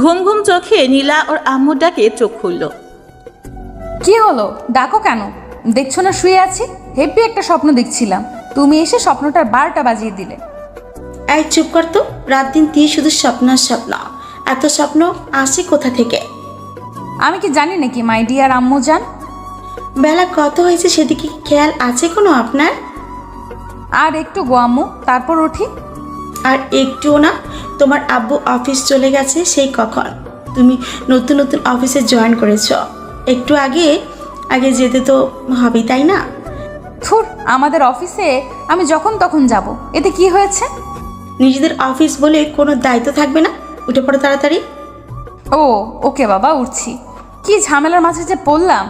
ঘুম ঘুম চোখে নীলা ওর আম্মুর ডাকে চোখ খুলল। কি হলো, ডাকো কেন? দেখছো না শুয়ে আছি? হেব্বি একটা স্বপ্ন দেখছিলাম, তুমি এসে স্বপ্নটার 12টা বাজিয়ে দিলে। এই চুপ কর তো, রাত দিন তুই শুধু স্বপ্ন আর স্বপ্ন। এত স্বপ্ন আসে কোথা থেকে? আমি কি জানি নাকি মাই ডিয়ার আম্মু জান? বেলা কত হয়েছে সেদিকে কি খেয়াল আছে কোনো আপনার? আর একটু গো আম্মু, তারপর উঠি। আর একটুও না। তোমার আব্বু অফিস চলে গেছে সেই কখন। তুমি নতুন নতুন অফিসে জয়েন করেছ, একটু আগে আগে যেতে তো হবেই, তাই না? থুর, আমাদের অফিসে আমি যখন তখন যাব, এতে কি হয়েছে? নিজেদের অফিস বলে কোনো দায়িত্ব থাকবে না? উঠে পড়ো তাড়াতাড়ি। ও ওকে বাবা, উঠছি। কি ঝামেলার মাঝে যে পড়লাম।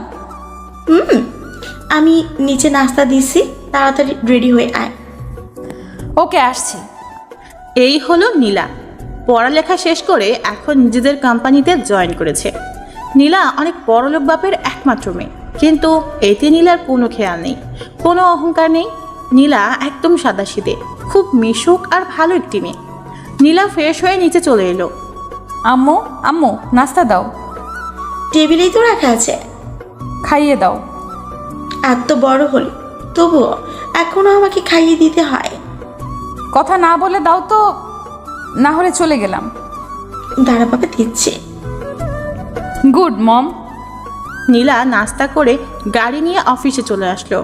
আমি নিচে নাস্তা দিচ্ছি, তাড়াতাড়ি রেডি হয়ে আয়। ওকে, আসছি। এই হলো নীলা। পড়ালেখা শেষ করে এখন নিজেদের কোম্পানিতে জয়েন করেছে। নীলা অনেক বড়লোক বাপের একমাত্র মেয়ে, কিন্তু এতে নীলার কোনো খেয়াল নেই, কোনো অহংকার নেই। নীলা একদম সাদাসিধে, খুব মিশুক আর ভালো একটি মেয়ে। নীলা ফ্রেশ হয়ে নিচে চলে এলো। আম্মু আম্মু, নাস্তা দাও। টেবিলেই তো রাখা আছে। খাইয়ে দাও। এত বড় হল তবুও এখনো আমাকে খাইয়ে দিতে হয়? কথা না বলে দাও তো, না হলে চলে গেলাম। দাঁড়া বাবা, দিচ্ছে। গুড মম। নীলা নাস্তা করে গাড়ি নিয়ে অফিসে চলে আসলো।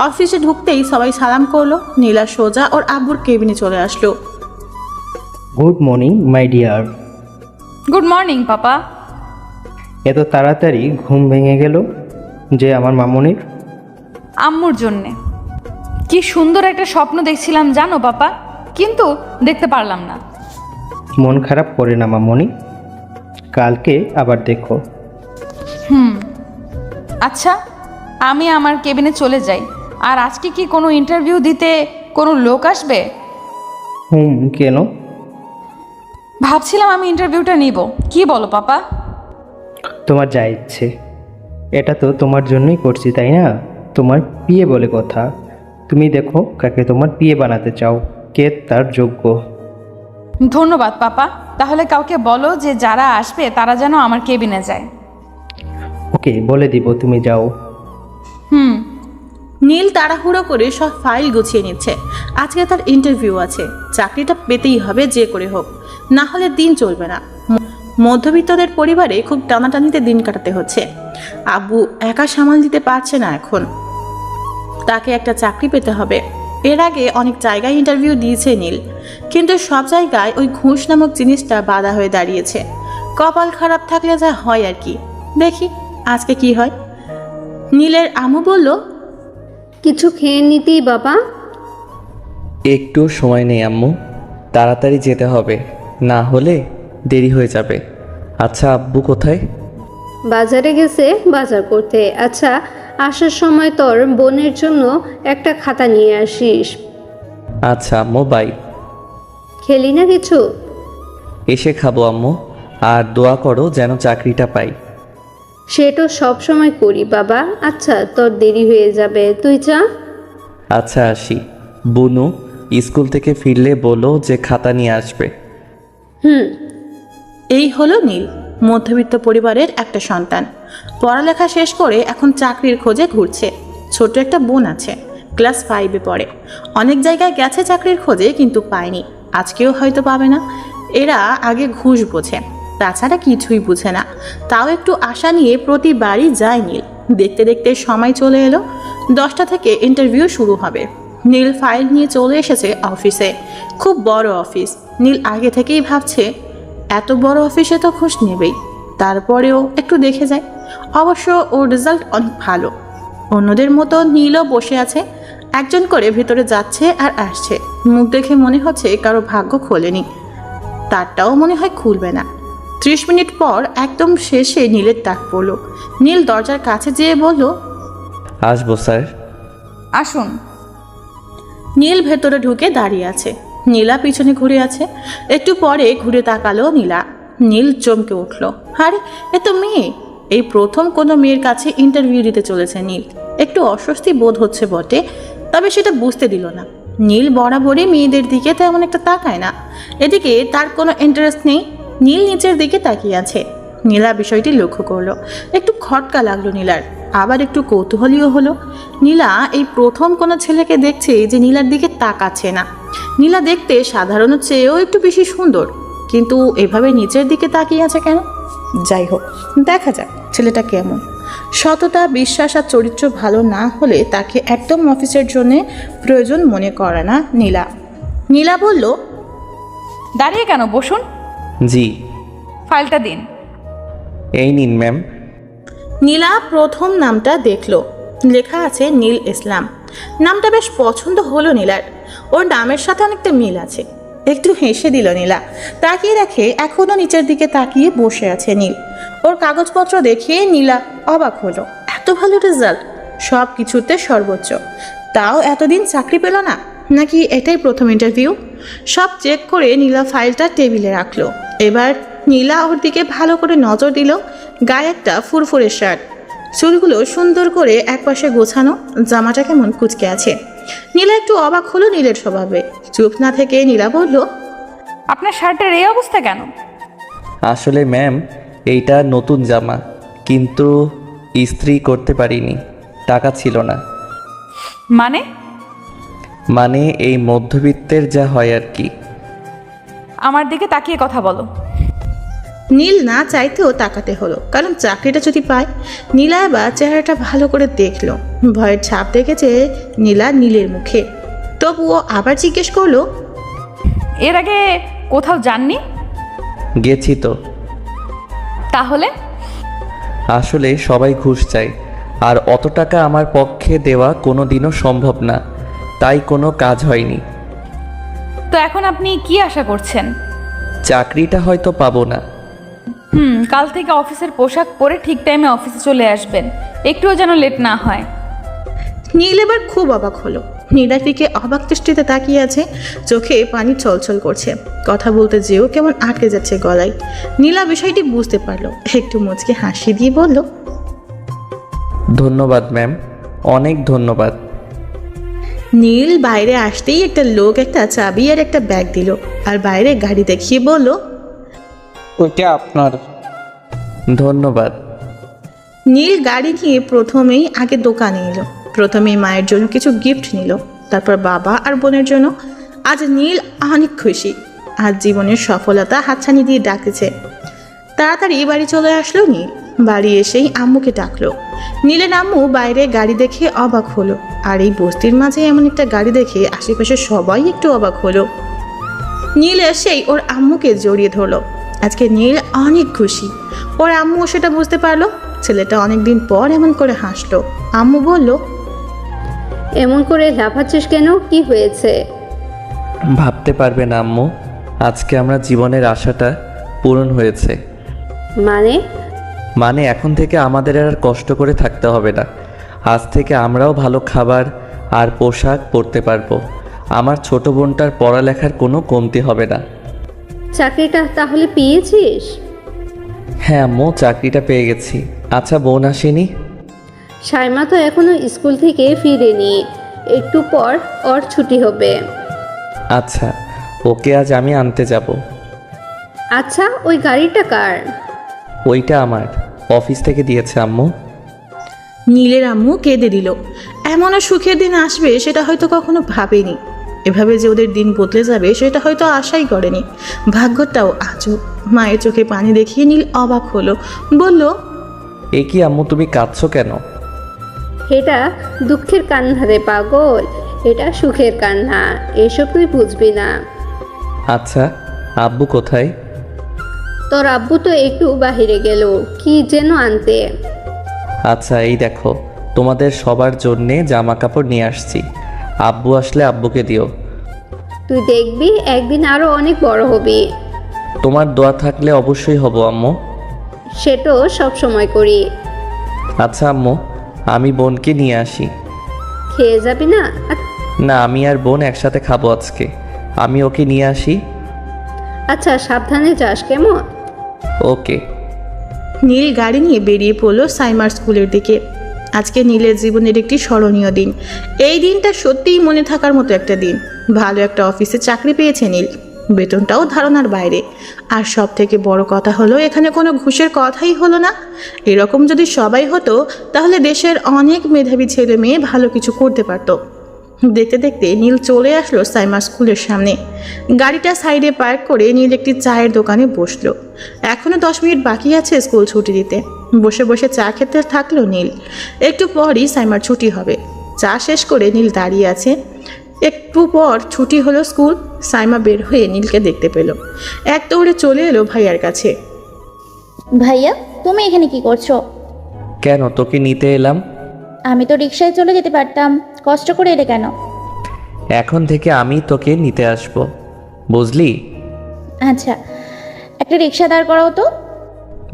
অফিসে ঢুকতেই সবাই সালাম করলো। নীলা সোজা ওর আব্বুর কেবিনে চলে আসলো। Good morning my dear. Good morning papa. এত তাড়াতাড়ি ঘুম ভেঙে গেল যে আমার মামনির? আম্মুর জন্যে। কি সুন্দর একটা স্বপ্ন দেখছিলাম জানো পাপা, কিন্তু দেখতে পারলাম না। মন খারাপ করে না মামনি, কালকে আবার দেখো। আচ্ছা, আমি আমার কেবিনে চলে যাই। আর আজকে কি কোনো ইন্টারভিউ দিতে কোনো লোক আসবে? কেন? ভাবছিলাম আমি ইন্টারভিউটা নিব। কি বলো পাপা? তোমার যা ইচ্ছে। এটা তো তোমার জন্যই করছি, তাই না? তোমার বিয়ে বলে কথা। তুমি দেখো কাকে তোমার বিয়ে বানাতে চাও, কে তার যোগ্য। ধন্যবাদ পাপা। তাহলে কাউকে বলো যে যারা আসবে তারা যেন আমার কেবিনে যায়। ওকে, বলে দিব, তুমি যাও। নীল তাড়াহুড়ো করে সব ফাইল গুছিয়ে নিচ্ছে। আজকে তার ইন্টারভিউ আছে, চাকরিটা পেতেই হবে যে করে হোক, না হলে দিন চলবে না। মধ্যবিত্তদের পরিবারে খুব টানাটানিতে দিন কাটাতে হচ্ছে। আব্বু একা সামাল দিতে পারছে না এখন, তাকে একটা চাকরি পেতে হবে। এর আগে অনেক জায়গায় ইন্টারভিউ দিয়েছে নীল, কিন্তু সব জায়গায় ওই ঘুষ নামক জিনিসটা বাধা হয়ে দাঁড়িয়েছে। কপাল খারাপ থাকলে যা হয় আর কি। দেখি আজকে কি হয়। নীলের আম্মু বলল, কিছু খেয়ে নিতেই বাবা। একটু সময় নেই আম্মু, তাড়াতাড়ি যেতে হবে, না হলে দেরি হয়ে যাবে। আচ্ছা আব্বু কোথায়? বাজারে গেছে বাজার করতে। আচ্ছা, আসার সময় তোর বোনের জন্য একটা খাতা নিয়ে আসিস। আচ্ছা আম্মু, বাই। খেলি না কিছু? এসে খাবো আম্মু, আর দোয়া করো যেন চাকরিটা পাই। সেটা সব সময় করি বাবা। আচ্ছা, তোর দেরি হয়ে যাবে, তুই যা। আচ্ছা আসি। বুনু স্কুল থেকে ফিরলে বলো যে খাতা নিয়ে আসবে। এই হলো নীল, মধ্যবিত্ত পরিবারের একটা সন্তান। পড়ালেখা শেষ করে এখন চাকরির খোঁজে ঘুরছে। ছোট একটা বোন আছে, ক্লাস 5-এ পড়ে। অনেক জায়গায় গেছে চাকরির খোঁজে, কিন্তু পায়নি। আজকেও হয়তো পাবে না। এরা আগে ঘুষ বোঝে, তাছাড়া কিছুই বুঝে না। তাও একটু আশা নিয়ে প্রতিবারই যায় নীল। দেখতে দেখতে সময় চলে এলো। 10টা থেকে ইন্টারভিউ শুরু হবে। নীল ফাইল নিয়ে চলে এসেছে অফিসে। খুব বড় অফিস। নীল আগে থেকেই ভাবছে এত বড় অফিসে তো ঘুষ নেবেই, তারপরেও একটু দেখে যায়। অবশ্য ওর রেজাল্ট অনেক ভালো। অন্যদের মতো নীলও বসে আছে, একজন করে ভেতরে যাচ্ছে আর আসছে। মুখ দেখে মনে হচ্ছে কারো ভাগ্য খোলেনি, তারটাও মনে হয় খুলবে না। 30 মিনিট পর একদম শেষে নীলের ডাক পড়লো। নীল দরজার কাছে যেয়ে বলল, আসবো স্যার। আসুন। নীল ভেতরে ঢুকে দাঁড়িয়ে আছে। নীলা পিছনে ঘুরে আছে। একটু পরে ঘুরে তাকালো নীলা। নীল চমকে উঠল, আরে এ তো মেয়ে। এই প্রথম কোনো মেয়ের কাছে ইন্টারভিউ দিতে চলেছে নীল। একটু অস্বস্তি বোধ হচ্ছে বটে, তবে সেটা বুঝতে দিল না। নীল বরাবরই মেয়েদের দিকে তেমন একটা তাকায় না। এদিকে তার কোনো ইন্টারেস্ট নেই। নীল নিচের দিকে তাকিয়ে আছে। নীলা বিষয়টি লক্ষ্য করলো। একটু খটকা লাগলো নীলার, আবার একটু কৌতূহলীও হলো। নীলা এই প্রথম কোনো ছেলেকে দেখছে যে নীলার দিকে তাকাচ্ছে না। নীলা দেখতে সাধারণের চেয়েও একটু বেশি সুন্দর, কিন্তু এভাবে নিচের দিকে তাকিয়ে আছে কেন? যাই হোক, দেখা যাক ছেলেটা কেমন। সততা, বিশ্বাস আর চরিত্র ভালো না হলে তাকে একদম অফিসের জন্য প্রয়োজন মনে করে না নীলা। নীলা বলল, দাঁড়িয়ে কেন, বসুন। জি। ফাইলটা দিন। এই নিন ম্যাম। নীলা প্রথম নামটা দেখলো, লেখা আছে নীল ইসলাম। নামটা বেশ পছন্দ হলো নীলার, ওর নামের সাথে অনেকটা মিল আছে। একটু হেসে দিল নীলা। তাকিয়ে দেখে এখনো নিচের দিকে তাকিয়ে বসে আছে নীল। ওর কাগজপত্র দেখে নীলা অবাক হলো। এত ভালো রেজাল্ট, সব কিছুতে সর্বোচ্চ, তাও এতদিন চাকরি পেল না, নাকি এটাই প্রথম ইন্টারভিউ? সব চেক করে নীলা ফাইলটা টেবিলে রাখলো। এবার নীলা ওর দিকে ভালো করে নজর দিল। গায়ে একটা ফুরফুরে শার্ট, চুলগুলো সুন্দর করে একপাশে গোছানো, জামাটা কেমন কুচকে আছে। নীলা একটু অবাক হলো নীলের স্বভাবে। চুপ না থেকে নীলা বলল, আপনার শার্টের এই অবস্থা কেন? আসলে ম্যাম, এইটা নতুন জামা, কিন্তু ইস্ত্রি করতে পারিনি, টাকা ছিল না। মানে এই মধ্যবিত্তের যা হয় আর কি। আমার দিকে তাকিয়ে কথা বলো। নীল না চাইতেও তাকাতে হলো, কারণ চাকরিটা যদি পায়। নীলা এবার চেহারাটা ভালো করে দেখলো। ভয়ের ছাপ দেখেছে নীলা নীলের মুখে। তবুও আবার জিজ্ঞেস করলো, এর আগে কোথাও যাননি? গেছি তো। তাহলে? আসলে সবাই ঘুষ চায়, আর অত টাকা আমার পক্ষে দেওয়া কোনো দিনও সম্ভব না, তাই কোনো কাজ হয়নি। তো এখন আপনি কি আশা করছেন? চাকরিটা হয়তো পাবো না। কাল থেকে অফিসের পোশাক পরে ঠিক টাইমে অফিসে চলে আসবেন, একটুও যেন লেট না হয়। নীল এবার খুব অবাক হলো। নীলার দিকে অবাক দৃষ্টিতে তাকিয়ে আছে, চোখে পানি ছলছল করছে। কথা বলতে যেও কেমন আটকে যাচ্ছে গলায়। নীলা বিষয়টি বুঝতে পারলো, একটু মুচকে হাসি দিয়ে বলল, ধন্যবাদ ম্যাম, অনেক ধন্যবাদ। নীল বাইরে আসতেই একটা লোক একটা চাবি আর একটা ব্যাগ দিল, আর বাইরে গাড়ি দেখিয়ে বলল, ওইটা আপনার। ধন্যবাদ। নীল গাড়ি নিয়ে প্রথমেই আগে দোকানে এলো। প্রথমেই মায়ের জন্য কিছু গিফট নিল, তারপর বাবা আর বোনের জন্য। আজ নীল অনেক খুশি, আজ জীবনের সফলতা হাতছানি দিয়ে ডাকেছে। তাড়াতাড়ি বাড়ি চলে আসলো নীল। বাড়ি এসেই আম্মুকে ডাকলো। নীলের আম্মু বাইরে গাড়ি দেখে অবাক হলো, আর এই বস্তির মাঝে এমন একটা গাড়ি দেখে আশেপাশে সবাই একটু অবাক হলো। নীল এসেই ওর আম্মুকে জড়িয়ে ধরলো। আজকে নীল অনেক খুশি, ওর আম্মু সেটা বুঝতে পারলো। ছেলেটা অনেকদিন পর এমন করে হাসলো। আম্মু বলল, এমন করে লাফাচ্ছিস কেন, কি হয়েছে? ভাবতে পারবে না আম্মু, আজকে আমরা জীবনের আশাটা পূরণ হয়েছে। মানে এখন থেকে আমাদের আর কষ্ট করে থাকতে হবে না। আজ থেকে আমরাও ভালো খাবার আর পোশাক পরতে পারবো। আমার ছোট বোনটার পড়ালেখার কোনো কমতি হবে না। চাকরিটা তাহলে পেয়েছিস? হ্যাঁ আম্মু, চাকরিটা পেয়ে গেছি। আচ্ছা, বোন আসেনি? সাইমা তো এখনো স্কুল থেকে ফিরেনি, একটু পর ওর ছুটি হবে। আচ্ছা, ওকে আজ আমি আনতে যাব। আচ্ছা, ওই গাড়িটা কার? ওইটা আমার, অফিস থেকে দিয়েছে আম্মু। নীলের আম্মু কেঁদে দিল। এমনও সুখের দিন আসবে সেটা হয়তো কখনো ভাবেনি। এভাবে যে ওদের দিন বদলে যাবে সেটা হয়তো আশাই করেনি। ভাগ্যটাও আজব। মায়ের চোখে পানি দেখিয়ে নীল অবাক হলো, বলল, এ কি আম্মু, তুমি কাঁদছো কেন? এটা দুঃখের কান্না রে পাগল, এটা সুখের কান্না, এসব তুই বুঝবি না। আচ্ছা, আব্বু কোথায়? তোর আব্বু তো একটু বাহিরে গেল, কি যেন আনতে। আচ্ছা, এই দেখো, তোমাদের সবার জন্যে জামা কাপড় নিয়ে আসছি। আব্বু আসলে আব্বুকে দিও। তুই দেখবি একদিন আরো অনেক বড় হবি। তোমার দোয়া থাকলে অবশ্যই হব আম্মু। সেটাও সব সময় করি। আচ্ছা আম্মু, আমি বোনকে নিয়ে আসি। খেয়ে যাবি না? না, আমি আর বোন একসাথে খাবো আজকে। আমি ওকে নিয়ে আসি। আচ্ছা, সাবধানে যাস কেমন? ওকে। নীল গাড়ি নিয়ে বেরিয়ে পড়লো সাইমার স্কুলের দিকে। আজকে নীলের জীবনের একটি স্মরণীয় দিন। এই দিনটা সত্যিই মনে থাকার মতো একটা দিন। ভালো একটা অফিসে চাকরি পেয়েছে নীল। বেতনটাও ধারণার বাইরে। আর সব থেকে বড় কথা হলো এখানে কোনো ঘুষের কথাই হলো না। এরকম যদি সবাই হতো তাহলে দেশের অনেক মেধাবী ছেলে মেয়ে ভালো কিছু করতে পারতো। দেখতে দেখতে নীল চলে আসলো সাইমা স্কুলের সামনে। গাড়িটা সাইডে পার্ক করে নীল একটি চায়ের দোকানে বসলো। এখনো 10 মিনিট বাকি আছে স্কুল ছুটি দিতে। বসে বসে চা খেতে থাকলো নীল। একটু পরই সাইমার ছুটি হবে। চা শেষ করে নীল দাঁড়িয়ে আছে। একটু পর ছুটি হলো স্কুল। সাইমা বের হয়ে নীলকে দেখতে পেল। এক দৌড়ে চলে এলো ভাইয়ার কাছে। ভাইয়া, তুমি এখানে কি করছো? কেন, তোকে নিতে এলাম। আমি তো রিক্সায় চলে যেতে পারতাম, কষ্ট করে এলে কেন? এখন থেকে আমি তোকে নিতে আসব, বুঝলি? আচ্ছা, একটা রিক্সা দাঁড় করাও তো।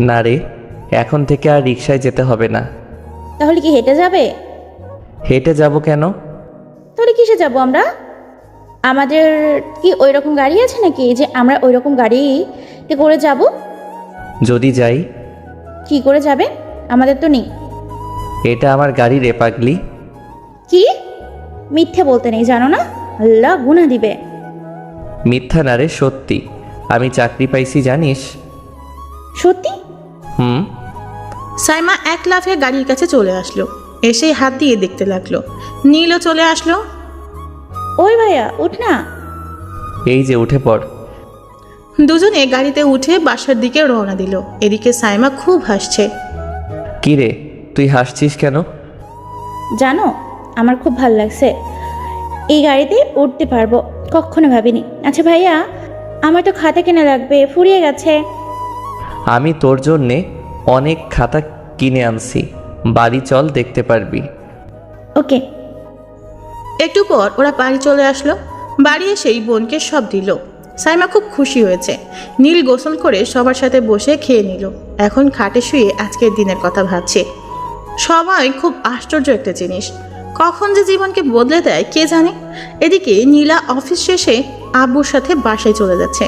না রে, এখন থেকে আর রিক্সায় যেতে হবে না। তাহলে কি হেঁটে যাবে? হেঁটে যাব কেন? তাহলে কিসে যাব আমরা? আমাদের কি ওই রকম গাড়ি আছে নাকি যে আমরা ওই রকম গাড়িতে করে যাব? যদি যাই? কি করে যাবে? আমাদের তো নেই। এটা আমার গাড়ি রে পাগলি। কি? মিথ্যে বলতে নেই, জানো না? আল্লাহ গুনাহ দিবে। মিথ্যা না রে, সত্যি। আমি চাকরি পাইছি, জানিস? সত্যি? হুম। সাইমা এক লাফে গাড়ির কাছে চলে আসলো। এসেই হাত দিয়ে দেখতে লাগলো। নীলও চলে আসলো। ওই ভাইয়া, উঠ না। এই যে, উঠে পড়। দুজনে গাড়িতে উঠে বাসার দিকে রওনা দিল। এদিকে সাইমা খুব হাসছে। কি রে, তুই হাসছিস কেন? জানো, আমার খুব ভালো লাগছে। এই গাড়িতে উঠতে পারবো, কখনো ভাবিনি। আচ্ছা ভাইয়া, আমার তো খাতা কেনা লাগবে, ফুরিয়ে গেছে। আমি তোর জন্যে অনেক খাতা কিনে আনছি, বাড়ি চল, দেখতে পারবি। ওকে। একটু পর ওরা বাড়ি চলে আসলো। বাড়ি এসেই বোনকে সব দিল। সাইমা খুব খুশি হয়েছে। নীল গোসল করে সবার সাথে বসে খেয়ে নিল। এখন খাটে শুয়ে আজকের দিনের কথা ভাবছে। সবাই খুব আশ্চর্য একটা জিনিস, কখন যে জীবনকে বদলে দেয় কে জানে। এদিকে নীলা অফিস শেষে আব্বুর সাথে বাসায় চলে যাচ্ছে।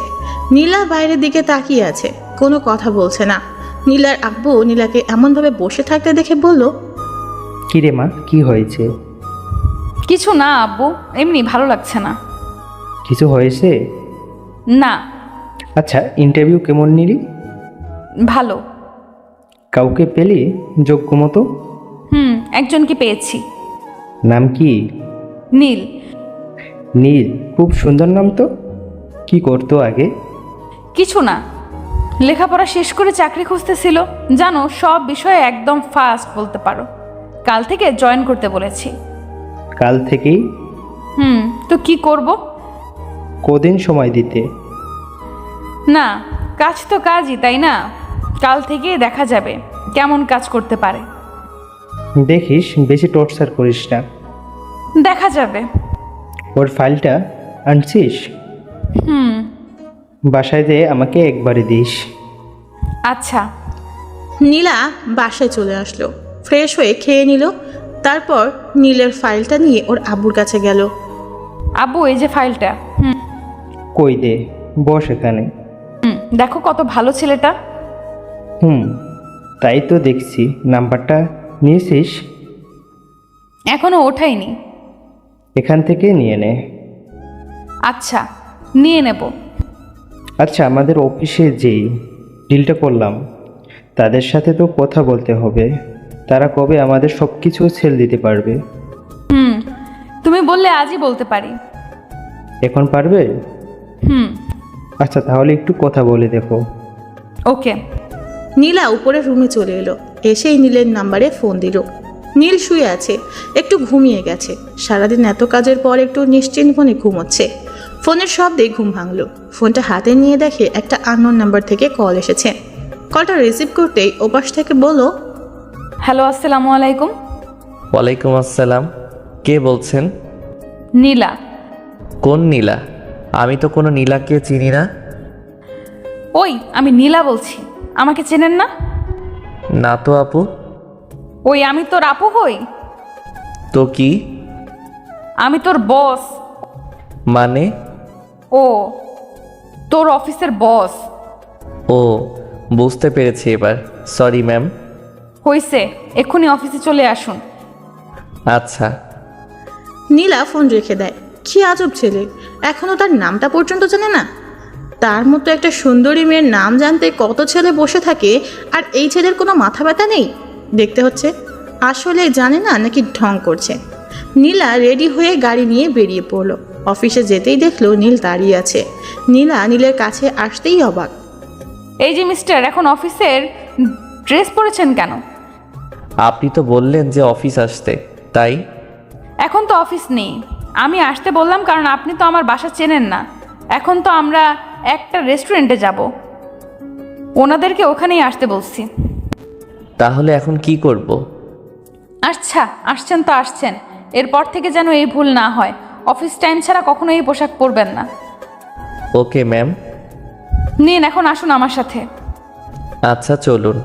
নীলা বাইরের দিকে তাকিয়ে আছে, কোনো কথা বলছে না। নীলার আব্বু নীলাকে এমনভাবে বসে থাকতে দেখে বলল, কি রে মা, কি হয়েছে? কিছু না আব্বু, এমনি ভালো লাগছে না। কিছু হয়েছে? না। আচ্ছা, ইন্টারভিউ কেমন নিলি? ভালো। কাউকে পেলি যোগ্য মতো? একজনকে পেয়েছি। নাম কি? নীল। নীল, খুব সুন্দর নাম তো। কি করতো আগে? কিছু না, লেখাপড়া শেষ করে চাকরি খুঁজতেছিল। জানো, সব বিষয়ে একদম ফাস্ট বলতে পারো। কাল থেকে জয়েন করতে বলেছি। কাল থেকেই? তো কি করব? কদিন সময় দিতে? না, কাজ তো কাজই, তাই না? কাল থেকে দেখা যাবে কেমন কাজ করতে পারে। দেখিস, বেশি টর্চার করিস না। দেখা যাবে। ওর ফাইলটা আনছিস? বাসায় যেয়ে আমাকে একবারে দিস। আচ্ছা। নীলা বাসায় চলে আসলো। ফ্রেশ হয়ে খেয়ে নিল। তারপর নীলের ফাইলটা নিয়ে ওর আব্বুর কাছে গেল। আব্বু, এই যে ফাইলটা। কই দে, বস এখানে। দেখো কত ভালো ছেলেটা। তাই তো দেখছি। নাম্বারটা নিয়েছিস? এখনো ওঠাইনি। এখান থেকে নিয়ে নে। আচ্ছা, নিয়ে নেব। আচ্ছা, আমাদের অফিসে যেই ডিলটা করলাম তাদের সাথে তো কথা বলতে হবে। তারা কবে আমাদের সব কিছু সেল দিতে পারবে? তুমি বললে আজই বলতে পারি। এখন পারবে? আচ্ছা, তাহলে একটু কথা বলে দেখো। ওকে। নীলা উপরের রুমে চলে এলো। এসেই নীলের নাম্বারে ফোন দিল। নীল শুয়ে আছে, একটু ঘুমিয়ে গেছে। সারাদিন এত কাজের পর একটু নিশ্চিন্ত মনে ঘুমোচ্ছে। ফোনের শব্দে ঘুম ভাঙলো। ফোনটা হাতে নিয়ে দেখে একটা আননোন নাম্বার থেকে কল এসেছে। কলটা রিসিভ করতেই ওপাশ থেকে বলল, হ্যালো, আসসালামু আলাইকুম। ওয়ালাইকুম আসসালাম। কে বলছেন? নীলা। কোন নীলা? আমি তো কোনো নীলাকে চিনি না। ওই, আমি নীলা বলছি। আমাকে চেনেন না? না তো আপু। ওই, আমি তোর আপু হই। তো কি? আমি তোর বস। মানে? ও, তোর অফিসের বস। ও, বুঝতে পেরেছি এবার। Sorry ma'am. হইছে, এক্ষুনি অফিসে চলে আসুন। আচ্ছা। নীলা ফোন রেখে দেয়। কি আজব ছেলে, এখনো তার নামটা পর্যন্ত জানে না। তার মতো একটা সুন্দরী মেয়ের নাম জানতে কত ছেলে বসে থাকে, আর এই ছেলের কোনো মাথা ব্যথা নেই। দেখতে হচ্ছে আসলে জানে না নাকি ঢং করছে। নীলা রেডি হয়ে গাড়ি নিয়ে বেরিয়ে পড়লো। অফিসে যেতেই দেখলো নীল দাঁড়িয়ে আছে। নীলা নীলের কাছে আসতেই অবাক। এই যে মিস্টার, এখন অফিসের ড্রেস পরেছেন কেন? আপনি তো বললেন যে অফিস আসতে, তাই। এখন তো অফিস নেই। আমি আসতে বললাম কারণ আপনি তো আমার বাসা চেনেন না। এখন তো আমরা একটা রেস্টুরেন্টে যাব, ওনাদেরকে ওখানেই আসতে বলছি। তাহলে এখন কি করব? আচ্ছা, আসছেন তো আসছেন, এরপর থেকে যেন এই ভুল না হয়। অফিস টাইম ছাড়া কখনো এই পোশাক পরবেন না। Okay ma'am. নিন, এখন আসুন আমার সাথে। আচ্ছা চলুন।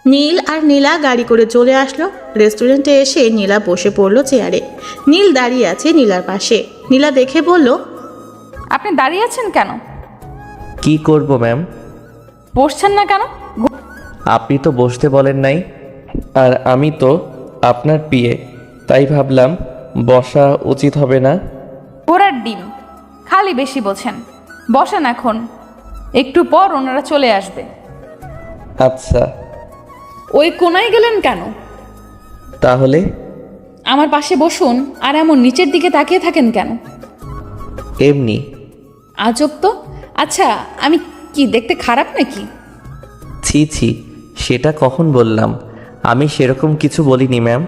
নীল আর নীলা গাড়ি করে চলে আসলো। রেস্টুরেন্টে এসে নীলা বসে পড়লো চেয়ারে। নীল দাঁড়িয়ে আছে নীলার পাশে। নীলা দেখে বলল, আপনি দাঁড়িয়ে আছেন কেন? কি করব ম্যাম? বসছেন না কেন? আপনি তো বসতে বলেন নাই, আর আমি তো আপনার পিএ, তাই ভাবলাম বসা উচিত হবে না। ঘোড়ার ডিম, খালি বেশি বোঝেন। বসেন এখন, একটু পর ওনারা চলে আসবে। আচ্ছা। ওই কোনায় গেলেন কেন? তাহলে আমার পাশে বসুন। আর এমন নিচের দিকে তাকিয়ে থাকেন কেন? এমনি। আজব তো। আচ্ছা, আমি কি দেখতে খারাপ নাকি? ছি ছি, সেটা কখন বললাম? আমি সেরকম কিছু বলিনি ম্যাম।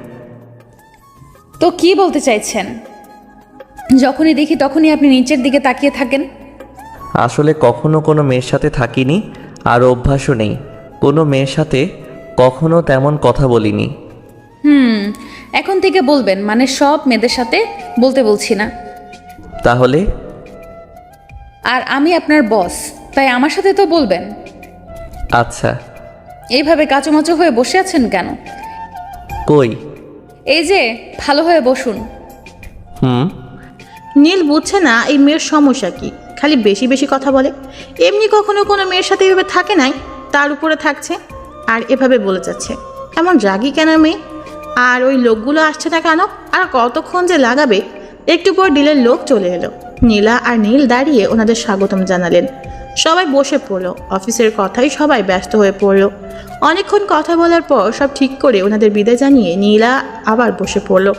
তো কি বলতে চাইছেন? যখনই দেখি তখনই আপনি নিচের দিকে তাকিয়ে থাকেন। আসলে কখনো কোনো মেয়ের সাথে থাকিনি, আর অভ্যাসও নেই। কোনো মেয়ের সাথে কখনো তেমন কথা বলিনি। এখন থেকে বলবেন, মানে সব মেয়েদের সাথে বলতে বলছি না। তাহলে? আর আমি আপনার বস, তাই আমার সাথে তো বলবেন। আচ্ছা। এইভাবে কাচুমাচু হয়ে বসে আছেন কেন? কই? এই যে, ভালো হয়ে বসুন। নীল বুঝছে না এই মেয়ের সমস্যা কি। খালি বেশি বেশি কথা বলে। এমনি কখনো কোনো মেয়ের সাথে এভাবে থাকে নাই, তার উপরে থাকছে আর এভাবে বলে যাচ্ছে। এমন রাগী কেন মেয়ে? আর ওই লোকগুলো আসছে না কেন? আর কতক্ষণ যে লাগাবে? একটু পর ডিলের লোক চলে এলো। নীলা আর নীল দাঁড়িয়ে ওনাদের স্বাগতম জানালেন। সবাই বসে পড়লো। অফিসের কথাই সবাই ব্যস্ত হয়ে পড়লো। অনেকক্ষণ কথা বলার পর সব ঠিক করে ওনাদের বিদায় জানিয়ে নীলা আবার বসে পড়লো।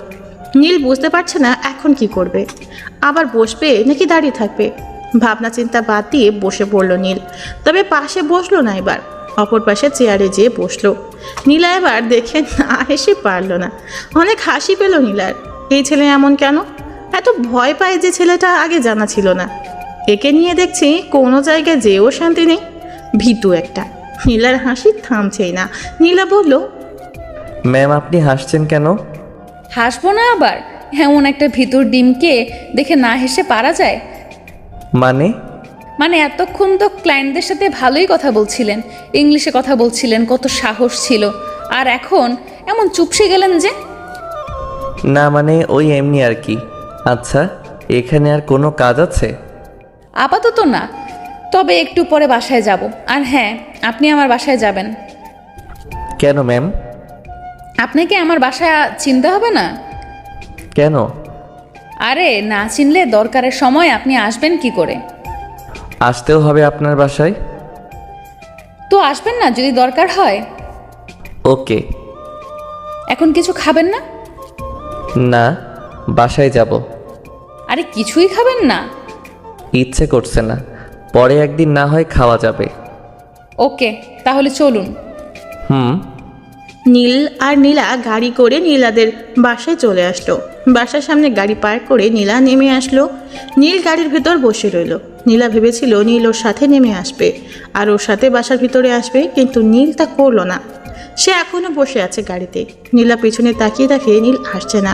নীল বুঝতে পারছে না এখন কি করবে। আবার বসবে নাকি দাঁড়িয়ে থাকবে? ভাবনা চিন্তা বাদ দিয়ে বসে পড়ল নীল। তবে পাশে বসলো না, এবার অপর পাশে চেয়ারে যেয়ে বসলো। নীলা এবার দেখে না হেসে পারল না। অনেক হাসি পেল নীলার। এই ছেলে এমন কেন? এত ভয় পায় যে ছেলেটা আগে জানা ছিল না। একে নিয়ে দেখছি কোনো জায়গায় যেও শান্তি নেই। ভীতু একটা। নীলার হাসি থামছেই না। নীলা বলল, ম্যাম আপনি হাসছেন কেন? হাসবো না আবার? এমন একটা ভিতর ডিমকে দেখে না হেসে পারা যায়? মানে এতক্ষণ তো ক্লায়েন্টদের সাথে ভালোই কথা বলছিলেন, ইংলিশে কথা বলছিলেন, কত সাহস ছিল। আর এখন এমন চুপসে গেলেন যে? না মানে ওই এমনি আর কি। আচ্ছা, এখানে আর কোনো কাজ আছে? আপাতত না, তবে একটু পরে বাসায় যাব। আর হ্যাঁ, আপনি আমার বাসায় যাবেন। কেন ম্যাম? আপনাকে আমার বাসায় চিনতে হবে না? কেন? আরে না চিনলে দরকারের সময় আপনি আসবেন কি করে? আসতেও হবে আপনার বাসায়? তো আসবেন না যদি দরকার হয়। ওকে। এখন কিছু খাবেন না? না, বাসায় যাব। আরে কিছুই খাবেন না? ইচ্ছে করছে না, পরে একদিন না হয় খাওয়া যাবে। ওকে, তাহলে চলুন। নীল আর নীলা গাড়ি করে নীলাদের বাসায় চলে আসলো। বাসার সামনে গাড়ি পার্ক করে নীলা নেমে আসলো। নীল গাড়ির ভেতর বসে রইল। নীলা ভেবেছিল নীল ওর সাথে নেমে আসবে আর ওর সাথে বাসার ভিতরে আসবে, কিন্তু নীল তা করলো না। সে এখনো বসে আছে গাড়িতে। নীলা পেছনে তাকিয়ে দেখে নীল আসছে না।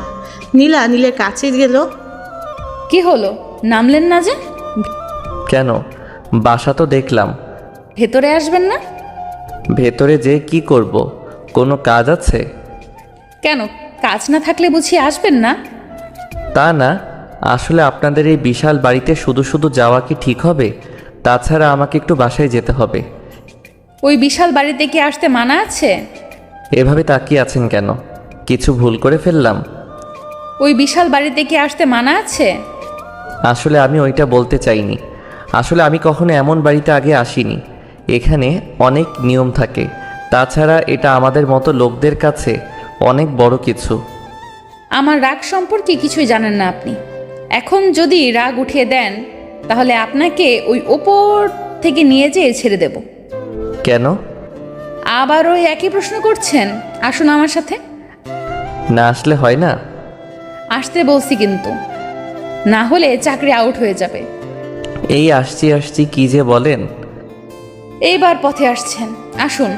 নীলা নীলের কাছে গেল। কি হলো, নামলেন না যে? কেন? বাসা তো দেখলাম। ভেতরে আসবেন না? ভেতরে যে কি করব? কোনো কাজ আছে? কেন, কাজ না থাকলে বুঝি আসবেন না? তা না, আসলে আপনাদের এই বিশাল বাড়িতে শুধু শুধু যাওয়া কি ঠিক হবে? তাছাড়া আমাকে একটু বাসায় যেতে হবে। ওই বিশাল বাড়িতে কি আসতে মানা আছে? এভাবে তাকিয়ে আছেন কেন? কিছু ভুল করে ফেললাম? ওই বিশাল বাড়িতে কি আসতে মানা আছে? আসলে আমি ওইটা বলতে চাইনি। আসলে আমি কখনো এমন বাড়িতে আগে আসিনি। এখানে অনেক নিয়ম থাকে, তাছাড়া এটা আমাদের মতো লোকদের কাছে অনেক বড় কিছু। আমার রাগ সম্পর্কে কিছুই জানেন না আপনি। এখন যদি রাগ উঠিয়ে দেন তাহলে আপনাকে ওই ওপর থেকে নিয়ে যেয়ে ছেড়ে দেব। কেন? আবার ওই একই প্রশ্ন করছেন? আসুন আমার সাথে। না আসলে হয় না? আসতে বলছি কিন্তু, না হলে চাকরি আউট হয়ে যাবে। এই আসছি আসছি কি যে বলেন। এইবার পথে আসছেন, আসুন।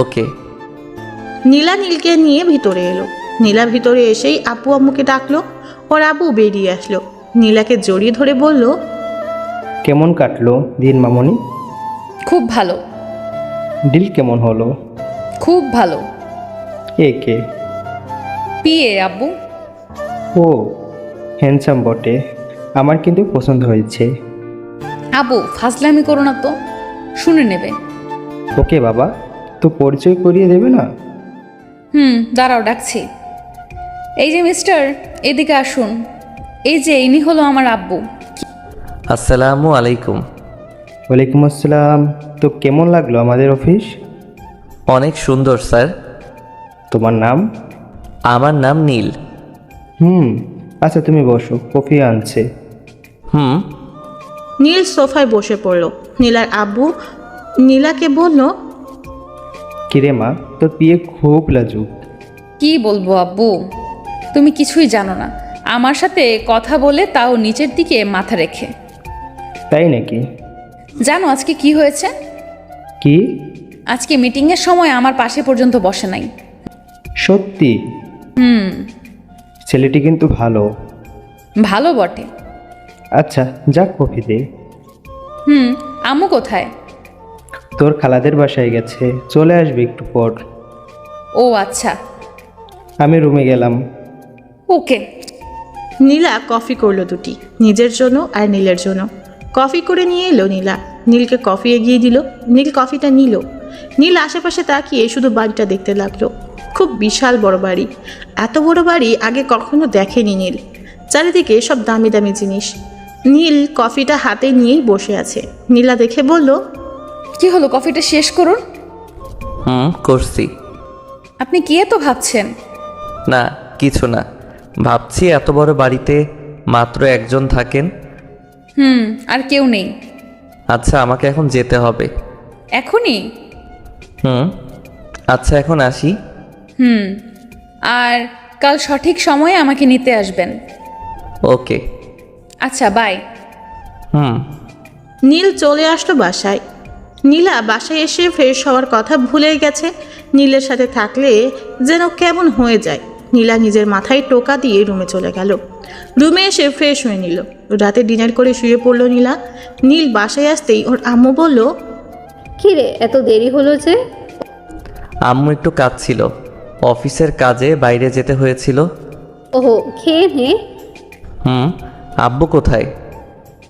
ওকে। নীলা নীলকে নিয়ে ভিতরে এলো। নীলা ভিতরে এসেই আপু আম্মুকে ডাকলো। ওর আব্বু বেরিয়ে আসলো, নীলাকে জড়িয়ে ধরে বলল, কেমন কাটলো দিন মামনি? খুব ভালো। ডিল কেমন হলো? খুব ভালো। এ কে? পিয়ে আব্বু। ও হ্যান্ডসাম বটে, আমার কিন্তু পছন্দ হয়েছে। আব্বু ফাজলামি করো না তো, শুনে নেবে। ওকে বাবা, তো পরিচয় করিয়ে দেবে না? দাঁড়াও ডাকছি। এই যে মিস্টার, এদিকে আসুন। এই যে ইনি হলো আমার আব্বু। আসসালামু আলাইকুম। ওয়ালাইকুম আসসালাম। তো কেমন লাগলো আমাদের অফিস? অনেক সুন্দর স্যার। তোমার নাম? আমার নাম নীল। আচ্ছা তুমি বসো, কফি আনছে। নীল সোফায় বসে পড়ল। নীলার আব্বু নীলাকে বলল, কিরে মা, তোর বিয়ে খুব লাজুক। কি বলবো আব্বু, তুমি কিছুই জানো না। আমার সাথে কথা বলে তাও নিচের দিকে মাথা রেখে। তাই নাকি? জানো আজকে কি হয়েছে? কি? আজকে মিটিংয়ের সময় আমার পাশে পর্যন্ত বসে নাই। সত্যি? ছেলেটি কিন্তু ভালো। ভালো বটে। আচ্ছা যাক, কফি দে। আম্মু কোথায়? তোর খালাদের বাসায় গেছে, চলে আসবে একটু পর। ও আচ্ছা। আমি রুমে গেলাম। ওকে। নীলা কফি করলো দুটি, নিজের জন্য আর নীলের জন্য। কফি করে নিয়ে এলো নীলা, নীলকে কফি এগিয়ে দিল। নীল কফিটা নিল। নীল আশেপাশে তাকিয়ে শুধু বাড়িটা দেখতে লাগলো। খুব বিশাল বড় বাড়ি। এত বড় বাড়ি আগে কখনো দেখেনি নীল। চারিদিকে সব দামি দামি জিনিস। নীল কফিটা হাতে নিয়েই বসে আছে। নীলা দেখে বলল, কি হলো, কফিটা শেষ করুন। করছি। আপনি কি এত ভাবছেন? না কিছু না, ভাবছি এত বড় বাড়িতে মাত্র একজন থাকেন। আর কেউ নেই। আচ্ছা আমাকে এখন যেতে হবে। এখনই? আচ্ছা এখন আসি। আর কাল সঠিক সময়ে আমাকে নিতে আসবেন। ওকে। আচ্ছা বাই। নীল চলে আসলো বাসায়। নীলা বাসায় এসে ফ্রেশ হওয়ার কথা ভুলেই গেছে। নীলের সাথে থাকলে যেন কেমন হয়ে যায়। নীলা নিজের মাথায় টোকা দিয়ে রুমে চলে গেল। রুমে এসে ফ্রেশ হয়ে নিল। রাতে ডিনার করে শুয়ে পড়ল নীলা। নীল বাসায় আসতেই ওর আম্মু বলল, কিরে এত দেরি হলো যে? আম্মু একটু কাজ ছিল, অফিসের কাজে বাইরে যেতে হয়েছিল। ওহো, খেয়ে নে। আব্বু কোথায়?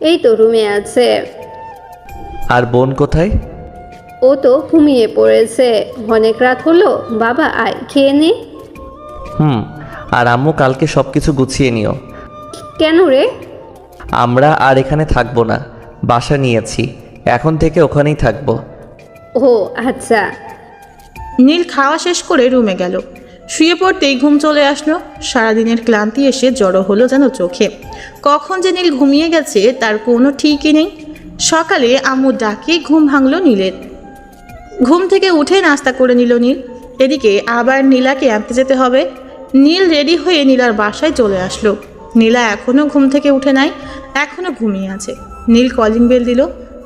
এই তো রুমে আছে। আর বোন কোথায়? ও তো ঘুমিয়ে পড়েছে, অনেক রাত হলো। বাবা আয় খেয়ে নে। আর আম্মু কালকে সব কিছু গুছিয়ে নিও। কেন রে? আমরা আর এখানে থাকবো না, বাসা নিয়েছি, এখন থেকে ওখানেই থাকবো। ও আচ্ছা। নীল খাওয়া শেষ করে রুমে গেল। শুয়ে পড়তেই ঘুম চলে আসলো। সারাদিনের ক্লান্তি এসে জড়ো হলো যেন চোখে। কখন যে নীল ঘুমিয়ে গেছে তার কোনো ঠিকই নেই। সকালে আম্মু ডাকে ঘুম ভাঙল নীলের। ঘুম থেকে উঠে নাস্তা করে নিল নীল। এদিকে আবার নীলাকে আনতে যেতে হবে। নীল রেডি হয়ে নীলার বাসায় চলে আসলো। নীলা এখনও ঘুম থেকে উঠে নাই, এখনও ঘুমিয়ে আছে। নীল কলিং বেল দিল।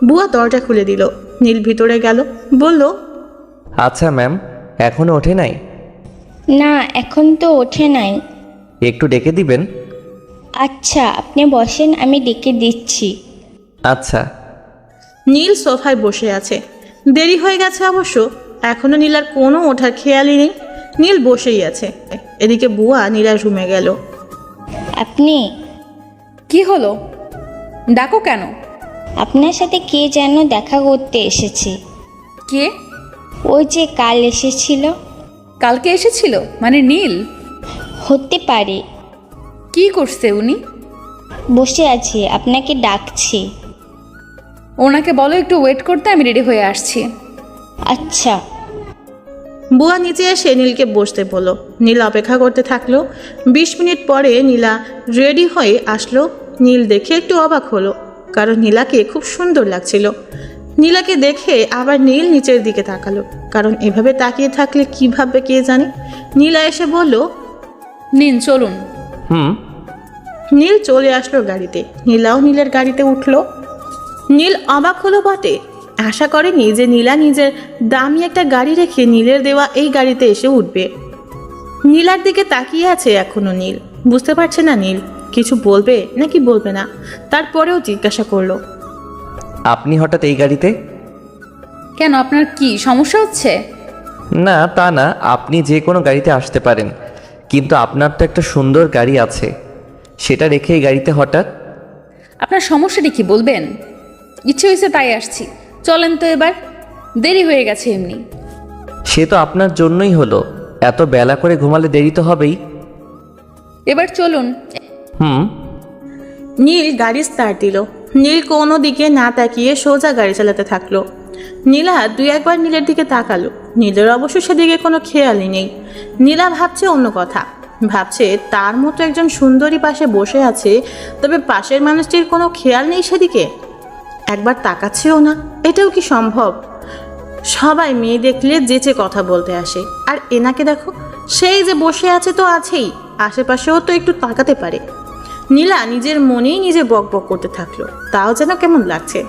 বুয়া দরজা খুলে দিল। নীল ভিতরে গেল, বলল, আচ্ছা ম্যাম, এখনও ওঠে নাই? না এখন তো ওঠে নাই। একটু ডেকে দিবেন? আচ্ছা আপনি বসেন, আমি ডেকে দিচ্ছি। আচ্ছা। নীল সোফায় বসে আছে। দেরি হয়ে গেছে অবশ্য, এখনো নীলার কোনো ওঠার খেয়ালই নেই। নীল বসেই আছে। এদিকে বুয়া নীলার রুমে গেল। আপনি? কি হলো, ডাকো কেন? আপনার সাথে কে যেন দেখা করতে এসেছে। কে? ওই যে কাল এসেছিল। কালকে এসেছিল মানে নীল? হতে পারে। কি করছে উনি? বসে আছে, আপনাকে ডাকছে। ওনাকে বলো একটু ওয়েট করতে, আমি রেডি হয়ে আসছি। আচ্ছা। বুয়া নিচে এসে নীলকে বসতে বলল। নীল অপেক্ষা করতে থাকলো। 20 মিনিট পরে নীলা রেডি হয়ে আসলো। নীল দেখে একটু অবাক হলো, কারণ নীলাকে খুব সুন্দর লাগছিল। নীলাকে দেখে আবার নীল নিচের দিকে তাকালো, কারণ এভাবে তাকিয়ে থাকলে কী ভাববে কে জানে। নীলা এসে বলল, নিন চলুন। নীল চলে আসলো গাড়িতে। নীলাও নীলের গাড়িতে উঠলো। নীল অবাক হলো বটে, আশা করেনি যে নীলা নিজের দামি একটা গাড়ি রেখে নীলের দেওয়া এই গাড়িতে এসে উঠবে। নীলার দিকে তাকিয়ে আছে এখনো নীল। বুঝতে পারছে না নীল কিছু বলবে নাকি বলবে না। তারপরেও জিজ্ঞাসা করলো, আপনি হঠাৎ এই গাড়িতে? কেন, আপনার কি সমস্যা হচ্ছে? না তা না, আপনি যে কোনো গাড়িতে আসতে পারেন, কিন্তু আপনার তো একটা সুন্দর গাড়ি আছে, সেটা রেখে এই গাড়িতে হঠাৎ? আপনার সমস্যাটা কি বলবেন? ইচ্ছে হয়েছে তাই আসছি, চলেন তো এবার, দেরি হয়ে গেছে এমনি। সে তো আপনার জন্যই হলো, এত বেলা করে ঘুমালে দেরি তো হবেই। এবার চলুন। নীল গাড়ি স্টার্ট দিল। নীল কোনো দিকে না তাকিয়ে সোজা গাড়ি চালাতে থাকলো। নীলা 2-1 নীলের দিকে তাকালো। নীলের অবশ্য সেদিকে কোনো খেয়ালই নেই। নীলা ভাবছে অন্য কথা, ভাবছে তার মতো একজন সুন্দরী পাশে বসে আছে, তবে পাশের মানুষটির কোনো খেয়াল নেই সেদিকে, একবার তাকাচ্ছেও না। এটাও কি সম্ভব? সবাই মেয়ে দেখলে যেচে কথা বলতে আসে, আর এনাকে দেখো, সেই যে বসে আছে তো আছেই, আশেপাশেও তো একটু তাকাতে পারে। নীলা নিজের মনেই নিজে বক বক করতে থাকলো। তাও যেন কেমন লাগছে।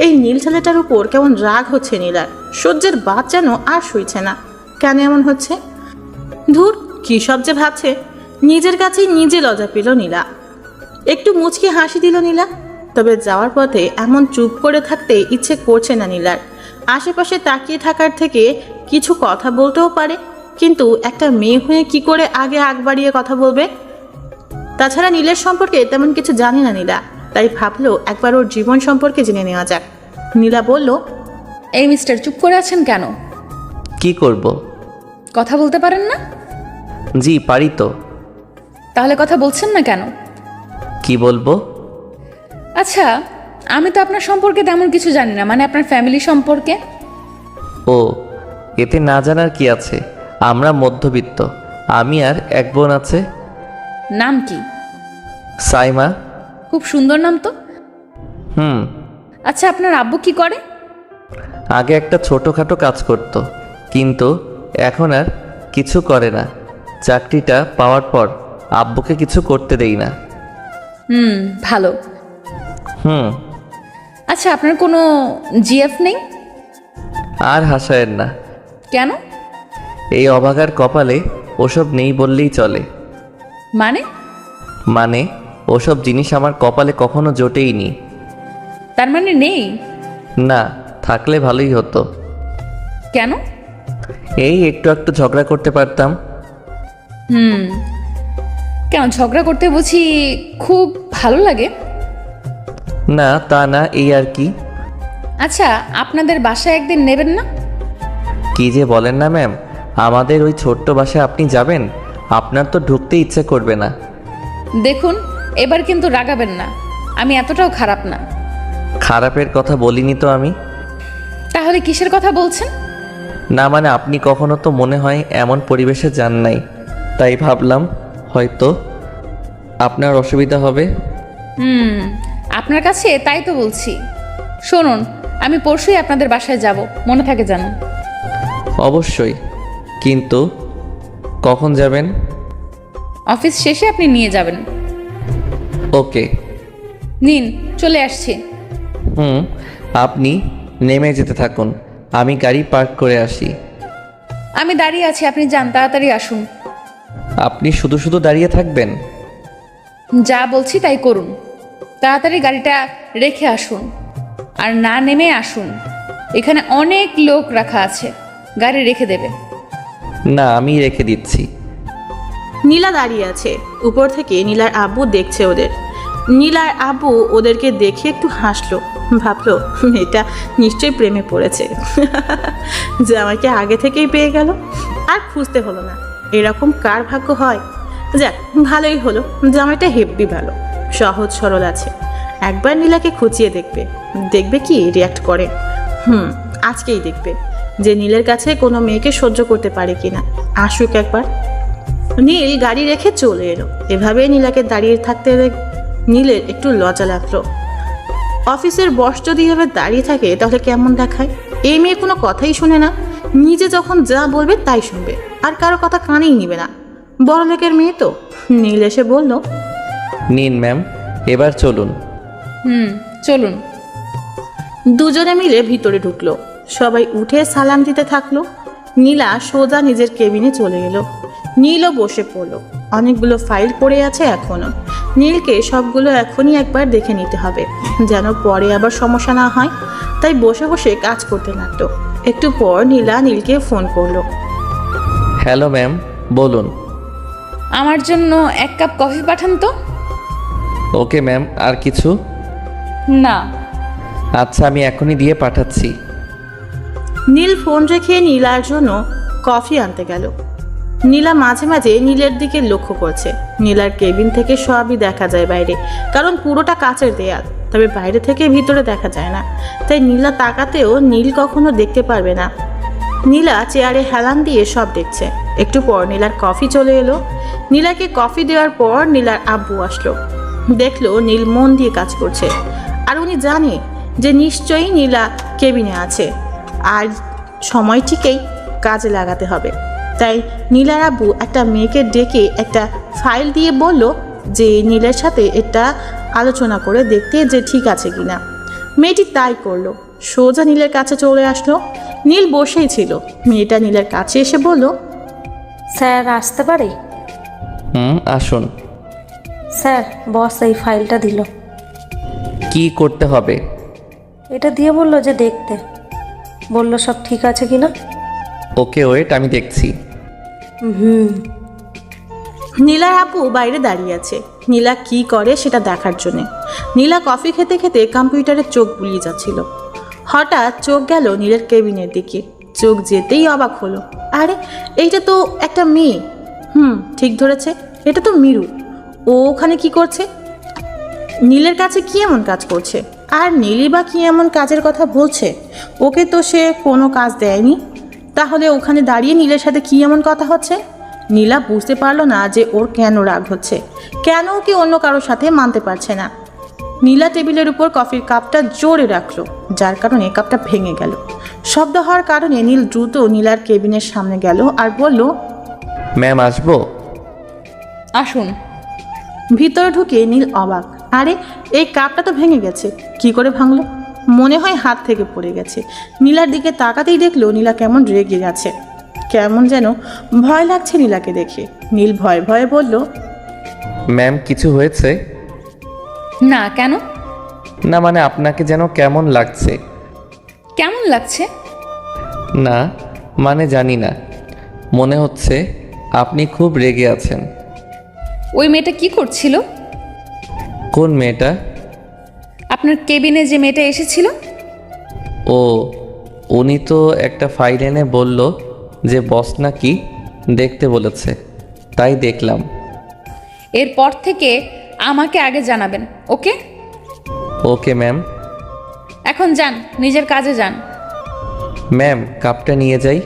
এই নীল ছেলেটার উপর কেমন রাগ হচ্ছে নীলার। সহ্যের বাদ যেন আর সইছে না। কেন এমন হচ্ছে? ধুর, কী সব যে ভাবছে। নিজের কাছেই নিজে লজ্জা পেল নীলা। একটু মুচকি হাসি দিল নীলা। তবে যাওয়ার পথে এমন চুপ করে থাকতে ইচ্ছে করছে না নীলার। আশেপাশে তাকিয়ে থাকার থেকে কিছু কথা বলতেও পারে, কিন্তু একটা মেয়ে হয়ে কি করে আগে আগ বাড়িয়ে কথা বলবে? তাছাড়া নীলের সম্পর্কে তেমন কিছু জানে না নীলা, তাই ভাবলো একবার ওর জীবন সম্পর্কে জেনে নেওয়া যাক। নীলা বলল, এই মিস্টার, চুপ করে আছেন কেন? কি করব? কথা বলতে পারেন না? জি পারি তো। তাহলে কথা বলছেন না কেন? কি বলবো? আচ্ছা, আমি তো আপনার সম্পর্কে তেমন কিছু জানি না, মানে আপনার ফ্যামিলি সম্পর্কে। ও, এতে না জানার কি আছে? আমরা মধ্যবিত্ত, আমি আর এক বোন আছে। নাম কি? সাইমা। খুব সুন্দর নাম তো। হুম। আচ্ছা, আপনার আব্বু কি করে? আগে একটা ছোটোখাটো কাজ করত, কিন্তু এখন আর কিছু করে না। চাকরিটা পাওয়ার পর আব্বুকে কিছু করতে দেই না। ভালো। আচ্ছা, আপনার কোনো জিএফ নেই? আর হাসায়েন না। কেন? এই অভাগার কপালে ওসব নেই বললেই চলে। মানে ওসব জিনিস আমার কপালে কখনো জোটেইনি। তার মানে নেই? না, থাকলে ভালোই হতো। কেন? এই একটু একটু ঝগড়া করতে পারতাম। কেন, ঝগড়া করতে বুঝি খুব ভালো লাগে? না তা না, এই আর কি। আচ্ছা, আপনাদের বাসায় একদিন নেবেন না? কি যে বলেন না ম্যাম, আমাদের ওই ছোট্ট বাসায় আপনি যাবেন? আপনার তো ঢুকতে ইচ্ছে করবে না। দেখুন, এবার কিন্তু রাগাবেন না, আমি এতটাও খারাপ না। খারাপের কথা বলিনি তো আমি। তাহলে কিসের কথা বলছেন? না মানে আপনি কখনো তো মনে হয় এমন পরিবেশে যান নাই, তাই ভাবলাম হয়তো আপনার অসুবিধা হবে। আপনার কাছে তাই তো বলছি। শুনুন, আমি পরশুই আপনাদের বাসায় যাব, মনে থাকে যেন। অবশ্যই, কিন্তু কখন যাবেন? অফিস শেষে আপনি নিয়ে যাবেন। ওকে। নিন, চলে আসছি। আপনি নেমে যেতে থাকুন, আমি গাড়ি পার্ক করে আসি। আমি দাঁড়িয়ে আছি, আপনি যান, তাড়াতাড়ি আসুন। আপনি শুধু শুধু দাঁড়িয়ে থাকবেন? যা বলছি তাই করুন। তাড়াতাড়ি গাড়িটা রেখে আসুন, আর না নেমে আসুন। এখানে অনেক লোক রাখা আছে, গাড়ি রেখে দেবে। না, আমি রেখে দিচ্ছি। নীলা দাঁড়িয়ে আছে। উপর থেকে নীলার আব্বু দেখছে ওদের। নীলার আব্বু ওদেরকে দেখে একটু হাসলো। ভাবলো মেয়েটা নিশ্চয়ই প্রেমে পড়েছে, যে আমাকে আগে থেকেই পেয়ে গেল, আর খুঁজতে হলো না। এরকম কার ভাগ্য হয়? যাক, ভালোই হলো, জামাইটা হেব্বি ভালো, সহজ সরল আছে। একবার নীলাকে খুঁচিয়ে দেখবে। দেখবে কি রিয়াক্ট করে। আজকেই দেখবে যে নীলের কাছে কোনো মেয়েকে সহ্য করতে পারে কিনা। আসুক একবার। নীল গাড়ি রেখে চলে এলো। এভাবে নীলাকে দাঁড়িয়ে থাকতে নীলের একটু লজ্জা লাগলো। অফিসের বস যদি এভাবে দাঁড়িয়ে থাকে তাহলে কেমন দেখায়? এই মেয়ে কোনো কথাই শুনে না, নিজে যখন যা বলবে তাই শুনবে, আর কারো কথা কানেই নিবে না। বড় লোকের মেয়ে তো। নীল এসে বলল, নিন ম্যাম, এবার চলুন। চলুন। দুজনে মিলে ভিতরে ঢুকলো। সবাই উঠে সালাম দিতে থাকলো। নীলা সোজা নিজের কেবিনে চলে এলো। নীলও বসে পড়লো। অনেকগুলো ফাইল পড়ে আছে এখনো। নীলকে সবগুলো এখনই একবার দেখে নিতে হবে, যেন পরে আবার সমস্যা না হয়। তাই বসে বসে কাজ করতে লাগলো। একটু পর নীলা নীলকে ফোন করলো। হ্যালো ম্যাম, বলুন। আমার জন্য 1 কাপ কফি পাঠান তো। ওকে ম্যাম, আর কিছু? না। আচ্ছা, আমি এখনই দিয়ে পাঠাচ্ছি। নীল ফোন রেখে নীলার জন্য কফি আনতে গেল। নীলা মাঝে মাঝে নীলের দিকে লক্ষ্য করছে। নীলার কেবিন থেকে সবই দেখা যায় বাইরে, কারণ পুরোটা কাচের দেয়াল, তবে বাইরে থেকে ভিতরে দেখা যায় না। তাই নীলা তাকাতেও নীল কখনো দেখতে পারবে না। নীলা চেয়ারে হেলান দিয়ে সব দেখছে। একটু পর নীলার কফি চলে এলো। নীলাকে কফি দেওয়ার পর নীলার আব্বু আসলো। দেখলো নীল মন দিয়ে কাজ করছে, আর উনি জানে যে নিশ্চয়ই নীলা কেবিনে আছে, আর সময় ঠিকই কাজে লাগাতে হবে। তাই নীলার আব্বু একটা মেয়েকে ডেকে একটা ফাইল দিয়ে বলল যে নীলের সাথে এটা আলোচনা করে দেখতে যে ঠিক আছে কিনা। মেয়েটি তাই করলো। সোজা নীলের কাছে চলে আসলো। নীল বসেই ছিল। মেয়েটা নীলের কাছে এসে বলল, স্যার আসতে পারি? আসুন। স্যার, বস এই ফাইলটা দিল। কি করতে হবে? এটা দিয়ে বললো যে দেখতে, বললো সব ঠিক আছে কিনা। ওকে ওয়েট, আমি দেখছি। নীলার আপু বাইরে দাঁড়িয়ে আছে নীলা কি করে সেটা দেখার জন্যে। নীলা কফি খেতে খেতে কম্পিউটারে চোখ বুলিয়ে যাচ্ছিল। হঠাৎ চোখ গেল নীলের কেবিনের দিকে। চোখ যেতেই অবাক হলো, আরে এইটা তো একটা মেয়ে। ঠিক ধরেছে, এটা তো মিরু। ও ওখানে কি করছে? নীলের কাছে কি এমন কাজ করছে? আর নীলই বা কি এমন কাজের কথা বলছে? ওকে তো সে কোনো কাজ দেয়নি। তাহলে ওখানে দাঁড়িয়ে নীলের সাথে কি এমন কথা হচ্ছে? নীলা বুঝতে পারলো না যে ওর কেন রাগ হচ্ছে, কেন ওকে অন্য কারোর সাথে মানতে পারছে না। নীলা টেবিলের উপর কফির কাপটা জোরে রাখলো, যার কারণে কাপটা ভেঙে গেল। শব্দ হওয়ার কারণে নীল দ্রুত নীলার কেবিনের সামনে গেল আর বলল, ম্যাম, আসবো? আসুন। ভিতরে ঢুকে নীল অবাক, আরে এই কাপটা তো ভেঙে গেছে। কি করে ভাঙলো? মনে হয় হাত থেকে পড়ে গেছে। নীলার দিকে তাকাতেই দেখলো নীলা কেমন রেগে গেছে, কেমন যেন ভয় লাগছে নীলাকে দেখে। নীল ভয়ে ভয়ে বলল, ম্যাম, কিছু হয়েছে? না, কেন? না মানে আপনাকে যেন কেমন লাগছে। কেমন লাগছে? না মানে জানি না, মনে হচ্ছে আপনি খুব রেগে আছেন। ওই মেয়েটা কি করছিল? কোন মেয়েটা? আপনার কেবিনে যে মেয়েটা এসেছিল। ও, উনি তো একটা ফাইল এনে বলল যে বস নাকি দেখতে বলেছে, তাই দেখলাম। এরপর থেকে আমাকে আগে জানাবেন, ওকে? Okay ma'am. এখন যান, নিজের কাজে যান। ম্যাম, কাপটা নিয়ে যাই।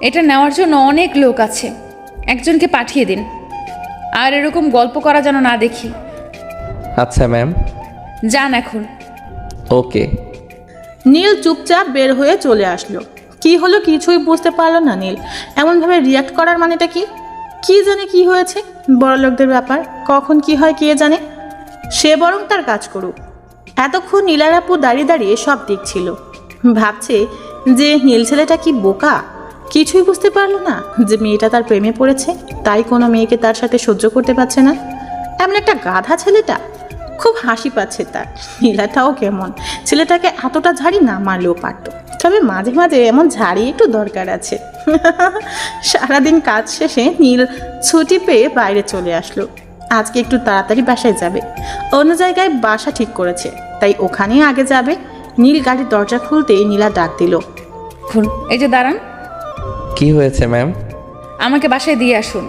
এটা নেওয়ার জন্য অনেক লোক আছে, একজনকে পাঠিয়ে দিন। আর এরকম গল্প করা যেন না দেখি। আচ্ছা ম্যাম। যান এখন। ওকে। নীল চুপচাপ বের হয়ে চলে আসলো। কি হলো কিছুই বুঝতে পারলো না নীল। এমনভাবে রিয়াক্ট করার মানেটা কি? কি জানে কি হয়েছে? বড় লোকদের ব্যাপার, কখন কি হয় কে জানে। সে বরং তার কাজ করুক। এতক্ষণ নীলার আপু দাঁড়িয়ে দাঁড়িয়ে সব দেখছিল। ভাবছে যে নীল ছেলেটা কি বোকা, কিছুই বুঝতে পারলো না যে মেয়েটা তার প্রেমে পড়েছে, তাই কোনো মেয়েকে তার সাথে সহ্য করতে পারছে না। এমন একটা গাধা ছেলেটা। খুব হাসি পাচ্ছে তার। নীলাটাও কেমন, ছেলেটাকে এতটা ঝাড়ি না মারলেও পারত, তবে মাঝে মাঝে এমন ঝাড়ি একটু দরকার আছে। সারাদিন কাজ শেষে নীল ছুটি পেয়ে বাইরে চলে আসলো। আজকে একটু তাড়াতাড়ি বাসায় যাবে। অন্য জায়গায় বাসা ঠিক করেছে, তাই ওখানেই আগে যাবে। নীল গাড়ির দরজা খুলতেই নীলা ডাক দিল, এই যে দাঁড়ান। কি হয়েছে ম্যাম? আমাকে বাসায় দিয়ে আসুন।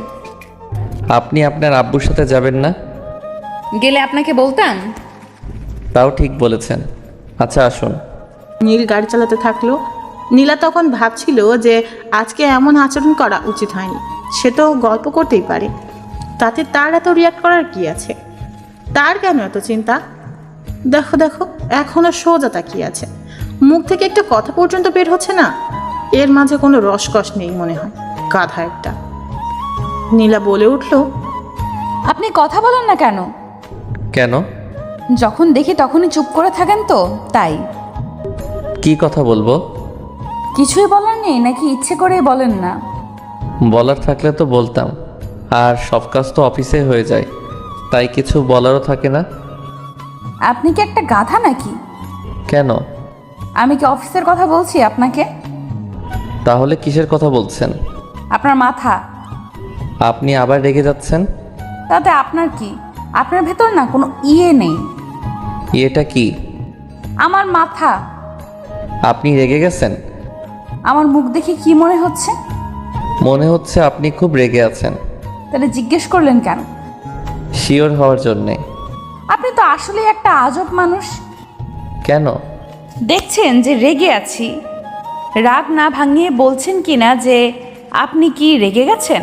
আপনি আপনার আব্বুর সাথে যাবেন না? গেলে আপনাকে বলতাম। তাও ঠিক বলেছেন, আচ্ছা আসুন। নীল গাড়ি চালাতে থাকলো। নীলা তখন ভাবছিল যে আজকে এমন আচরণ করা উচিত হয়নি। সে তো গল্প করতেই পারে, তাতে তার এত রিয়াক্ট করার কি আছে? তার কেন এত চিন্তা? দেখো দেখো, এখনো সোজা তাকিয়ে আছে, মুখ থেকে একটা কথা পর্যন্ত বের হচ্ছে না। এর মাঝে কোনো রসকস নেই মনে হয়, গাধা একটা। নীলা বলে উঠল, আপনি কথা বলেন না কেন? কেন? যখন দেখি তখনই চুপ করে থাকেন তো, তাই। কি কথা বলবো? কিছুই বলার নেই নাকি ইচ্ছে করেই বলেন না? বলার থাকলে তো বলতাম, আর সব কাজ তো অফিসে হয়ে যায়, তাই কিছু বলারও থাকে না। আপনি কি একটা গাধা নাকি? কেন? আমি কি অফিসের কথা বলছি আপনাকে? তাহলে কিসের কথা বলছেন? আপনার মাথা। আপনি আবার রেগে যাচ্ছেন? তাতে আপনার কি? আপনার ভেতর না কোনো নেই। এটা কি? আমার মাথা। আপনি রেগে গেছেন? আমার মুখ দেখে কি মনে হচ্ছে? মনে হচ্ছে আপনি খুব রেগে আছেন। তাহলে জিজ্ঞেস করলেন কেন? শিওর হওয়ার জন্যে। আপনি তো আসলেই একটা আজব মানুষ। কেন? দেখছেন যে রেগে আছি, রাগ না ভাঙিয়ে বলছেন কি না যে আপনি কি রেগে গেছেন?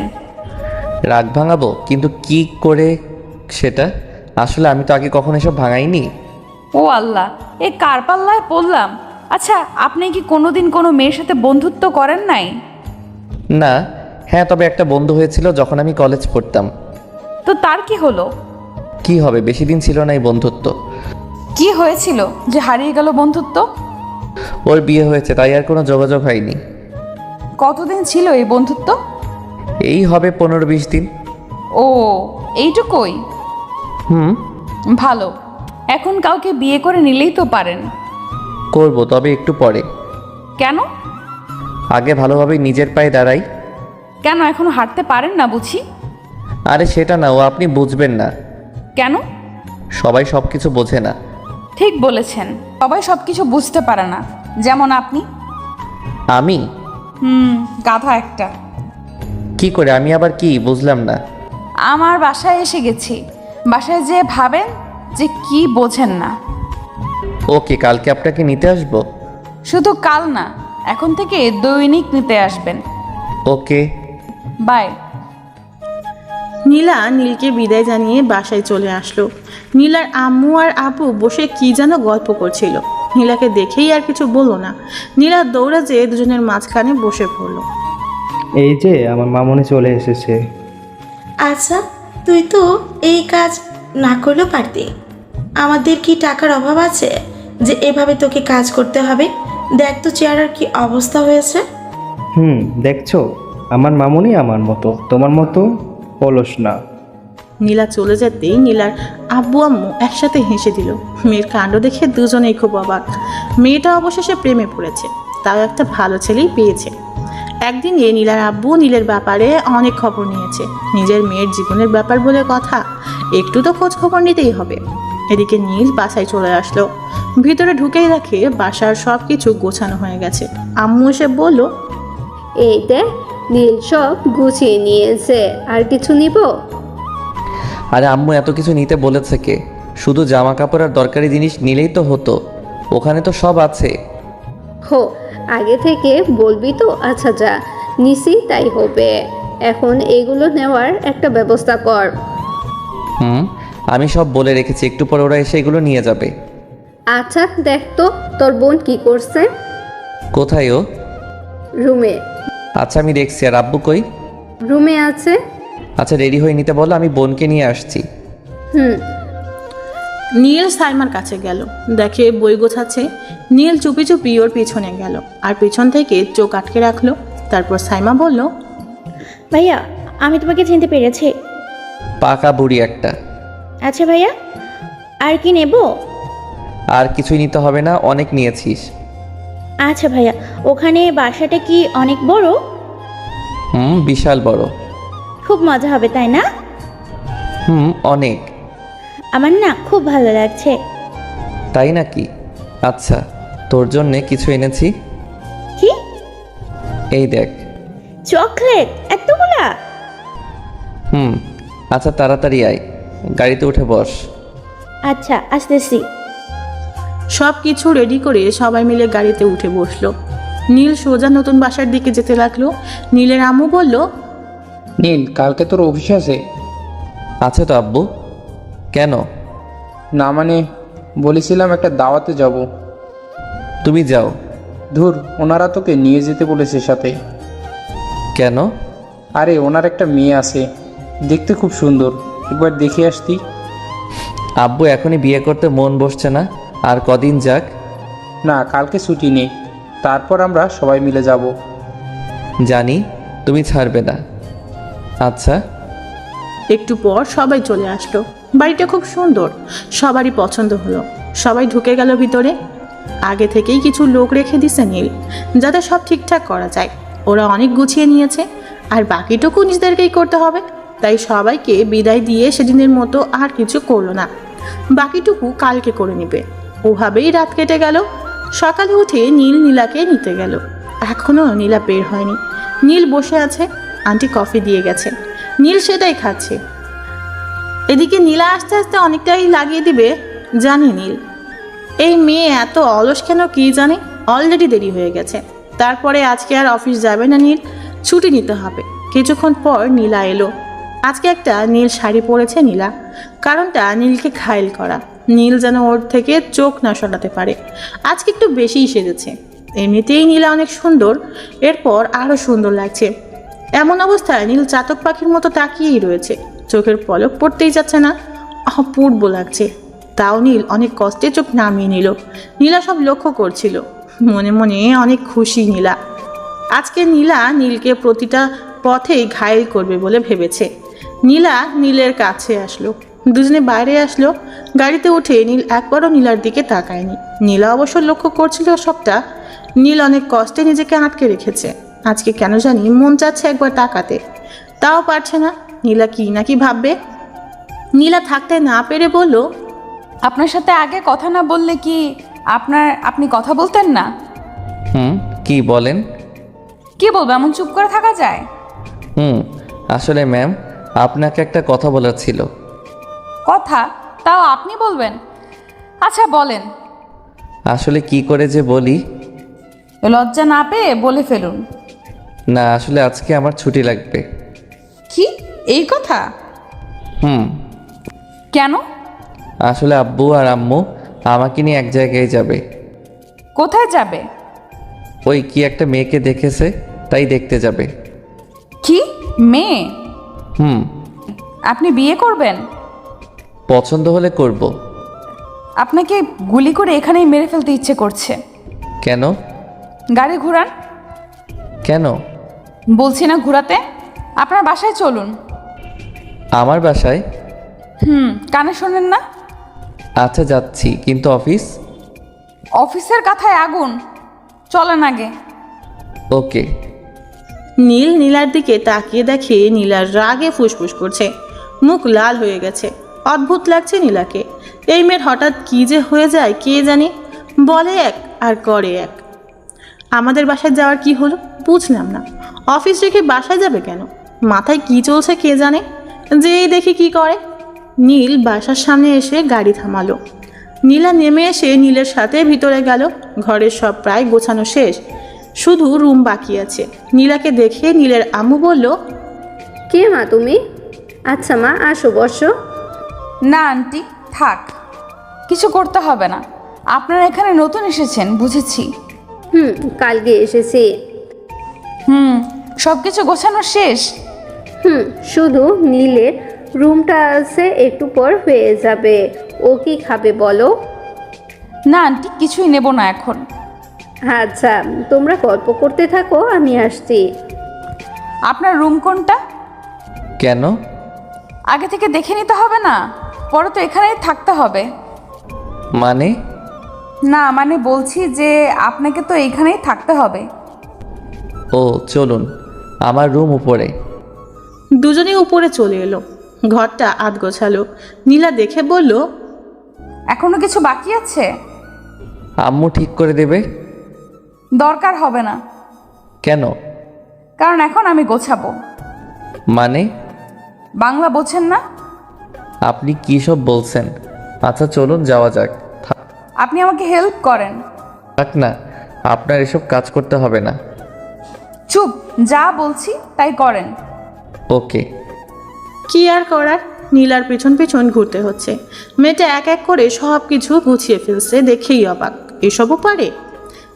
রাগ ভাঙাবো, কিন্তু কি করে সেটা? আসলে আমি তো আগে কখনো এসব ভাঙাইনি। ও আল্লাহ, এ কার পাল্লায় পড়লাম। আচ্ছা, আপনি কি কোনোদিন কোনো মেয়ের সাথে বন্ধুত্ব করেন নাই? না। হ্যাঁ, তবে একটা বন্ধু হয়েছিল যখন আমি কলেজ পড়তাম। তো তার কি হলো? কি হবে, বেশি দিন ছিল না এই বন্ধুত্ব। কি হয়েছিল যে হারিয়ে গেল বন্ধুত্ব? ওর বিয়ে হয়েছে, তাই আর কোনো যোগাযোগ হয়নি। কতদিন ছিল এই বন্ধুত্ব? এই হবে 15-20 দিন। ও, এইটুকুই? ভালো। এখন কাউকে বিয়ে করে নিলেই তো পারেন। করব, তবে একটু পরে। কেন? আগে ভালোভাবে নিজের পায়ে দাঁড়াই। কেন এখনো হাঁটতে পারেন না বুঝি? আরে সেটা না, ও আপনি বুঝবেন না। কেন? সবাই সব কিছু বোঝে না। ঠিক বলেছেন, সবাই সব কিছু বুঝতে পারে না, যেমন আপনি। আমি? গাধা একটা। কি করে? আমি আবার কি বুঝলাম না। আমার বাসায় এসে গেছি, বাসায় যেয়ে ভাবেন যে কি বোঝেন না। ওকে, কালকে আপনাকে নিতে আসবো। শুধু কাল না, এখন থেকে দৈনিক নিতে আসবেন। ওকে, বাই। নীলা নীলকে বিদায় জানিয়ে বাসায় চলে আসলো। নীলার আম্মু আর আপু বসে কি যেন গল্প করছিল। নীলাকে দেখেই আর কিছু বললো না। নীলা দৌড়ে যেয়ে দুজনের মাঝখানে বসে পড়ল। এই যে আমার মামুনি চলে এসেছে। আচ্ছা, তুই তো এই কাজ না করলেও পারতি। আমাদের কি টাকার অভাব আছে যে এভাবে তোকে কাজ করতে হবে? দেখ তো চেহারার কি অবস্থা হয়েছে। দেখছো, আমার মামুনি আমার মতো, তোমার মতো অলস না। নীলা চলে যেতেই নীলার আব্বু আম্মু একসাথে হেসে দিল। মেয়ের কাণ্ড দেখে দুজনেই খুব অবাক। মেয়েটা অবশেষে প্রেমে পড়েছে, তাও একটা ভালো ছেলেই পেয়েছে। একদিন নীলার আব্বু নীলের ব্যাপারে অনেক খবর নিয়েছে। নিজের মেয়ের জীবনের ব্যাপার বলে কথা, একটু তো খোঁজ খবর নিতেই হবে। এদিকে নীল বাসায় চলে আসলো। ভিতরে ঢুকেই দেখে বাসার সব কিছু গোছানো হয়ে গেছে। আম্মু এসে বলল, এই দেখ, নীল সব গুছিয়ে নিয়েছে, আর কিছু নিব? আরে আম্মু এত কিছু নিতে বলেছে কে? শুধু জামা কাপড় আর দরকারি জিনিস নিলেই তো হতো, ওখানে তো সব আছে। হো, আগে থেকে বলবি তো? আচ্ছা যা, নিছি তাই হবে। এখন এগুলো নেওয়ার একটা ব্যবস্থা কর। আমি সব বলে রেখেছি, একটু পর ওরা এসে এগুলো নিয়ে যাবে। আচ্ছা দেখ তো, তোর বোন কি করছে? কোথায় ও? রুমে। আচ্ছা আমি দেখছি। আর আব্বু কই? রুমে আছে। আচ্ছা রেডি হয়ে নিতে বলো, আমি বোনকে নিয়ে আসছি। নীল সাইমার কাছে গেল, দেখে বই গোছাচ্ছে। নীল চুপি চুপি ওর পিছনে গেল আর পিছন থেকে চোখ আটকে রাখলো। তারপর সাইমা বলল, ভাইয়া, আমি তোমাকে চিনতে পেরেছি। পাকা বুড়ি একটা। আচ্ছা ভাইয়া, আর কি নেব? আর কিছুই নিতে হবে না, অনেক নিয়েছিস। আচ্ছা ভাইয়া, ওখানে বাসাটা কি অনেক বড়? বিশাল বড়। খুব মজা হবে তাই না? অনেক। আমার না খুব ভালো লাগছে। তাই নাকি? আচ্ছা, তোর জন্যে কিছু এনেছি। কি? এই দেখ। চকলেট এতগুলা? আচ্ছা তাড়াতাড়ি আয়, গাড়িতে উঠে বস। আচ্ছা আসতেছি। সব কিছু রেডি করে সবাই মিলে গাড়িতে উঠে বসলো। নীল সোজা নতুন বাসার দিকে যেতে লাগলো। নীলের আম্মু বলল, নীল, কালকে তোর অফিস আছে? আছে তো আব্বু। কেন? না মানে, বলেছিলাম একটা দাওয়াতে যাব। তুমি যাও। ধুর, ওনারা তোকে নিয়ে যেতে বলেছে সাথে। কেন? আরে ওনার একটা মেয়ে আছে, দেখতে খুব সুন্দর, একবার দেখে আসতি। আব্বু এখনই বিয়ে করতে মন বসছে না, আর কদিন যাক। না, কালকে ছুটি নেই, তারপর আমরা সবাই মিলে যাব। জানি তুমি ছাড়বে না। আচ্ছা। একটু পর সবাই চলে আসলো। বাড়িটা খুব সুন্দর, সবারই পছন্দ হলো। সবাই ঢুকে গেল ভিতরে। আগে থেকেই কিছু লোক রেখে দিছে নীল, যাতে সব ঠিকঠাক করা যায়। ওরা অনেক গুছিয়ে নিয়েছে, আর বাকিটুকু নিজেদেরকেই করতে হবে। তাই সবাইকে বিদায় দিয়ে সেদিনের মতো আর কিছু করলো না, বাকিটুকু কালকে করে নেবে। ওভাবেই রাত কেটে গেল। সকালে উঠে নীল নীলাকে নিতে গেল। এখনও নীলা বের হয়নি। নীল বসে আছে, আন্টি কফি দিয়ে গেছে, নীল সেটাই খাচ্ছে। এদিকে নীলা আস্তে আস্তে অনেকটাই লাগিয়ে দিবে জানে নীল। এই মেয়ে এত অলস কেন কি জানে। অলরেডি দেরি হয়ে গেছে। তারপরে আজকে আর অফিস যাবে না নীল, ছুটি নিতে হবে। কিছুক্ষণ পর নীলা এলো। আজকে একটা নীল শাড়ি পরেছে নীলা, কারণটা নীলকে ঘায়েল করা। নীল যেন ওর থেকে চোখ না সরাতে পারে। আজকে একটু বেশিই সেজেছে। এমনিতেই নীলা অনেক সুন্দর, এরপর আরও সুন্দর লাগছে। এমন অবস্থায় নীল চাতক পাখির মতো তাকিয়েই রয়েছে, চোখের পলক পড়তেই যাচ্ছে না। অপূর্ব লাগছে। তাও নীল অনেক কষ্টে চোখ নামিয়ে নিল। নীলা সব লক্ষ্য করছিল, মনে মনে অনেক খুশি নীলা। আজকে নীলা নীলকে প্রতিটা পথেই ঘায়েল করবে বলে ভেবেছে। নীলা নীলের কাছে আসলো, দুজনে বাইরে আসলো। গাড়িতে উঠে নীল একবারও নীলার দিকে তাকায়নি। নীলা অবশ্য লক্ষ্য করছিল সবটা। নীল অনেক কষ্টে নিজেকে আটকে রেখেছে। আজকে কেন জানি মন চাচ্ছে একবার তাকাতে, তাও পারছে না। নীলা কি নাকি ভাববে। নীলা থাকতে না পেরে বলল, আপনার সাথে আগে কথা না বললে কি আপনি কথা বলতেন না? কি বলেন? কি বলবো, এমন চুপ করে থাকা যায়? আসলে ম্যাম, আপনাকে একটা কথা বলার ছিল। কথা? তাও আপনি বলবেন? আচ্ছা বলেন। আসলে কি করে যে বলি। লজ্জা না পেয়ে বলে ফেলুন। না, আসলে আজকে আমার ছুটি লাগবে। কি এই কথা? কেন? আসলে আব্বু আর আম্মু আমাকে নিয়ে এক জায়গায় যাবে। কোথায় যাবে? ওই কি একটা মেয়েকে দেখেছে, তাই দেখতে যাবে। কি মেয়ে? আপনি বিয়ে করবেন? পছন্দ হলে করব। আপনাকে গুলি করে এখানেই মেরে ফেলতে ইচ্ছে করছে। কেন? গাড়ি ঘোরান। কেন? বলছি না ঘোরাতে। আপনার বাসায় চলুন। আমার বাসায়? কানে শোনেন না? আচ্ছা যাচ্ছি, কিন্তু অফিস? অফিসের কথায় আগুন। চলেন আগে। ওকে। নীল নীলার দিকে তাকিয়ে দেখে নীলার রাগে ফুসফুস করছে, মুখ লাল হয়ে গেছে। অদ্ভুত লাগছে নীলাকে। এই মেয়ের হঠাৎ কি যে হয়ে যায় কে জানে। বলে এক আর করে এক। আমাদের বাসায় যাওয়ার কি হলো বুঝলাম না। অফিস রেখে বাসায় যাবে কেন? মাথায় কি চলছে কে জানে। যেই দেখি কি করে। নীল বাসার সামনে এসে গাড়ি থামালো। নীলা নেমে এসে নীলের সাথে ভিতরে গেল। ঘরের সব প্রায় গোছানো শেষ, শুধু রুম বাকি আছে। নীলাকে দেখে নীলের আম্মু বলল, কে মা তুমি? আচ্ছা মা, আসো বসো। না আন্টি থাক, কিছু করতে হবে না। আপনারা এখানে নতুন এসেছেন বুঝেছি। কালকে এসেছি। সব কিছু গোছানো শেষ? শুধু নীলের রুমটা আছে, একটু পর হয়ে যাবে। ও কি খাবে বলো? না আন্টি, কিছুই নেব না এখন। আচ্ছা, তোমরা গল্প করতে থাকো, আমি আসছি। আপনার রুম কোনটা? কেন? আগে থেকে দেখে নিতে হবে না? পরে তো এখানেই থাকতে হবে। মানে? না মানে বলছি যে আপনাকে তো এইখানেই থাকতে হবে। ও চলুন, আমার রুম উপরে। দুজনেই উপরে চলে এলো। ঘরটা আধ গোছালো। নীলা দেখে বলল, এখনো কিছু বাকি আছে? আম্মু ঠিক করে দেবে। দরকার হবে না। কেন? কারণ এখন আমি গোছাবো। মানে? বাংলা বোঝেন না? আপনি কী সব বলছেন? আচ্ছা চলুন যাওয়া যাক। আপনি আমাকে হেল্প করেন। থাক না, আপনার এসব কাজ করতে হবে না। চুপ, যা বলছি তাই করেন। ওকে। কি আর করার, নীলার পেছন পেছন ঘুরতে হচ্ছে। মেয়েটা এক এক করে সব কিছু গুছিয়ে ফেলছে, দেখেই অবাক। এসবও পারে?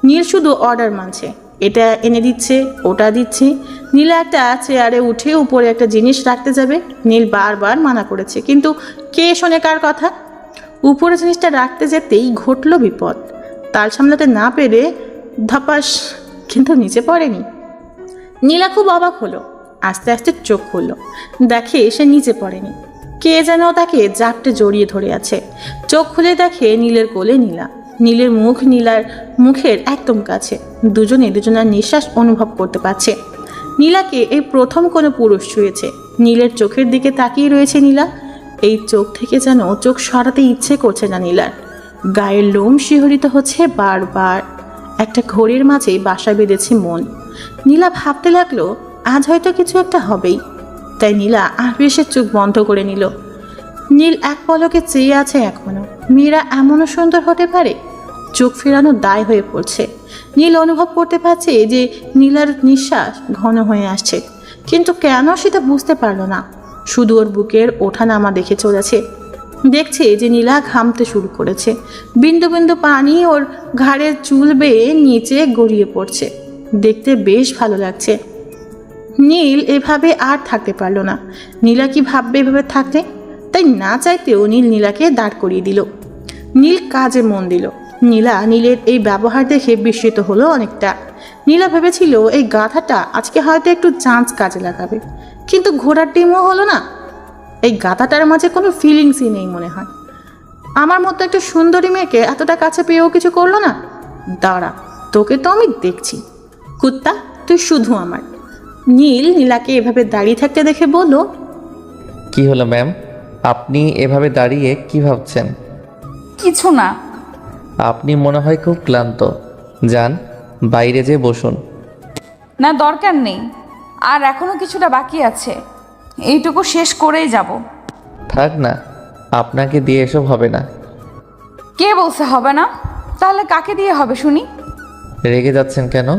নীল শুধু অর্ডার মানছে, এটা এনে দিচ্ছে, ওটা দিচ্ছে। নীলা একটা চেয়ারে উঠে উপরে একটা জিনিস রাখতে যাবে, নীল বারবার মানা করেছে, কিন্তু কে শোনে কার কথা। উপরে জিনিসটা রাখতে যেতেই ঘটল বিপদ। তাল সামলাতে না পেরে ধপাস, কিন্তু নিচে পড়েনি। নীলা খুব অবাক হলো, আস্তে আস্তে চোখ খুলল, দেখে সে নিচে পড়েনি। কে যেন তাকে জাপটে জড়িয়ে ধরে আছে। চোখ খুলে দেখে নীলের কোলে নীলা, নীলের মুখ নীলার মুখের একদম কাছে। দুজনে দুজনের নিঃশ্বাস অনুভব করতে পারছে। নীলাকে এই প্রথম কোনো পুরুষ ছুঁয়েছে। নীলের চোখের দিকে তাকিয়ে রয়েছে নীলা। এই চোখ থেকে যেন চোখ সরাতে ইচ্ছে করছে না নীলার। গায়ের লোম শিহরিত হচ্ছে বারবার। একটা ঘড়ির মাঝে বাসা বেঁধেছে মন। নীলা ভাবতে লাগলো আজ হয়তো কিছু একটা হবেই। তাই নীলা আবেশে চোখ বন্ধ করে নিল। নীল এক পলকে চেয়ে আছে এখনো। মেয়েরা এমনও সুন্দর হতে পারে? চোখ ফেরানো দায় হয়ে পড়ছে। নীল অনুভব করতে পারছে যে নীলার নিঃশ্বাস ঘন হয়ে আসছে, কিন্তু কেন সেটা বুঝতে পারল না। শুধু ওর বুকের ওঠানামা দেখে চলেছে। দেখছে যে নীলা ঘামতে শুরু করেছে। বিন্দু বিন্দু পানি ওর ঘাড়ের চুল বেয়ে নিচে গড়িয়ে পড়ছে। দেখতে বেশ ভালো লাগছে। নীল এভাবে আর থাকতে পারল না। নীলা কি ভাববে এভাবে থাকতে? তাই না চাইতেও নীল নীলাকে দাঁড় করিয়ে দিল। নীল কাজে মন দিল। নীলা নীলের এই ব্যবহার দেখে বিস্মিত হলো অনেকটা। নীলা ভেবেছিল এই গাধাটা আজকে হয়তো একটু চান্স কাজে লাগাবে, কিন্তু ঘোড়ার ডিমও হলো না। এই গাধাটার মাঝে কোনো ফিলিংসই নেই মনে হয়। আমার মতো একটা সুন্দরী মেয়েকে এতটা কাছে পেয়েও কিছু করলো না। দাঁড়া, তোকে তো আমি দেখছি। কুত্তা, তুই শুধু আমার। নীল নীলাকে এভাবে দাঁড়িয়ে থাকতে দেখে বলল, কি হলো ম্যাম, আপনি এভাবে দাঁড়িয়ে কি ভাবছেন? কিছু না। আপনি মনে হয় খুব ক্লান্ত। যান, বাইরে যেয়ে বসুন। না, দরকার নেই, আর এখনো কিছুটা বাকি আছে, এইটুকু শেষ করেই যাব। থাক না, আপনাকে দিয়ে এসব হবে না। কে বলছে হবে না? তাহলে কাকে দিয়ে হবে শুনি? রেগে যাচ্ছেন কেন?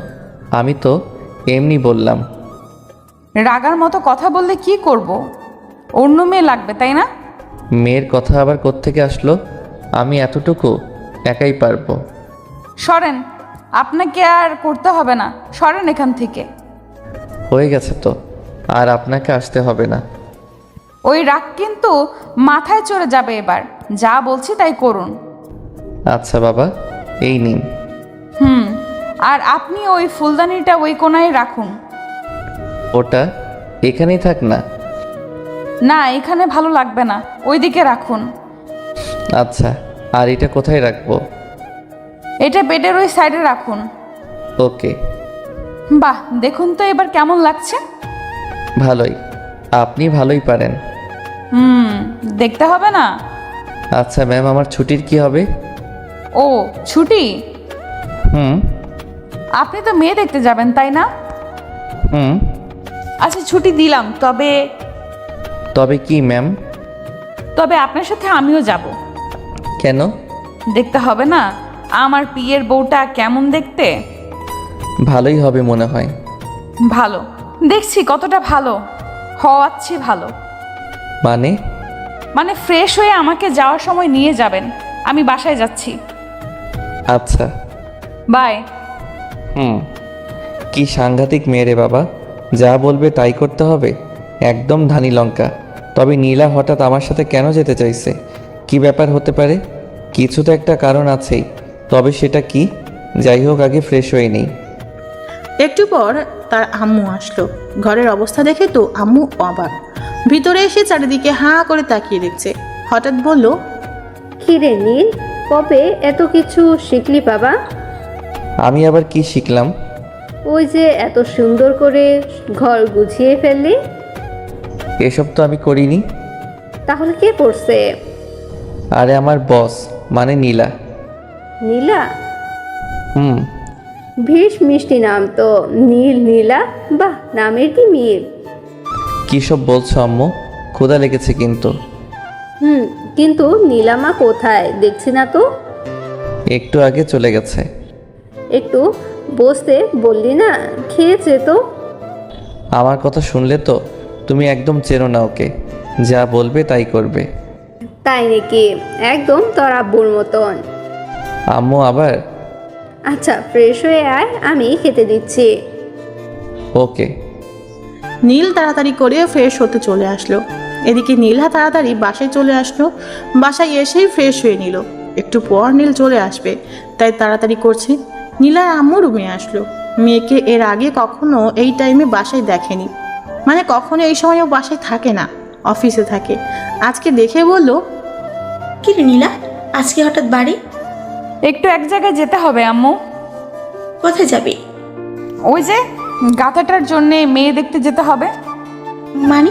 আমি তো এমনি বললাম। রাগার মতো কথা বললে কি করব? অন্য মেয়ে লাগবে, তাই না? মেয়ের কথা আবার কোত্থেকে আসলো? আমি এতটুকু একাই পারবো। সরেন, আপনাকে আর করতে হবে না, সরেন এখান থেকে। হয়ে গেছে তো, আর আপনাকে আসতে হবে না। ওই রাগ কিন্তু মাথায় চড়ে যাবে এবার। যা বলছি তাই করুন। আচ্ছা বাবা, এই নিন। আর আপনি ওই ফুলদানিটা ওই কোনায় রাখুন। ওটা এখানেই থাক না। না, এখানে ভালো লাগবে না, ওইদিকে রাখুন। আচ্ছা, আর এটা কোথায় রাখবো? এটা বেডের ওই সাইডে রাখুন। ওকে। বাহ, দেখুন তো এবার কেমন লাগছে? ভালোই, আপনি ভালোই পারেন। দেখতে হবে না? আচ্ছা ম্যাম, আমার ছুটির কি হবে? ও, ছুটি? হুম আপনি তো মেয়ে দেখতে যাবেন, তাই না? হুম আচ্ছা, ছুটি দিলাম, তবে তবে কি ম্যাম? তবে আপনার সাথে আমিও যাব। কেন? দেখতে হবে না আমার পিয়ের বউটা কেমন দেখতে? ভালোই হবে মনে হয়। ভালো দেখছি, কতটা ভালো হওয়াচ্ছি ভালো। মানে ফ্রেশ হয়ে আমাকে যাওয়ার সময় নিয়ে যাবেন। আমি বাসায় যাচ্ছি। আচ্ছা, বাই। কি সাংঘাতিক মেয়ে রে বাবা, যা বলবে তাই করতে হবে, একদম ধানি লঙ্কা। তবে নীলা হঠাৎ আমার সাথে কেন যেতে চাইছে? কি ব্যাপার হতে পারে? কিছু তো একটা কারণ আছেই, তবে সেটা কি? যাই হোক, আগে ফ্রেশ হয়ে নেই। একটু পর তার আম্মু আসলো। ঘরের অবস্থা দেখে তো আম্মু অবাক। ভিতরে এসে চারিদিকে হাঁ করে তাকিয়ে দেখছে। হঠাৎ বলল, কিরে নীল, কবে এত কিছু শিখলি বাবা? আমি আবার কি শিখলাম? ওই যে এত সুন্দর করে ঘর গুছিয়ে ফেললি। এসব তো আমি করিনি। তাহলে কে করছে? আরে আমার বস, মানে নীলা। নীলা? হুম বেশ মিষ্টি নাম তো, নীল নীলা, বাহ, নামের কি মিল। কী সব বলছো আম্মু? ক্ষুধা লেগেছে কিন্তু। কিন্তু নীলামা কোথায়, দেখছি না তো। একটু আগে চলে গেছে। একটু বসতে বললি না, খেয়েছে তো। আমার কথা শুনলে তো তুমি একদম চেনো না ওকে, যা বলবে তাই করবে। তাই নাকি? একদম তোর আব্বুর মতন। আম্মু আবার? আচ্ছা ফ্রেশ হয়ে আয়, আমি খেতে দিচ্ছি। ওকে। নীল তাড়াতাড়ি করে ফ্রেশ হতে চলে আসলো। এদিকে নীলা তাড়াতাড়ি বাসায় চলে আসলো। বাসায় এসেই ফ্রেশ হয়ে নিল। একটু পর নীল চলে আসবে, তাই তাড়াতাড়ি করছে। নীলার আম্মু রুমে আসলো। মেয়েকে এর আগে কখনো এই টাইমে বাসায় দেখেনি, মানে কখনো এই সময়ও বাসায় থাকে না, অফিসে থাকে। আজকে দেখে বলল, কি রে নীলা, আজকে হঠাৎ বাড়ি? একটু এক জায়গায় যেতে হবে আম্মু। কোথায় যাবি? ওই যে গাথাটার জন্য মেয়ে দেখতে যেতে হবে। মানে?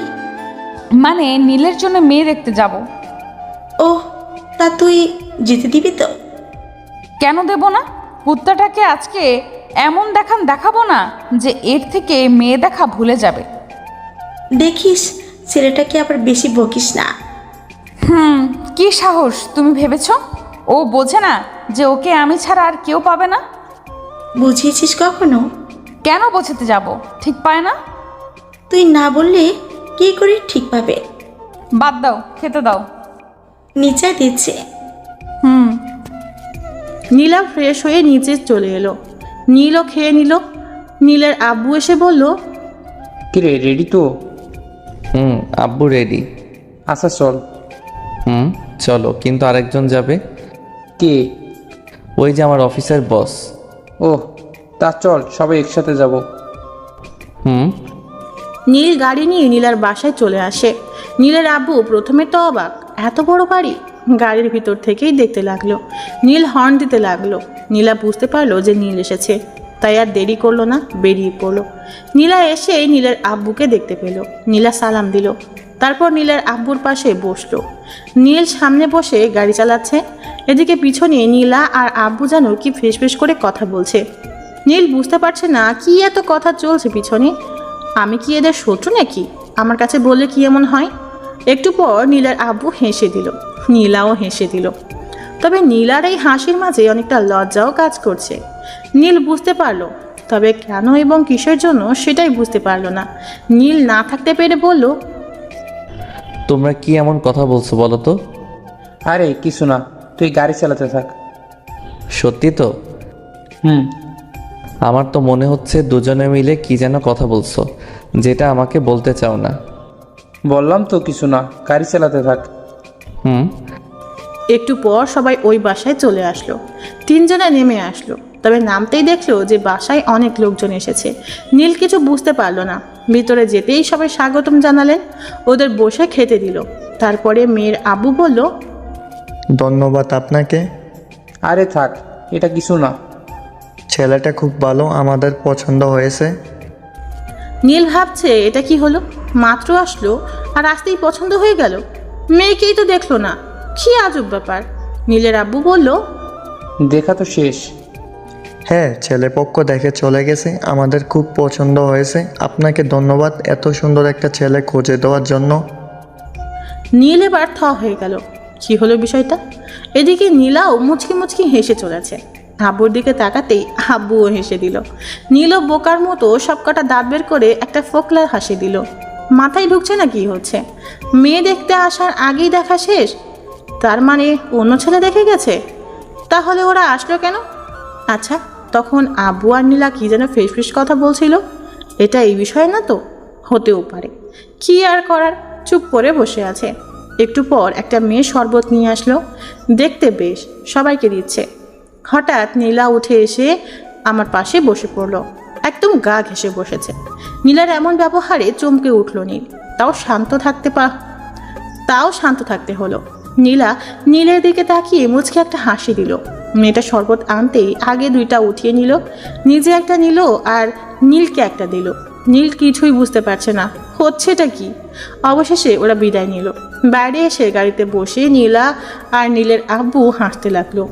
মানে নীলের জন্য মেয়ে দেখতে যাব। ও, তা তুই যেতে দিবি তো? কেন দেব না? কুত্তাটাকে আজকে এমন দেখাবো না যে এর থেকে মেয়ে দেখা ভুলে যাবে। দেখিস ছেলেটাকে আবার বেশি বকিস না। কি সাহস তুমি ভেবেছ? ও বোঝে না যে ওকে আমি ছাড়া আর কেউ পাবে না? বুঝিয়েছিস কখনো? কেন বোঝাতে যাব? ঠিক পায় না? তুই না বললে কি করে ঠিক পাবে? বাদ দাও, খেতে দাও। নিচে দিচ্ছে। নীলা ফ্রেশ হয়ে নিচে চলে এলো। নীলও খেয়ে নিল। নীলের আব্বু এসে বলল, কিরে রেডি তো? আব্বু রেডি। আচ্ছা চল। চলো, কিন্তু আরেকজন যাবে। কে? ওই যে আমার অফিসের বস। ও, তা চল সবাই একসাথে যাব। নীল গাড়ি নিয়ে নীলার বাসায় চলে আসে। নীলের আব্বু প্রথমে তো অবাক, এত বড় গাড়ি। গাড়ির ভিতর থেকেই দেখতে লাগলো। নীল হর্ন দিতে লাগলো। নীলা বুঝতে পারলো যে নীল এসেছে, তাই আর দেরি করলো না, বেরিয়ে পড়লো। নীলা এসে নীলের আব্বুকে দেখতে পেল। নীলা সালাম দিল, তারপর নীলের আব্বুর পাশে বসলো। নীল সামনে বসে গাড়ি চালাচ্ছে। এদিকে পিছনে নীলা আর আব্বু যেন কি ফেস করে কথা বলছে। নীল বুঝতে পারছে না কি এত কথা চলছে পিছনে। আমি কি এদের শত্রু নাকি? আমার কাছে বললে কি এমন হয়? একটু পর নীলার আব্বু হেসে দিল। নীলাও হেসে দিল। তবে নীলার এই হাসির মাঝে অনেকটা লজ্জাও কাজ করছে। নীল বুঝতে পারলো, তবে কেন এবং কিসের জন্য সেটাই বুঝতে পারলো না। নীল না থাকতে পেরে বলল, তোমরা কি এমন কথা বলছো বলো তো? আরে কিছু না, তুই গাড়ি চালাতে থাক। সত্যি তো? আমার তো মনে হচ্ছে দুজনে মিলে কি যেন কথা বলছো, যেটা আমাকে বলতে চাও না। বললাম তো কিছু না, গাড়ি চালাতে থাক। একটু পর সবাই ওই বাসায় চলে আসলো। তিনজনে নেমে আসলো, তবে নামতেই দেখলো যে বাসায় অনেক লোকজন এসেছে। নীল কিছু বুঝতে পারলো না। ভিতরে যেতেই সবাই স্বাগতম জানালেন, ওদের বসে খেতে দিল। তারপরে মেয়ের আব্বু বলল, ধন্যবাদ আপনাকে। আরে থাক, এটা কিছু না। ছেলেটা খুব ভালো, আমাদের পছন্দ হয়েছে। নীল ভাবছে এটা কি হলো, মাত্র আসলো আর আসতেই পছন্দ হয়ে গেল। মেয়েকেই তো দেখলো না, কি আজব ব্যাপার। নীলের আব্বু বলল, দেখা তো শেষ। হ্যাঁ, ছেলেপক্ষ দেখে চলে গেছে, আমাদের খুব পছন্দ হয়েছে। আপনাকে ধন্যবাদ এত সুন্দর একটা ছেলে খুঁজে দেওয়ার জন্য। নীল এবার থ হয়ে গেল, কি হলো বিষয়টা। এদিকে নীলাও মুচকি মুচকি হেসে চলেছে। আব্বুর দিকে তাকাতেই আব্বুও হেসে দিল। নীলও বোকার মতো সবকটা দাঁত বের করে একটা ফোকলা হাসি দিল। মাথায় ঢুকছে না কি হচ্ছে। মেয়ে দেখতে আসার আগেই দেখা শেষ, তার মানে অন্য ছেলে দেখে গেছে। তাহলে ওরা আসলো কেন? আচ্ছা, তখন আব্বু আর নীলা কি যেন ফেস কথা বলছিল, এটা এই বিষয়ে না তো? হতেও পারে, কি আর করার, চুপ করে বসে আছে। একটু পর একটা মেয়ে শরবত নিয়ে আসলো, দেখতে বেশ, সবাইকে দিচ্ছে। হঠাৎ নীলা উঠে এসে আমার পাশে বসে পড়লো, একদম গা ঘেঁষে বসেছে। নীলার এমন ব্যবহারে চমকে উঠল নীল। তাও শান্ত থাকতে হলো। নীলা নীলের দিকে তাকিয়ে মুচকে একটা হাসি দিল। মেয়েটা শরবত আনতেই আগে দুইটা উঠিয়ে নিল, নিজে একটা নিল আর নীলকে একটা দিল। নীল কিছুই বুঝতে পারছে না হচ্ছেটা কি। অবশেষে ওরা বিদায় নিল। বাইরে এসে গাড়িতে বসে নীলা আর নীলের আব্বু হাসতে লাগলো।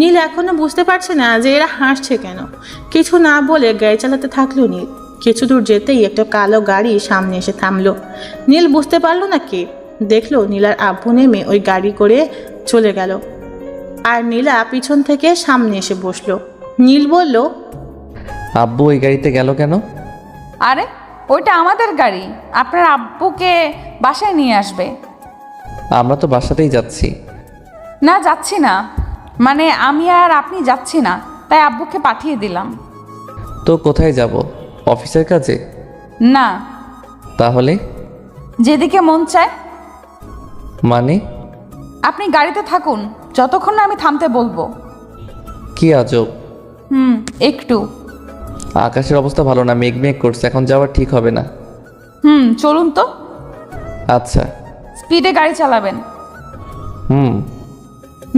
নীল এখনো বুঝতে পারছে না যে এরা হাসছে কেন। কিছু না বলে গাড়ি চালাতে থাকলো নীল। কিছু দূর যেতেই একটা কালো গাড়ি সামনে এসে থামলো। নীল বুঝতে পারলো না কে। দেখলো নীলার আব্বু নেমে ওই গাড়ি করে চলে গেল। আর নীলা পিছন থেকে সামনে এসে বসলো। নীল বলল, আব্বু ওই গাড়িতে গেল কেন? আরে ওইটা আমাদের গাড়ি, আপনার আব্বুকে বাসায় নিয়ে আসবে। আমরা তো বাসাতেই যাচ্ছি। না যাচ্ছি না, মানে আমি আর আপনি যাচ্ছি না, তাই আব্বুকে পাঠিয়ে দিলাম। তো কোথায় যাব? অফিসের কাজে? না, তাহলে? যেদিকে মন চায়। মানে? আপনি গাড়িতে থাকুন যতক্ষণ না আমি থামতে বলবো। কি আজব। একটু। আকাশের অবস্থা ভালো না, মেঘ মেঘ করছে, এখন যাওয়া ঠিক হবে না। চলুন তো। আচ্ছা। স্পিডে গাড়ি চালাবেন।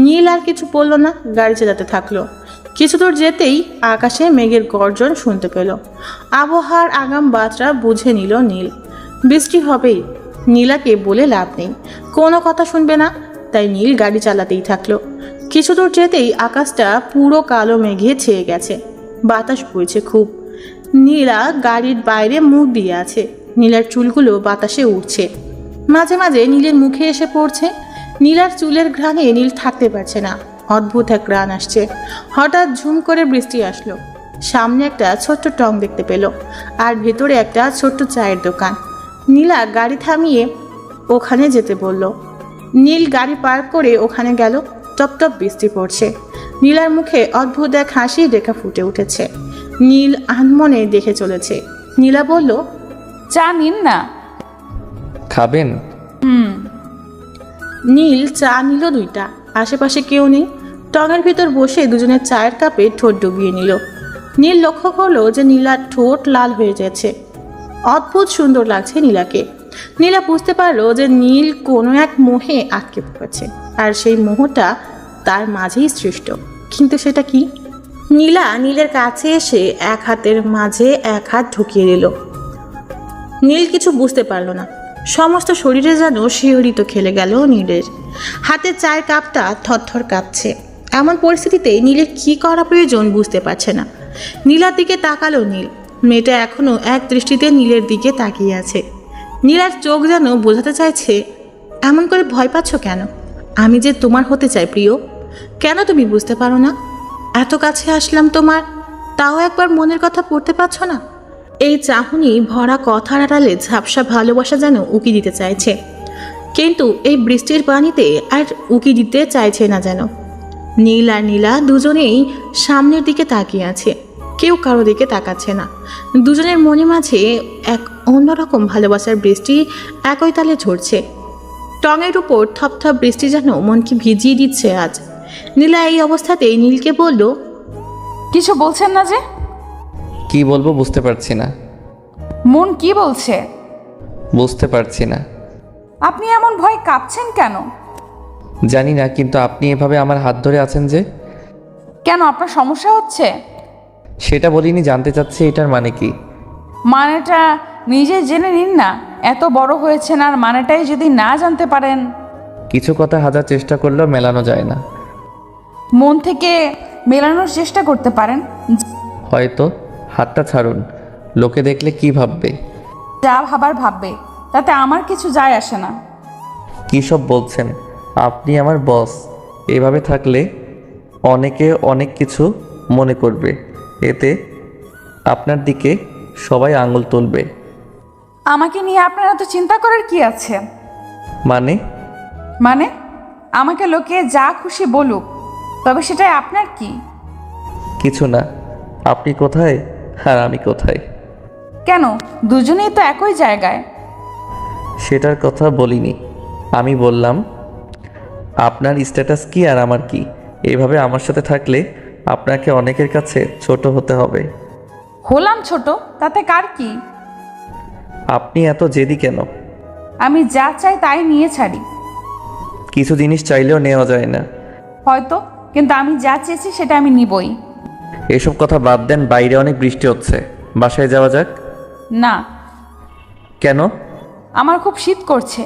নীল আর কিছু বলল না, গাড়ি চালাতে থাকলো। কিছু দূর যেতেই আকাশে মেঘের গর্জন শুনতে পেল। আবহাওয়ার আগাম বার্তা বুঝে নিল নীল, বৃষ্টি হবেই। নীলাকে বলে লাভ নেই, কোনো কথা শুনবে না, তাই নীল গাড়ি চালাতেই থাকলো। কিছু দূর যেতেই আকাশটা পুরো কালো মেঘে ছেয়ে গেছে, বাতাস বইছে খুব। নীলা গাড়ির বাইরে মুখ দিয়ে আছে, নীলার চুলগুলো বাতাসে উঠছে, মাঝে মাঝে নীলের মুখে এসে পড়ছে। নীলার চুলের ঘ্রাণে নীল থাকতে পারছে না, অদ্ভুত এক ঘ্রাণ আসছে। হঠাৎ ঝুম করে বৃষ্টি আসলো। সামনে একটা ছোট্ট টং দেখতে পেল, আর ভেতরে একটা ছোট্ট চায়ের দোকান। নীলা গাড়ি থামিয়ে ওখানে যেতে বলল। নীল গাড়ি পার্ক করে ওখানে গেল। টপ টপ বৃষ্টি পড়ছে। নীলার মুখে অদ্ভুত এক হাসির রেখা ফুটে উঠেছে। নীল আনমনে দেখে চলেছে। নীলা বলল, চা নিন না। খাবেন? নীল চা নিল 2টা। আশেপাশে কেউ নেই। টঙের ভিতর বসে দুজনের চায়ের কাপে ঠোঁট ডুবিয়ে নিল। নীল লক্ষ্য করলো যে নীলার ঠোঁট লাল হয়ে যাচ্ছে। অদ্ভুত সুন্দর লাগছে নীলাকে। নীলা বুঝতে পারলো যে নীল কোনো এক মোহে আটকে পড়েছে, আর সেই মোহটা তার মাঝেই সৃষ্ট। কিন্তু সেটা কি? নীলা নীলের কাছে এসে এক হাতের মাঝে এক হাত ঢুকিয়ে দিল। নীল কিছু বুঝতে পারল না, সমস্ত শরীরে যেন শিহরিত খেলে গেল নীলের। হাতে চায়ের কাপটা থরথর কাঁপছে। এমন পরিস্থিতিতে নীলের কি করা প্রয়োজন বুঝতে পারছে না। নীলার দিকে তাকালো নীল। মেয়েটা এখনো এক দৃষ্টিতে নীলের দিকে তাকিয়ে আছে। নীলার চোখ যেন বোঝাতে চাইছে, এমন করে ভয় পাচ্ছ কেন? আমি যে তোমার হতে চাই প্রিয়, কেন তুমি বুঝতে পারো না? এত কাছে আসলাম তোমার, তাও একবার মনের কথা পড়তে পারছো না? এই চাহনি ভরা কথার আড়ালে ঝাপসা ভালোবাসা যেন উকি দিতে চাইছে, কিন্তু এই বৃষ্টির পানিতে আর উকি দিতে চাইছে না যেন। নীল আর নীলা দুজনেই সামনের দিকে তাকিয়ে আছে, কেউ কারো দিকে তাকাচ্ছে না। দুজনের মনে মাঝে এক অন্যরকম ভালোবাসার বৃষ্টি একই তালে ঝরছে। টঙের উপর থপথপ বৃষ্টি যেন মনকে ভিজিয়ে দিচ্ছে আজ। নীলা এই অবস্থাতেই নীলকে বলল, কিছু বলছেন না যে? কি বলবো বুঝতে পারছি না। মন কি বলছে? বুঝতে পারছি না। আপনি এমন ভয় কাঁপছেন কেন? জানি না, কিন্তু আপনি এভাবে আমার হাত ধরে আছেন যে। কেন, আপনার সমস্যা হচ্ছে? সেটা বলিনি, জানতে চাচ্ছি এটার মানে কি। মানেটা নিজে জেনে নিন না, এত বড় হয়েছেন আর মানেটাই যদি না জানতে পারেন। কিছু কথা হাজার চেষ্টা করলেও মেলানো যায় না। মন থেকে মেলানোর চেষ্টা করতে পারেন। হয়তো। হাতটা ছাড়ুন, লোকে দেখলে কি ভাববে? যা ভাবার ভাববে, তাতে আমার কিছু যায় আসে না। কী সব বলছেন? আপনি আমার বস, এভাবে থাকলে অনেকে অনেক কিছু মনে করবে, এতে আপনার দিকে সবাই আঙুল তুলবে। আমাকে নিয়ে আপনার এত চিন্তা করার কি আছে? মানে আমাকে লোকে যা খুশি বলুক, তবে সেটাই আপনার কি? কিছু না। আপনি কোথায় আর আমি কোথায়? কেন, দুজনেই তো একই জায়গায়। সেটার কথা বলিনি, আমি বললাম আপনার স্ট্যাটাস কি আর আমার কি। এইভাবে আমার সাথে থাকলে আপনাকে অনেকের কাছে ছোট হতে হবে। হলাম ছোট, তাতে কার কি? আপনি এত জেদি কেন? আমি যা চাই তাই নিয়ে ছাড়ি। কিছু জিনিস চাইলেও নেওয়া যায় না। হয়তো, কিন্তু আমি যা চেয়েছি সেটা আমি নিবই। এসব কথা বাদ দেন, বাইরে অনেক বৃষ্টি হচ্ছে, বাসায় যাওয়া যাক। না। কেন? আমার খুব শীত করছে।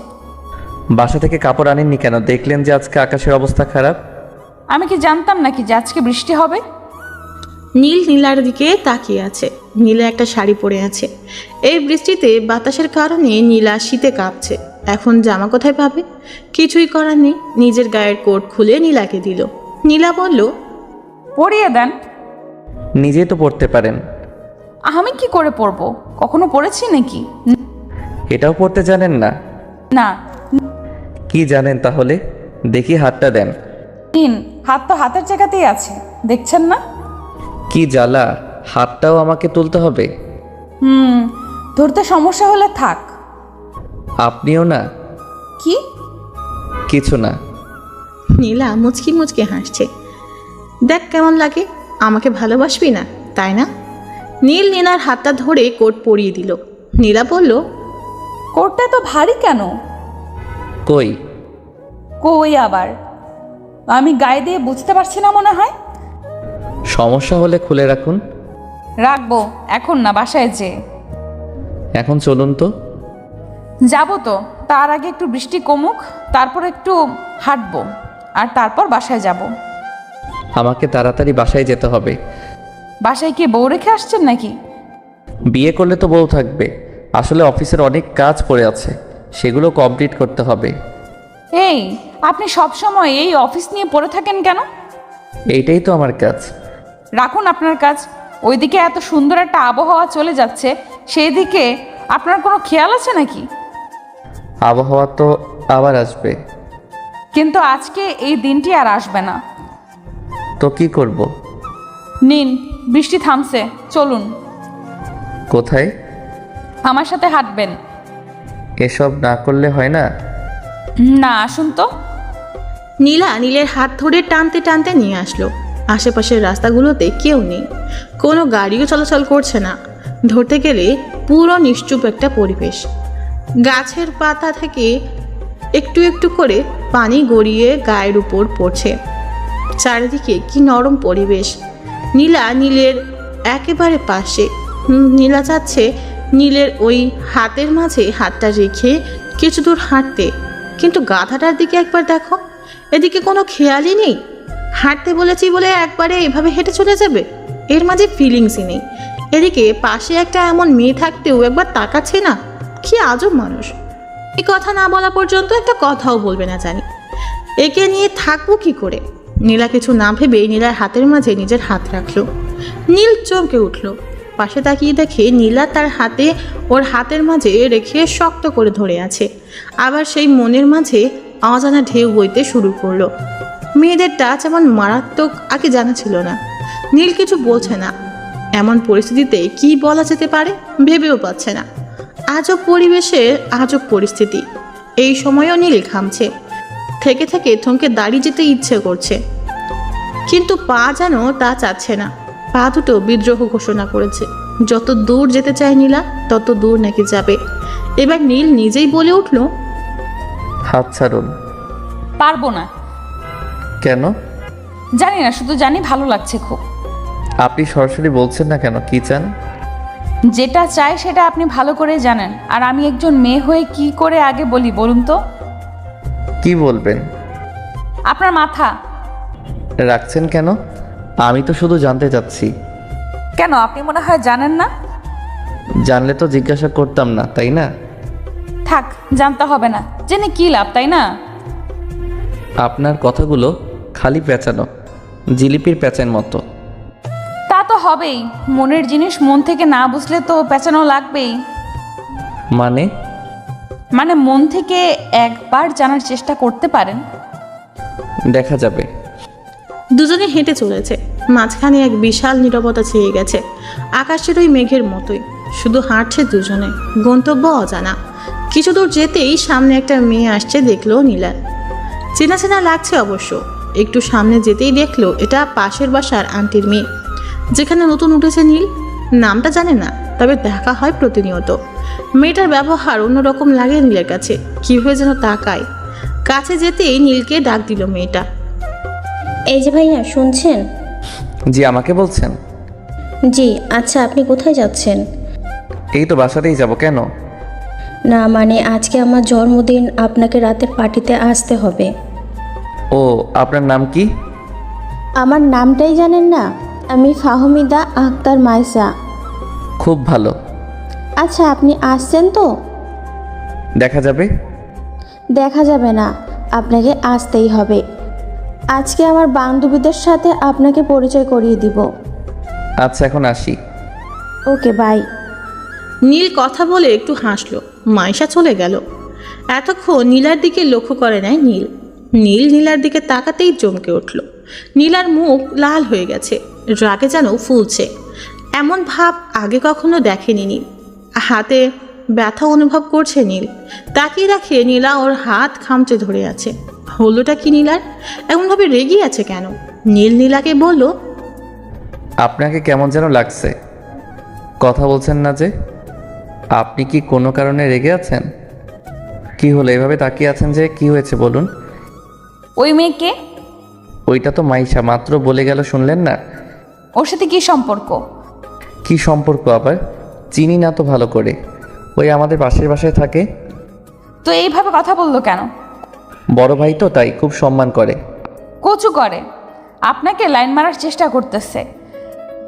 বাসা থেকে কাপড় আনেননি কেন? দেখলেন যে আজকে আকাশের অবস্থা খারাপ। আমি কি জানতাম নাকি যে আজকে বৃষ্টি হবে? নীল নীলার দিকে তাকিয়ে আছে। নীলা একটা শাড়ি পরে আছে। এই বৃষ্টিতে বাতাসের কারণে নীলা শীতে কাঁপছে। এখন জামা কোথায় পাবে? কিছুই করার নেই। নিজের গায়ের কোট খুলে নীলাকে দিল। নীলা বলল, পড়িয়ে দেন। নিজেই তো পড়তে পারেন। আমি কি করে পড়বো? কখনো পড়েছি নাকি? এটাও পড়তে জানেন না? না। কি জানেন তাহলে? দেখি হাতটা দেন। নিন, হাত তো হাতের জায়গাতেই আছে, দেখছেন না? কি জ্বালা, হাতটাও আমাকে তুলতে হবে? ধরতে সমস্যা হলে থাক। আপনিও না? কি? কিছু না। নীলা মুচকি মুচকি হাসছে। দেখ কেমন লাগে, আমাকে ভালোবাসবি না তাই না? নীল নীলার হাতটা ধরে কোট পরিয়ে দিল। নীলা বলল, কোটটা তো ভারী কেন? কই? কই আবার? আমি গায়ে দিয়ে বুঝতে পারছি না মনে হয়। সমস্যা হলে খুলে রাখুন। রাখবো, এখন না, বাসায় যে। এখন চলুন তো। যাবো তো, তার আগে একটু বৃষ্টি কমুক, তারপর একটু হাঁটবো, আর তারপর বাসায় যাব। আমাকে তাড়াতাড়ি বাসায় যেতে হবে। বাসায় কি বউ রেখে আসছেন নাকি? বিয়ে করলে তো বউ থাকবে। আসলে অফিসের অনেক কাজ পড়ে আছে, সেগুলো কমপ্লিট করতে হবে। এই, আপনি সব সময় এই অফিস নিয়ে পড়ে থাকেন কেন? এইটাই তো আমার কাজ। রাখুন আপনার কাজ। ওইদিকে এত সুন্দর একটা আবহাওয়া চলে যাচ্ছে, সেই দিকে আপনার কোনো খেয়াল আছে নাকি? আবহাওয়া তো আবার আসবে। কিন্তু আজকে এই দিনটি আর আসবে না। তো কি করব? নিন, বৃষ্টি থামছে, চলুন। কোথায়? আমার সাথে হাঁটবেন। এসব না করলে হয় না? না, আসুন তো। নীলা নীলের হাত ধরে টানতে টানতে নিয়ে আসলো। আশেপাশের রাস্তাগুলোতে কেউ নেই, কোনো গাড়িও চলাচল করছে না। ধরতে গেলে পুরো নিশ্চুপ একটা পরিবেশ। গাছের পাতা থেকে একটু একটু করে পানি গড়িয়ে গায়ের উপর পড়ছে। চারিদিকে কি নরম পরিবেশ। নীলা নীলের একেবারে পাশে। নীলা চাচ্ছে নীলের ওই হাতের মাঝে হাতটা রেখে কিছু দূর হাঁটতে, কিন্তু গাধাটার দিকে একবার দেখো, এদিকে কোনো খেয়ালই নেই। হাঁটতে বলেছি বলে একবারে এভাবে হেঁটে চলে যাবে, এর মাঝে ফিলিংসই নেই। এদিকে পাশে একটা এমন মেয়ে থাকতেও একবার তাকাচ্ছে না। কি আজব মানুষ! এই কথা না বলা পর্যন্ত একটা কথাও বলবে না জানি। একে নিয়ে থাকবো কি করে? নীলা কিছু না ভেবে নীলার হাতের মাঝে নিজের হাত রাখলো। নীল চমকে উঠল। পাশে তাকিয়ে দেখে নীলা তার হাতে ওর হাতের মাঝে রেখে শক্ত করে ধরে আছে। আবার সেই মনের মাঝে অজানা ঢেউ বইতে শুরু করলো। মেয়েদের টাচ এমন মারাত্মক আগে জানা ছিল না। নীল কিছু বলছে না। এমন পরিস্থিতিতে কি বলা যেতে পারে ভেবেও পাচ্ছে না। আজব পরিবেশে আজব পরিস্থিতি। এই সময়ও নীল ঘামছে। থেকে থেকে থমকে দাঁড়িয়ে যেতে ইচ্ছে করছে, কিন্তু পা যেন তা চাচ্ছে না। পা দুটো বিদ্রোহ ঘোষণা করেছে। যত দূর যেতে চায় নীলা তত দূর নাকি যাবে। এবার নীল নিজেই বলে উঠল, হাত ছাড়ুন। পারবো না। কেন? জানি না, শুধু জানি ভালো লাগছে খুব। আপনি সরাসরি বলছেন না কেন, কি চান? যেটা চাই সেটা আপনি ভালো করে জানেন, আর আমি একজন মেয়ে হয়ে কি করে আগে বলি বলুন তো? কি বলবেন? আপনার মাথা। রাখছেন কেন? আমি তো শুধু জানতে চাচ্ছি। কেন, আপনি মনে হয় জানেন না? জানলে তো জিজ্ঞাসা করতাম না, তাই না? থাক, জানতে হবে না, জেনে কি লাভ, তাই না? আপনার কথাগুলো খালি পেঁচানো, জিলিপির প্যাঁচের মতো। তা তো হবেই, মনের জিনিস মন থেকে না বুঝলে তো পেঁচানো লাগবেই। মানে মন থেকে একবার জানার চেষ্টা করতে পারেন। দেখা যাবে। দুজনে হেঁটে চলেছে। মাঝখানে এক বিশাল নীরবতা ছেয়ে গেছে, আকাশের ওই মেঘের মতোই। শুধু হাঁটছে দুজনে, গন্তব্য অজানা। কিছু দূর যেতেই সামনে একটা মেয়ে আসছে দেখলো নীলা। চেনা চেনা লাগছে অবশ্য। একটু সামনে যেতেই দেখলো এটা পাশের বাসার আন্টির মেয়ে, যেখানে নতুন উঠেছে নীল। নামটা জানে না, তবে দেখা হয় প্রতিনিয়ত। মেয়েটার ব্যবহার অন্যরকম লাগে নীলের কাছে। কীভাবে যেন তাকায়। কাছে যেতেই নীলকে ডাক দিল মেয়েটা। এই যে ভাইয়া, শুনছেন? জি, আমাকে বলছেন? জি। আচ্ছা, আপনি কোথায় যাচ্ছেন? এই তো বাসাতেই যাব। কেন? না মানে আজকে আমার জন্মদিন, আপনাকে রাতের পার্টিতে আসতে হবে। ও, আপনার নাম কি? আমার নামটাই জানেন না? আমি ফাহমিদা আক্তার মাইসা। খুব ভালো। আচ্ছা, আপনি আসছেন তো? দেখা যাবে। দেখা যাবে না, আপনাকে আসতেই হবে। আজকে আমার বান্ধবীদের সাথে আপনাকে পরিচয় করিয়ে দিব। আচ্ছা এখন আসি। Okay bye. নীল কথা বলে একটু হাসলো। মাইশা চলে গেল। এতক্ষণ নীলার দিকে লক্ষ্য করে নেয় নীল। নীলার দিকে তাকাতেই চমকে উঠল। নীলার মুখ লাল হয়ে গেছে, রাগে যেন ফুলছে। এমন ভাব আগে কখনো দেখেনি নীল। হাতে ব্যথা অনুভব করছে নীল। তাকিয়ে রাখে নীলা ওর হাত খামচে ধরে আছে। হলোটা কি নীলার? এমনভাবে রেগে আছে কেন? নীলাকে বলল, আপনাকে কেমন যেন লাগছে, কথা বলছেন না যে। আপনি কি কোনো কারণে রেগে আছেন? কি হলো এভাবে তাকিয়ে আছেন যে? কি হয়েছে বলুন। ওই মেয়েকে? ওইটা তো মাইশা, মাত্র বলে গেল, শুনলেন না? ওর সাথে কি সম্পর্ক? কি সম্পর্ক আবার? চিনি না তো ভালো করে। ওই আমাদের পাশের বাসায় থাকে। তো এইভাবে কথা বললো কেন? বড় ভাই তো, তাই খুব সম্মান করে। কচু করে, আপনাকে লাইন মারার চেষ্টা করতেছে।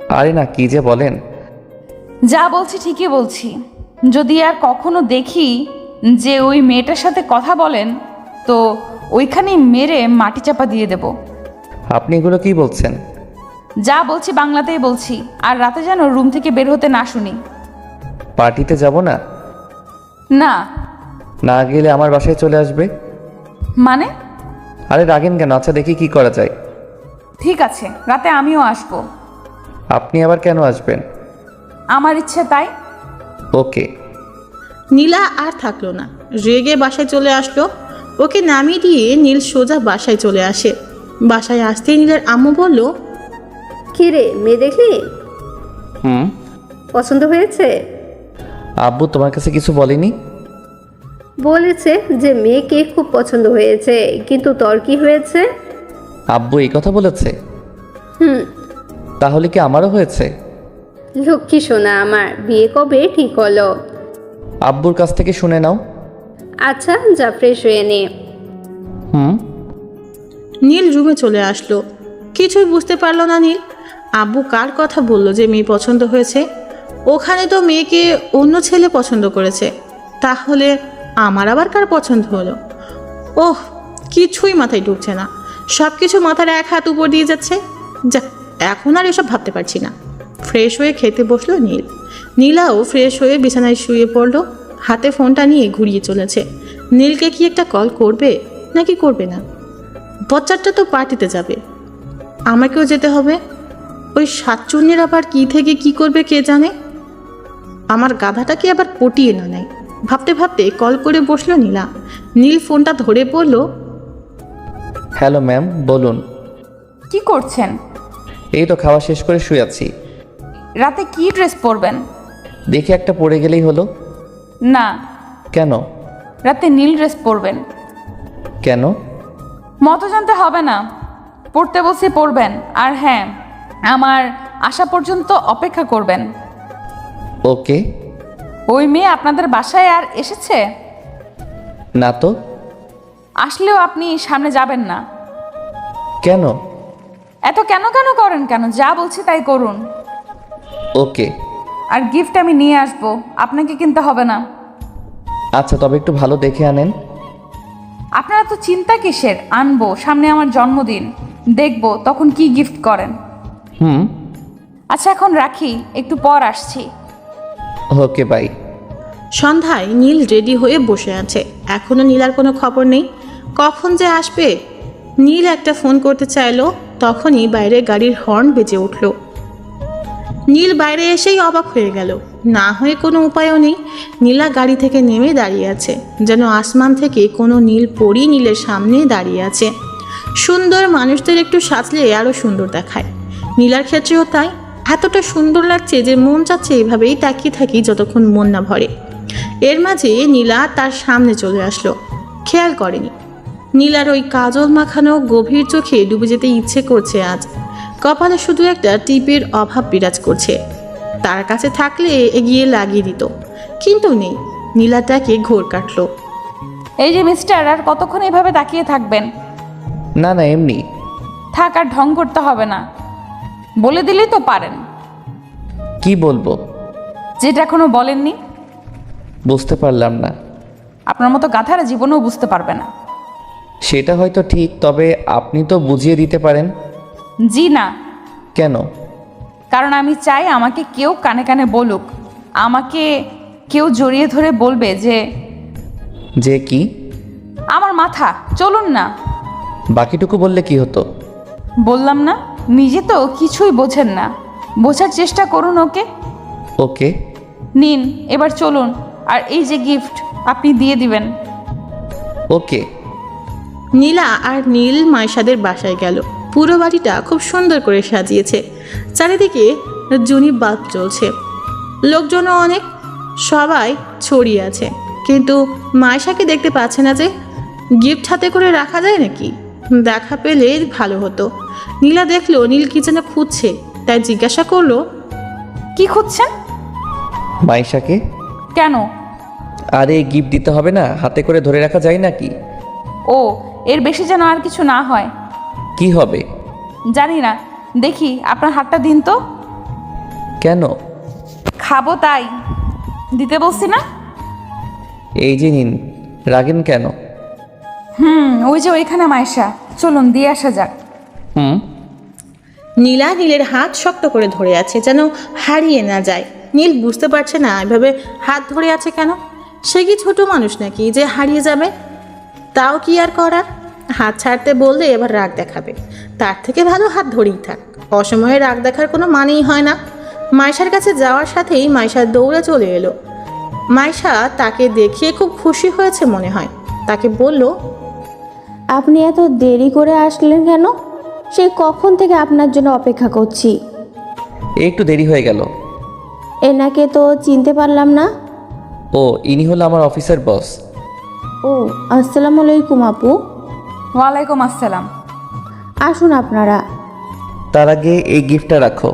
আরে না, কি যে বলেন। যা বলছি ঠিকই বলছি। যদি আর কখনো দেখি যে ওই মেয়েটার সাথে কথা বলেন, তো ওইখানেই মেরে মাটি চাপা দিয়ে দেব। আপনি এগুলো কি বলছেন? যা বলছি বাংলাতেই বলছি, আর রাতে যেন রুম থেকে বের হতে না শুনি। পার্টিতে যাব না? না। না গেলে আমার বাসায় চলে আসবে। মানে? আরে রাগেন কেন? আচ্ছা দেখি কি করা যায়। ঠিক আছে, রাতে আমিও আসবো। আপনি আবার কেন আসবেন? আমার ইচ্ছে তাই। ওকে। নীলা আর থাকলো না, রেগে বাসায় চলে আসলো। ওকে নামিয়ে দিয়ে নীল সোজা বাসায় চলে আসে। বাসায় আসতেই নীলের আম্মু বলল, কি রে, মেয়ে দেখলি? হুম। পছন্দ হয়েছে? আব্বু তোমার কাছে কিছু বলেনি? বলেছে যে মেয়েকে খুব পছন্দ হয়েছে, কিন্তু তোর কি হয়েছে? আব্বু এই কথা বলেছে? হুম। তাহলে কি আমারও হয়েছে? লক্ষ্মী সোনা আমার, বিয়ে কবে ঠিক হলো? আব্বুর কাছ থেকে শুনে নাও। আচ্ছা যা, ফ্রেশ হয়ে নে। হুম। নীল রুমে চলে আসলো। কিছুই বুঝতে পারলো না নীল। আব্বু কার কথা বলল যে মেয়ে পছন্দ হয়েছে? ওখানে তো মেয়েকে অন্য ছেলে পছন্দ করেছে। তাহলে আমার আবার কার পছন্দ হলো? ওহ, কিছুই মাথায় ঢুকছে না। সব কিছু মাথার এক হাত উপর দিয়ে যাচ্ছে। যাক, এখন আর এসব ভাবতে পারছি না। ফ্রেশ হয়ে খেতে বসলো নীল। নীলাও ফ্রেশ হয়ে বিছানায় শুয়ে পড়লো। হাতে ফোনটা নিয়ে ঘুরিয়ে চলেছে। নীলকে কি একটা কল করবে নাকি করবে না? বচ্চাটা তো পার্টিতে যাবে, আমাকেও যেতে হবে। ওই সাতচুন্নির আবার কি থেকে কি করবে কে জানে। আমার গাধাটাকে আবার পটিয়ে না নেয়। ভাবতে ভাবতে কল করে বসলো নীলা। নীল ফোনটা ধরে বলল, হ্যালো ম্যাম, বলুন। কি করছেন? এই তো খাওয়া শেষ করে শুয়ে আছি। রাতে কি ড্রেস পরবেন? দেখি একটা পরে গেলেই হলো। না। কেন? রাতে নীল ড্রেস পরবেন। কেন? মতো জানতে হবে না, পড়তে বসে পড়বেন। আর হ্যাঁ, আমার আসা পর্যন্ত অপেক্ষা করবেন। ওকে। ওই মেয়ে আপনাদের বাসায় আর এসেছে? না তো। আসলেও আপনি সামনে যাবেন না। কেন? এত কেন কেন করেন কেন? যা বলছি তাই করুন। ওকে। আর গিফট আমি নিয়ে আসবো, আপনাকে কিনতে হবে না। আচ্ছা, তবে একটু ভালো দেখে আনেন। আপনারা তো চিন্তা কিসের? আনবো, সামনে আমার জন্মদিন, দেখবো তখন কি গিফট করেন। হুম। আচ্ছা এখন রাখি, একটু পর আসছি। Okay bye. সন্ধ্যায় নীল রেডি হয়ে বসে আছে। এখনো নীলার কোনো খবর নেই। কখন যে আসবে? নীল একটা ফোন করতে চাইলো, তখনই বাইরে গাড়ির হর্ন বেজে উঠল। নীল বাইরে এসেই অবাক হয়ে গেল। না হয়ে কোনো উপায়ও নেই। নীলা গাড়ি থেকে নেমে দাঁড়িয়ে আছে, যেন আসমান থেকে কোনো নীল পরী নীলের সামনে দাঁড়িয়ে আছে। সুন্দর মানুষদের একটু সাজলে আরও সুন্দর দেখায়। নীলার ক্ষেত্রেও তাই। এতটা সুন্দর লাগছে যে মন চাচ্ছে এভাবেই তাকিয়ে থাকি যতক্ষণ মন না ভরে। এর মাঝে নীলা তার সামনে চলে আসলো। খেয়াল করেনি। নীলার ওই কাজল মাখানো গভীর চোখে ডুবে যেতে ইচ্ছে করছে আজ। কপালে শুধু একটা টিপের অভাব বিরাজ করছে। তার কাছে থাকলে এগিয়ে লাগিয়ে দিত, কিন্তু নেই। নীলাটাকে ঘোর কাটলো। এই যে মিস্টার, আর কতক্ষণ এভাবে তাকিয়ে থাকবেন? না না, এমনি। থাক, আর ঢং করতে হবে না। বলে দিলেই তো পারেন। কি বলবো? যেটা এখনো বলেননি। বুঝতে পারলাম না। আপনার মতো গাধারা জীবনেও বুঝতে পারবে না। সেটা হয়তো ঠিক, তবে আপনি তো বুঝিয়ে দিতে পারেন। জি না, কেন? কারণ আমি চাই আমাকে কেউ কানে কানে বলুক, আমাকে কেউ জড়িয়ে ধরে বলবে যে যে কি? আমার মাথা। চলুন না। বাকিটুকু বললে কি হতো? বললাম না, নিজে তো কিছুই বোঝেন না, বোঝার চেষ্টা করুন ওকে। ওকে। নিন, এবার চলুন। আর এই যে গিফট আপনি দিয়ে দিবেন। ওকে। নীলা আর নীল মাইশাদের বাসায় গেল। পুরো বাড়িটা খুব সুন্দর করে সাজিয়েছে, চারিদিকে জুনি বাল্ব জ্বলছে, লোকজনও অনেক, সবাই ছড়িয়ে আছে, কিন্তু মাইশাকে দেখতে পাচ্ছে না যে। গিফট হাতে করে রাখা যায় নাকি? দেখা পেলে ভালো হতো। নীলা দেখলো নীল কি যেন খুঁজছে, তাই জিজ্ঞাসা করলো, কি খুঁজছেন? মাইশাকে। কেন? আরে গিফট দিতে হবে না, হাতে করে ধরে রাখা যায় নাকি? ও, এর বেশি যেন আর কিছু না হয়। কি হবে? জানি না, দেখি আপনার হাতটা দিন তো। কেন? খাবো তাই দিতে বলছি না। এই যে নিন, রাগেন কেন? ওই যে ওইখানে মাইশা, চলুন দিয়ে আসা যাক। নীলা নীলের হাত শক্ত করে ধরে আছে, যেন হারিয়ে না যায়। নীল বুঝতে পারছে না এভাবে হাত ধরে আছে কেন। সে কি ছোট মানুষ নাকি যে হারিয়ে যাবে? তাও কি আর করার? হাত ছাড়তে বললে এবার রাগ দেখাবে, তার থেকে ভালো হাত ধরেই থাক। অসময়ে রাগ দেখার কোনো মানেই হয় না। মাইশার কাছে যাওয়ার সাথেই মাইশা দৌড়ে চলে এলো। মাইশা তাকে দেখিয়ে খুব খুশি হয়েছে মনে হয়। তাকে বলল, আপনি এত দেরি করে আসলেন কেন? সেই কখন থেকে আপনার জন্য অপেক্ষা করছি। একটু দেরি হয়ে গেল। এনাকে তো চিনতে পারলাম না। ও, ইনি হলো আমার অফিসের বস। ও, আসসালামু আলাইকুম আপু। ওয়ালাইকুম আসসালাম। আসুন আপনারা। তার আগে এই গিফটটা রাখো।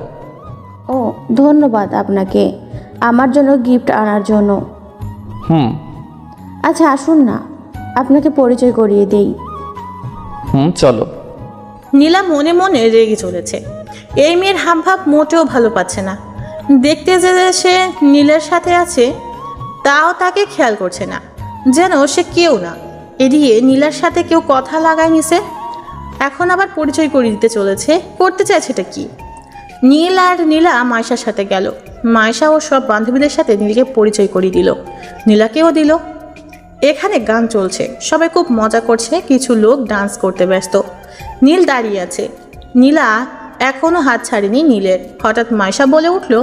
ও, ধন্যবাদ আপনাকে আমার জন্য গিফট আনার জন্য। আচ্ছা আসুন না, আপনাকে পরিচয় করিয়ে দেই। চলো। নীলা মনে মনে রেগে চলেছে। এই মেয়ের হাবভাব মোটেও ভালো পাচ্ছে না। দেখতে যে সে নীলের সাথে আছে, তাও তাকে খেয়াল করছে না, যেন সে কেউ না। এদিকে নীলার সাথে কেউ কথা লাগায় নিছে, এখন আবার পরিচয় করিয়ে দিতে চলেছে। করতে চাইছেটা কি? নীল আর নীলা মাইশার সাথে গেল। মাইশা ও সব বান্ধবীদের সাথে নীলকে পরিচয় করিয়ে দিল, নীলাকেও দিল। এখানে গান চলছে, সবাই খুব মজা করছে, কিছু লোক ডান্স করতে ব্যস্ত। নীল দাঁড়িয়ে আছে, নীলা এখনও হাত ছাড়েনি নীলের। হঠাৎ মাইশা বলে উঠল,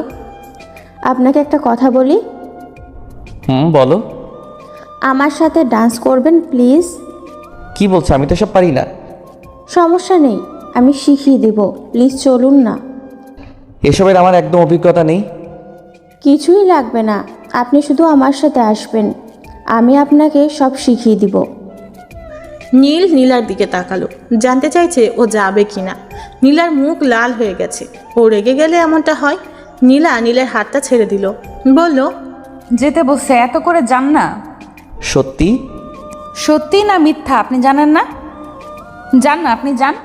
আপনাকে একটা কথা বলি। বলো। আমার সাথে ডান্স করবেন প্লিজ? কি বলছো? আমি তো সব পারি না। সমস্যা নেই, আমি শিখিয়ে দেব, প্লিজ চলুন না। এসবের আমার একদম অভিজ্ঞতা নেই। কিছুই লাগবে না, আপনি শুধু আমার সাথে আসবেন, আমি আপনাকে সব শিখিয়ে দিব। নীল নীলার দিকে তাকালো, জানতে চাইছে ও যাবে কিনা। নীলার মুখ লাল হয়ে গেছে। ও রেগে গেলে এমনটা হয়। নীলা নীলের হাতটা ছেড়ে দিল, বলল, যেতে বসে এত করে যান না। সত্যি? সত্যি না মিথ্যা আপনি জানেন না? যান না, আপনি যান।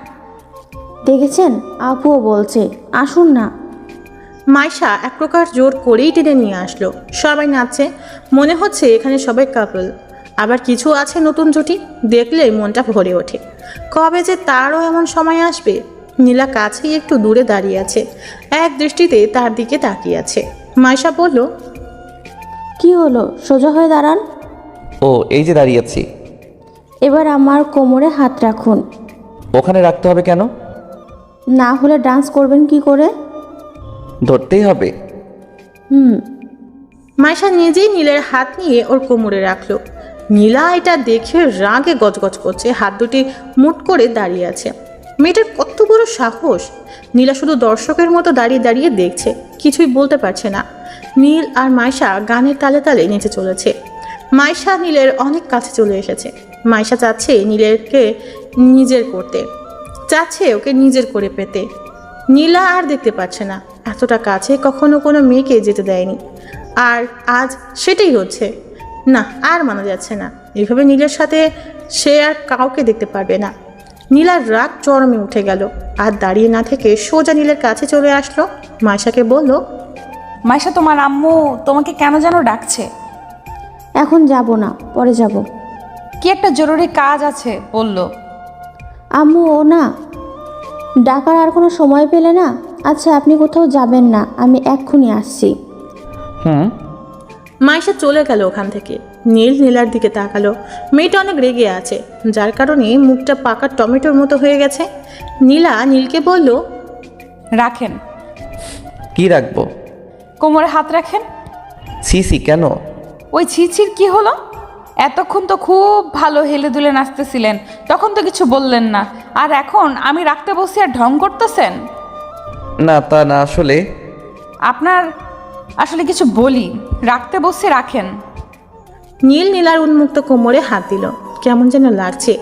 দেখেছেন, আপুও বলছে আসুন না। মাইশা এক প্রকার জোর করেই টেনে নিয়ে আসলো। সবাই নাচছে, মনে হচ্ছে এখানে সবাই কাপল। আবার কিছু আছে নতুন জুটি, দেখলে মনটা ভরে ওঠে। কবে যে তারও এমন সময় আসবে। নীলা কাছেই একটু দূরে দাঁড়িয়ে আছে, এক দৃষ্টিতে তার দিকে তাকিয়ে আছে। মাইশা বলল, কি হলো, সোজা হয়ে দাঁড়ান। ও, এই যে দাঁড়িয়ে আছি। এবার আমার কোমরে হাত রাখুন। ওখানে রাখতে হবে কেন? না হলে ডান্স করবেন কি করে? ধরতেই হবে। মাইশা নিজেই নীলের হাত নিয়ে ওর কোমরে রাখলো। নীলা এটা দেখে রাগে গজগজ করছে, হাত দুটি মুট করে দাঁড়িয়ে আছে। মেয়েটার কত বড় সাহস! নীলা শুধু দর্শকের মতো দাঁড়িয়ে দাঁড়িয়ে দেখছে, কিছুই বলতে পারছে না। নীল আর মাইশা গানের তালে তালে নেচে চলেছে। মাইশা নীলের অনেক কাছে চলে এসেছে। মাইশা চাচ্ছে নীলেরকে নিজের করতে, চাচ্ছে ওকে নিজের করে পেতে। নীলা আর দেখতে পাচ্ছে না, এতটা কাছে কখনো কোনো মেয়েকে যেতে দেয়নি, আর আজ সেটাই হচ্ছে। না, আর মানা যাচ্ছে না। এভাবে নীলের সাথে সে আর কাউকে দেখতে পারবে না। নীলার রাগ চরমে উঠে গেল, আর দাঁড়িয়ে না থেকে সোজা নীলের কাছে চলে আসলো। মাইশাকে বলল, মাইশা, তোমার আম্মু তোমাকে কেন যেন ডাকছে। এখন যাব না, পরে যাব। কি একটা জরুরি কাজ আছে বলল। আম্মু ও না ডাকার আর কোনো সময় পেলে না। আচ্ছা আপনি কোথাও যাবেন না, আমি এক্ষুনি আসছি। হুম। মাইশা চলে গেল ওখান থেকে। নীল নীলার দিকে তাকালো। মেয়েটা অনেক রেগে আছে, যার কারণে মুখটা পাকা টমেটোর মতো হয়ে গেছে। নীলা নীলকে বলল, রাখেন। কি রাখবো? কোমরে হাত রাখেন। সিসি কেন? ওই ছিছির কি হলো? এতক্ষণ তো খুব ভালো হেলে দুলে নাচতেছিলেন, তখন তো কিছু বললেন না, আর এখন আমি রাখতে বসি আর ঢং করতেছেন। না তা না, আসলে আপনার আসলে কিছু বলি, রাখতে বসে রাখেন। নীল নীলার উন্মুক্ত কোমরে হাত দিল। কেমন যেন লাগছে।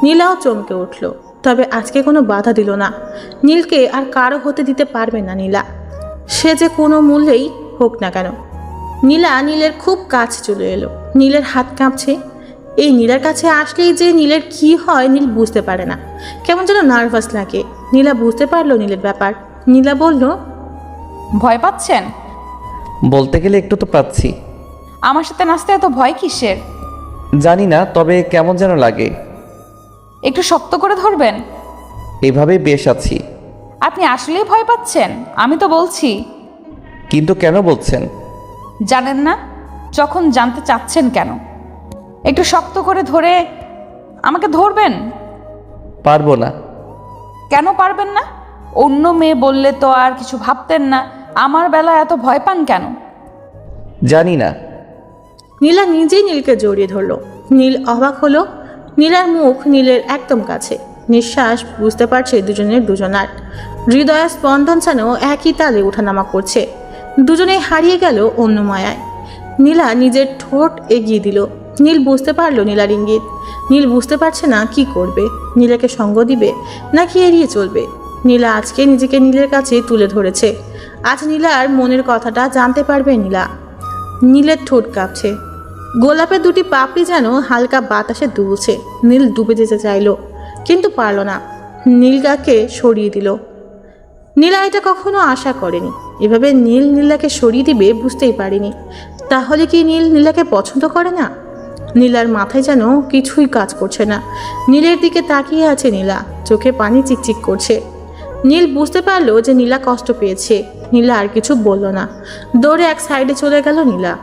নীলাও চমকে উঠল, তবে আজকে কোনো বাধা দিল না। নীলকে আর কারো হতে দিতে পারবে না নীলা, সে যে কোনো মূল্যেই হোক না কেন। নীলা নীলের খুব কাছে চলে এলো। নীলের হাত কাঁপছে। এই নীলার কাছে আসলেই যে নীলের কি হয় নীল বুঝতে পারে না, কেমন যেন নার্ভাস লাগে। নীলা বুঝতে পারলো নীলের ব্যাপার। নীলা বলল, ভয় পাচ্ছেন? বলতে গেলে একটু তো পাচ্ছি। আমার সাথে নাচতে এত ভয় কিসের? জানি না, তবে কেমন যেন লাগে। একটু শক্ত করে ধরবেন। এভাবেই বেশ আছি। আপনি আসলেই ভয় পাচ্ছেন? আমি তো বলছি। কিন্তু কেন বলছেন? জানেন না? যখন জানতে চাচ্ছেন কেন? একটু শক্ত করে ধরে আমাকে ধরবেন। পারবো না। কেন পারবেন না? অন্য মেয়ে বললে তো আর কিছু ভাবতেন না, আমার বেলায় এত ভয় পান কেন? জানি না। নীলা নিজেই নীলকে জড়িয়ে ধরলো। নীল অবাক হলো। নীলার মুখ নীলের একদম কাছে। নিঃশ্বাস বুঝতে পারছে দুজনের দুজনার। হৃদয়ের স্পন্দন যেন একই তালে ওঠানামা করছে। দুজনেই হারিয়ে গেল অন্য মায়ায়। নীলা নিজের ঠোঁট এগিয়ে দিল। নীল বুঝতে পারলো নীলার ইঙ্গিত। নীল বুঝতে পারছে না কি করবে। নীলাকে সঙ্গ দিবে নাকি এড়িয়ে চলবে। নীলা আজকে নিজেকে নীলের কাছে তুলে ধরেছে। আজ নীলার মনের কথাটা জানতে পারবে নীলা। নীলের ঠোঁট কাঁপছে। গোলাপের দুটি পাপড়ি যেন হালকা বাতাসে দুলছে। নীল ডুবে যেতে চাইল, কিন্তু পারল না। নীলকে সরিয়ে দিল। নীলা এটা কখনো আশা করেনি। এভাবে নীল নীলাকে সরিয়ে দিবে বুঝতেই পারেনি। তাহলে কি নীল নীলাকে পছন্দ করে না? নীলার মাথায় যেন কিছুই কাজ করছে না। নীলের দিকে তাকিয়ে আছে নীলা, চোখে পানি চিকচিক করছে। নীল বুঝতে পারলো যে নীলা কষ্ট পেয়েছে। নীলা আর কিছু বলল না। দৌড়ে এক সাইডে চলে গেল নীলা।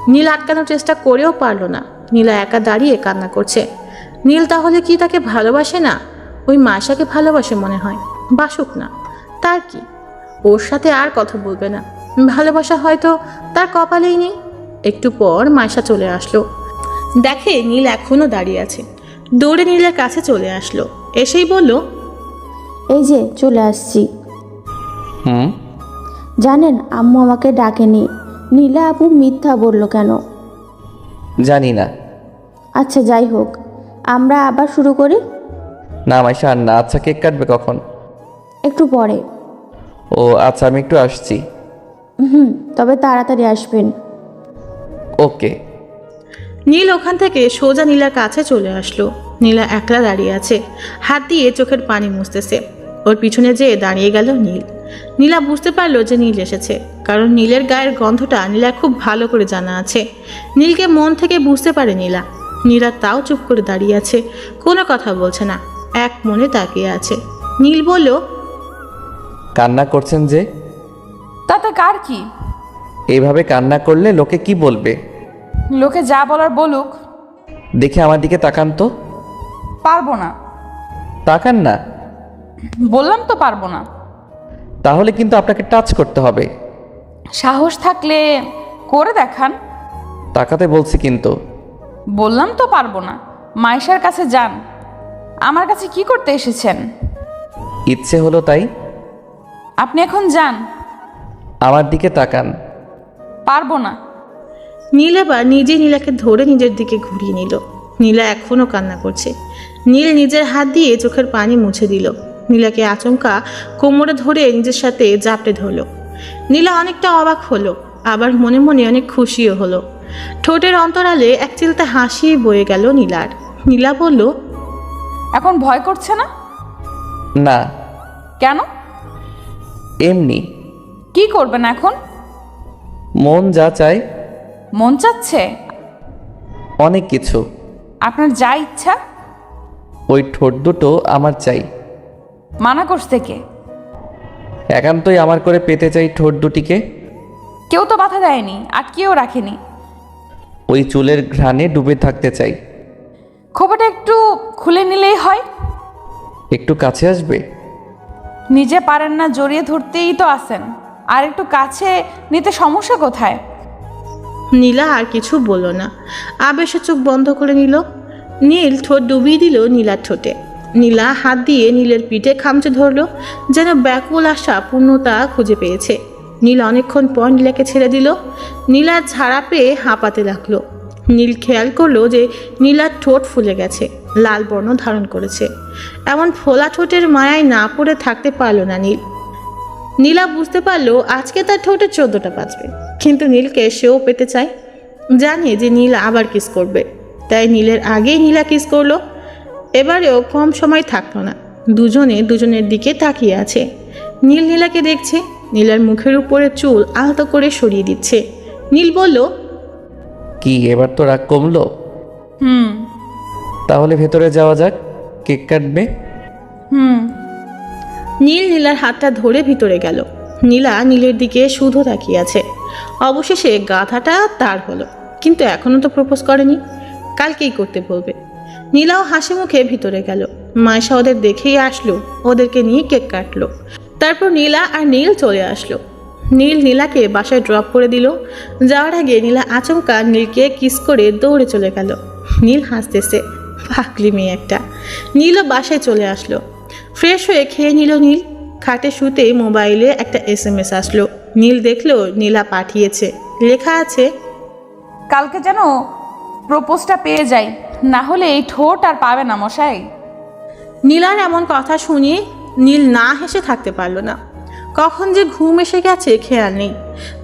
নীল আটকানোর চেষ্টা করেও পারল না। নীলা একা দাঁড়িয়ে কান্না করছে। নীল তাহলে কি তাকে ভালোবাসে না? ওই মায়াশাকে ভালোবাসে মনে হয়। বাসুক না, তার কি? ওর সাথে আর কথা বলবে না। ভালোবাসা হয়তো তার কপালেই নেই। একটু পর মায়াশা চলে আসলো। দেখে নীল এখনো দাঁড়িয়ে আছে। দৌড়ে নীলের কাছে চলে আসলো। এসেই বলল, এই যে চলে আসছি। হুম। জানেন আম্মু আমাকে ডাকেনি। নীলা আপু মিথ্যা বলল কেন? জানি না। আচ্ছা যাই হোক, আমরা আবার শুরু করি। না মাইশা, আর না। আচ্ছা, কেক কাটবে কখন? একটু পরে। ও আচ্ছা, আমি একটু আসছি। তবে তাড়াতাড়ি আসবেন। ওকে। নীল ওখান থেকে সোজা নীলার কাছে চলে আসলো। নীলা একলা দাঁড়িয়ে আছে, হাত দিয়ে চোখের পানি মুছতেছে। ওর পিছনে যেয়ে দাঁড়িয়ে গেল নীল। নীলা বুঝতে পারলো যে নীল এসেছে, কারণ নীলের গায়ের গন্ধটা নীলার খুব ভালো করে জানা আছে। নীলকে মন থেকে বুঝতে পারে নীলা। নীলা তাও চুপ করে দাঁড়িয়ে আছে, কোনো কথা বলছে না, এক মনে তাকিয়ে আছে। নীল বলল, কান্না করছেন যে? তাতে কার কি? এইভাবে কান্না করলে লোকে কি বলবে? লোকে যা বলার বলুক। দেখে আমার দিকে তাকান তো। পারবো না। তাকান না। বললাম তো পারবো না। তাহলে কিন্তু আপনাকে টাচ করতে হবে। সাহস থাকলে করে দেখান। তাকাতে বলছি কিন্তু। বললাম তো পারবো না। মাইশার কাছে যান। আমার কাছে কি করতে এসেছেন? ইচ্ছে হলো তাই। আপনি এখন যান। আমার দিকে তাকান। পারবো না। নীল এবার নিজেই নীলাকে ধরে নিজের দিকে ঘুরিয়ে নিল। নীলা এখনও কান্না করছে। নীল নিজের হাত দিয়ে চোখের পানি মুছে দিল। নীলাকে আচমকা কোমরে ধরে নিজের সাথে জাপটে ধরল। নীলা অনেকটা অবাক হলো, আবার মনে মনে অনেক খুশিও হলো। ঠোঁটের অন্তরালে এক চিলতে হাসি বয়ে গেল নীলার। নীলা বলল, এখন ভয় করছে না? না। কেন? এমনি। কি করবেন এখন? মন যা চায়। মন চাচ্ছে? অনেক কিছু। আপনার যা ইচ্ছা। ওই ঠোঁট দুটো আমার চাই। মানা করছে কে? একান্তই আমার করে পেতে চাই ঠোঁট দুটিকে। কেউ তো বাধা দেয়নি, আটকেও রাখেনি। ওই চুলের ঘ্রাণে ডুবে থাকতে চাই। খোপাটা একটু খুলে নিলেই হয়। একটু কাছে আসবে? নিজে পারেন না, জড়িয়ে ধরতেই তো আসেন, আর একটু কাছে নিতে সমস্যা কোথায়? নীলা আর কিছু বলল না, আবেশে চোখ বন্ধ করে নিল। নীল ঠোঁট ডুবিয়ে দিল নীলার ঠোঁটে। নীলা হাত দিয়ে নীলের পিঠে খামচে ধরল, যেন ব্যাকুল আশা পূর্ণতা খুঁজে পেয়েছে। নীল অনেকক্ষণ পর নীলাকে ছেড়ে দিল। নীলার ঝাড়া পেয়ে হাঁপাতে লাগলো। নীল খেয়াল করলো যে নীলার ঠোঁট ফুলে গেছে, লাল বর্ণ ধারণ করেছে। এমন ফোলা ঠোঁটের মায়ায় না পড়ে থাকতে পারল না নীল। নীলা বুঝতে পারলো আজকে তার ঠোঁটে 14টা বাজবে, কিন্তু নীলকে সেও পেতে চায়। জানে যে নীল আবার কিস করবে, তাই নীলের আগেই নীলা কিস করলো। এবারেও কম সময় থাকলো না, দুজনে দুজনের দিকে তাকিয়ে আছে। নীল নীলাকে দেখছে, নীলার মুখের উপরে চুল আলতো করে সরিয়ে দিচ্ছে। নীল বলল, কি এবার তো রাগ কমলো? হুম তাহলে ভেতরে যাওয়া যাক, কেক কাটবে। হুম নীল নীলার হাতটা ধরে ভিতরে গেল। নীলা নীলের দিকে শুধু তাকিয়ে আছে। অবশেষে গাধাটা তার হলো, কিন্তু এখনো তো প্রপোজ করেনি, কালকেই করতে বলবে। নীলাও হাসি মুখে ভিতরে গেল। মায়েশা ওদের দেখেই আসলো, ওদেরকে নিয়ে কেক কাটলো। তারপর নীলা আর নীল চলে আসলো। নীল নীলাকে বাসায় ড্রপ করে দিল। যাওয়ার আগে নীলা আচমকা নীলকে কিস করে দৌড়ে চলে গেল। নীল হাসতেছে, পাগলি মেয়ে একটা। নীলও বাসায় চলে আসলো। ফ্রেশ হয়ে খেয়ে নিল নীল। খাটে শুতে মোবাইলে একটা SMS আসলো। নীল দেখলো নীলা পাঠিয়েছে, লেখা আছে, কালকে যেন প্রপোজটা পেয়ে যাই, না হলে এই ঠোঁট আর পাবে না মশাই। নীলার এমন কথা শুনে নীল না হেসে থাকতে পারলো না। কখন যে ঘুম এসে গেছে খেয়াল নেই।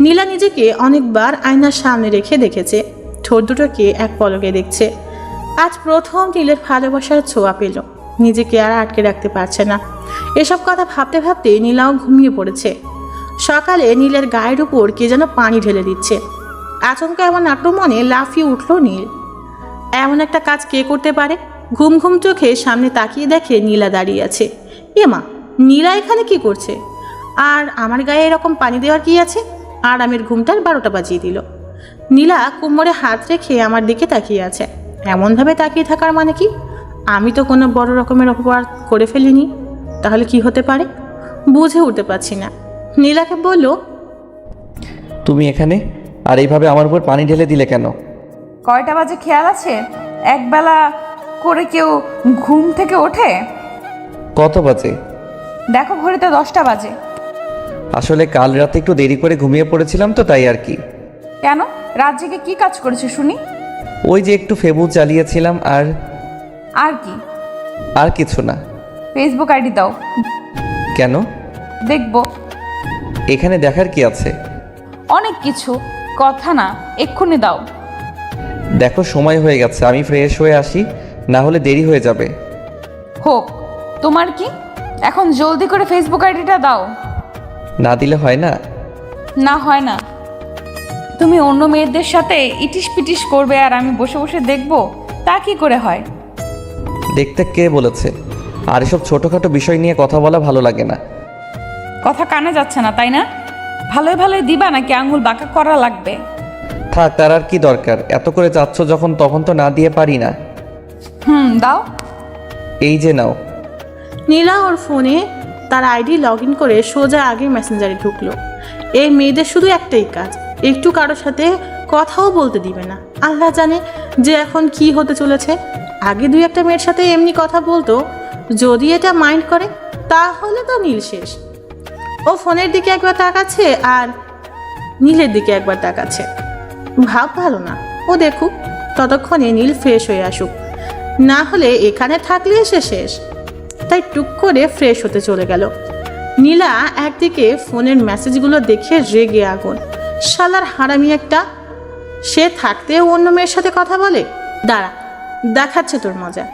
নীলা নিজেকে অনেকবার আয়নার সামনে রেখে দেখেছে, ঠোঁট দুটোকে এক পলকে দেখছে। আজ প্রথম নীলের ভালোবাসার ছোঁয়া পেল। নিজেকে আর আটকে রাখতে পারছে না। এসব কথা ভাবতে ভাবতে নীলাও ঘুমিয়ে পড়েছে। সকালে নীলের গায়ের উপর কে যেন পানি ঢেলে দিচ্ছে। আচমকা এমন আক্রমণে লাফিয়ে উঠল নীল। এমন একটা কাজ কে করতে পারে? ঘুম ঘুম চোখে সামনে তাকিয়ে দেখে নীলা দাঁড়িয়ে আছে। মা, নীলা এখানে কি করছে? আর আমার গায়ে এরকম পানি দেওয়ার কি আছে? আর আমের ঘুমটার 12টা বাজিয়ে দিল। নীলা কোমরে হাত রেখে আমার দিকে তাকিয়ে আছে। এমনভাবে তাকিয়ে থাকার মানে কি? আমি তো কোনো বড় রকমের অপরাধ করে ফেলিনি, তাহলে কি হতে পারে বুঝে উঠতে পারছি না। নীলাকে বলল, তুমি এখানে আর এইভাবে আমার উপর পানি ঢেলে দিলে কেন? কয়টা বাজে খেয়াল আছে? একবেলা করে কেউ ঘুম থেকে ওঠে? কত বাজে? দেখো ঘড়িতে 10টা বাজে। আসলে কাল রাতে একটু দেরি করে ঘুমিয়ে পড়েছিলাম তো, তাই আর কি। কেন, রাত জেগে কি কাজ করেছো শুনি? ওই যে একটু ফেসবুক চালিয়েছিলাম। আর কি? আর কিছু না। ফেসবুক আইডি দাও। কেন? দেখবো। এখানে দেখার কি আছে? অনেক কিছু, কথা না, এক্ষুনি দাও। দেখো সময় হয়ে গেছে, আমি ফ্রেশ হয়ে আসি, না হলে দেরি হয়ে যাবে। হোক, তোমার কি? এখন জলদি করে ফেসবুক আইডিটা দাও। না দিলে হয় না? না হয় না। তুমি অন্য মেয়েদের সাথে ইটিস পিটিস করবে আর আমি বসে বসে দেখবো, তা কি করে হয়? দেখতে কে বলেছে? আর এসব ছোটোখাটো বিষয় নিয়ে কথা বলা ভালো লাগে না। কথা কানে যাচ্ছে না তাই না? ভালোই ভালোই দিবা নাকি আঙুল বাঁকা করা লাগবে? থাক, তার আর কি দরকার? এত করে চাচ্ছ যখন, তখন তো না দিয়ে পারি না। দাও। এই যে নাও। নীলা ওর ফোনে তার আইডি লগ ইন করে সোজা আগে মেসেঞ্জারে ঢুকলো। এই মেয়েদের শুধু একটাই কাজ, একটু কারোর সাথে কথাও বলতে দিবে না। আল্লাহ জানে যে এখন কি হতে চলেছে। আগে 2-1টা মেয়ের সাথে এমনি কথা বলতো, যদি এটা মাইন্ড করে তাহলে তো নীল শেষ। ও ফোনের দিকে একবার তাকাচ্ছে আর নীলের দিকে একবার তাকাচ্ছে। ভাব ভালো না, ও দেখুক, ততক্ষণে নীল ফ্রেশ হয়ে আসুক, না হলে এখানে থাকলে সে শেষ। তাই টুক করে ফ্রেশ হতে চলে গেল। নীলা একদিকে ফোনের মেসেজগুলো দেখে রেগে আগুন। শালার হারামি একটা, সে থাকতেও অন্য মেয়ের সাথে কথা বলে। দাঁড়া, দেখাচ্ছে তোর মজা।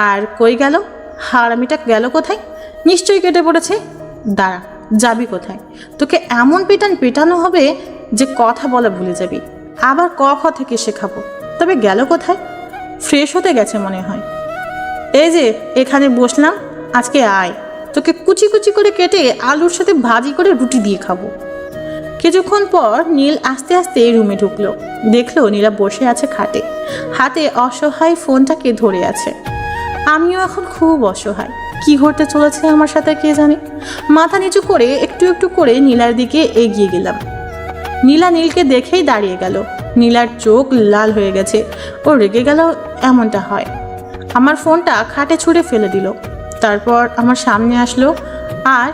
আর কই গেল হারামিটা? গেল কোথায়? নিশ্চয়ই কেটে পড়েছে। দাঁড়া, যাবি কোথায়? তোকে এমন পেটানো হবে যে কথা বলা ভুলে যাবি। আবার ক খ থেকে শেখাবো। তবে গেল কোথায়? ফ্রেশ হতে গেছে মনে হয়। এই যে এখানে বসলাম, আজকে আয়, তোকে কুচি কুচি করে কেটে আলুর সাথে ভাজি করে রুটি দিয়ে খাবো। কিছুক্ষণ পর নীল আস্তে আস্তে রুমে ঢুকলো। দেখলো নীলা বসে আছে খাটে, হাতে অসহায় ফোনটাকে ধরে আছে। আমিও এখন খুব অসহায়, কি ঘটতে চলেছে আমার সাথে কে জানে। মাথা নিচু করে একটু একটু করে নীলার দিকে এগিয়ে গেলাম। নীলা নীলকে দেখেই দাঁড়িয়ে গেল। নীলার চোখ লাল হয়ে গেছে, ও রেগে গেল এমনটা হয়। আমার ফোনটা খাটে ছুঁড়ে ফেলে দিল, তারপর আমার সামনে আসলো। আর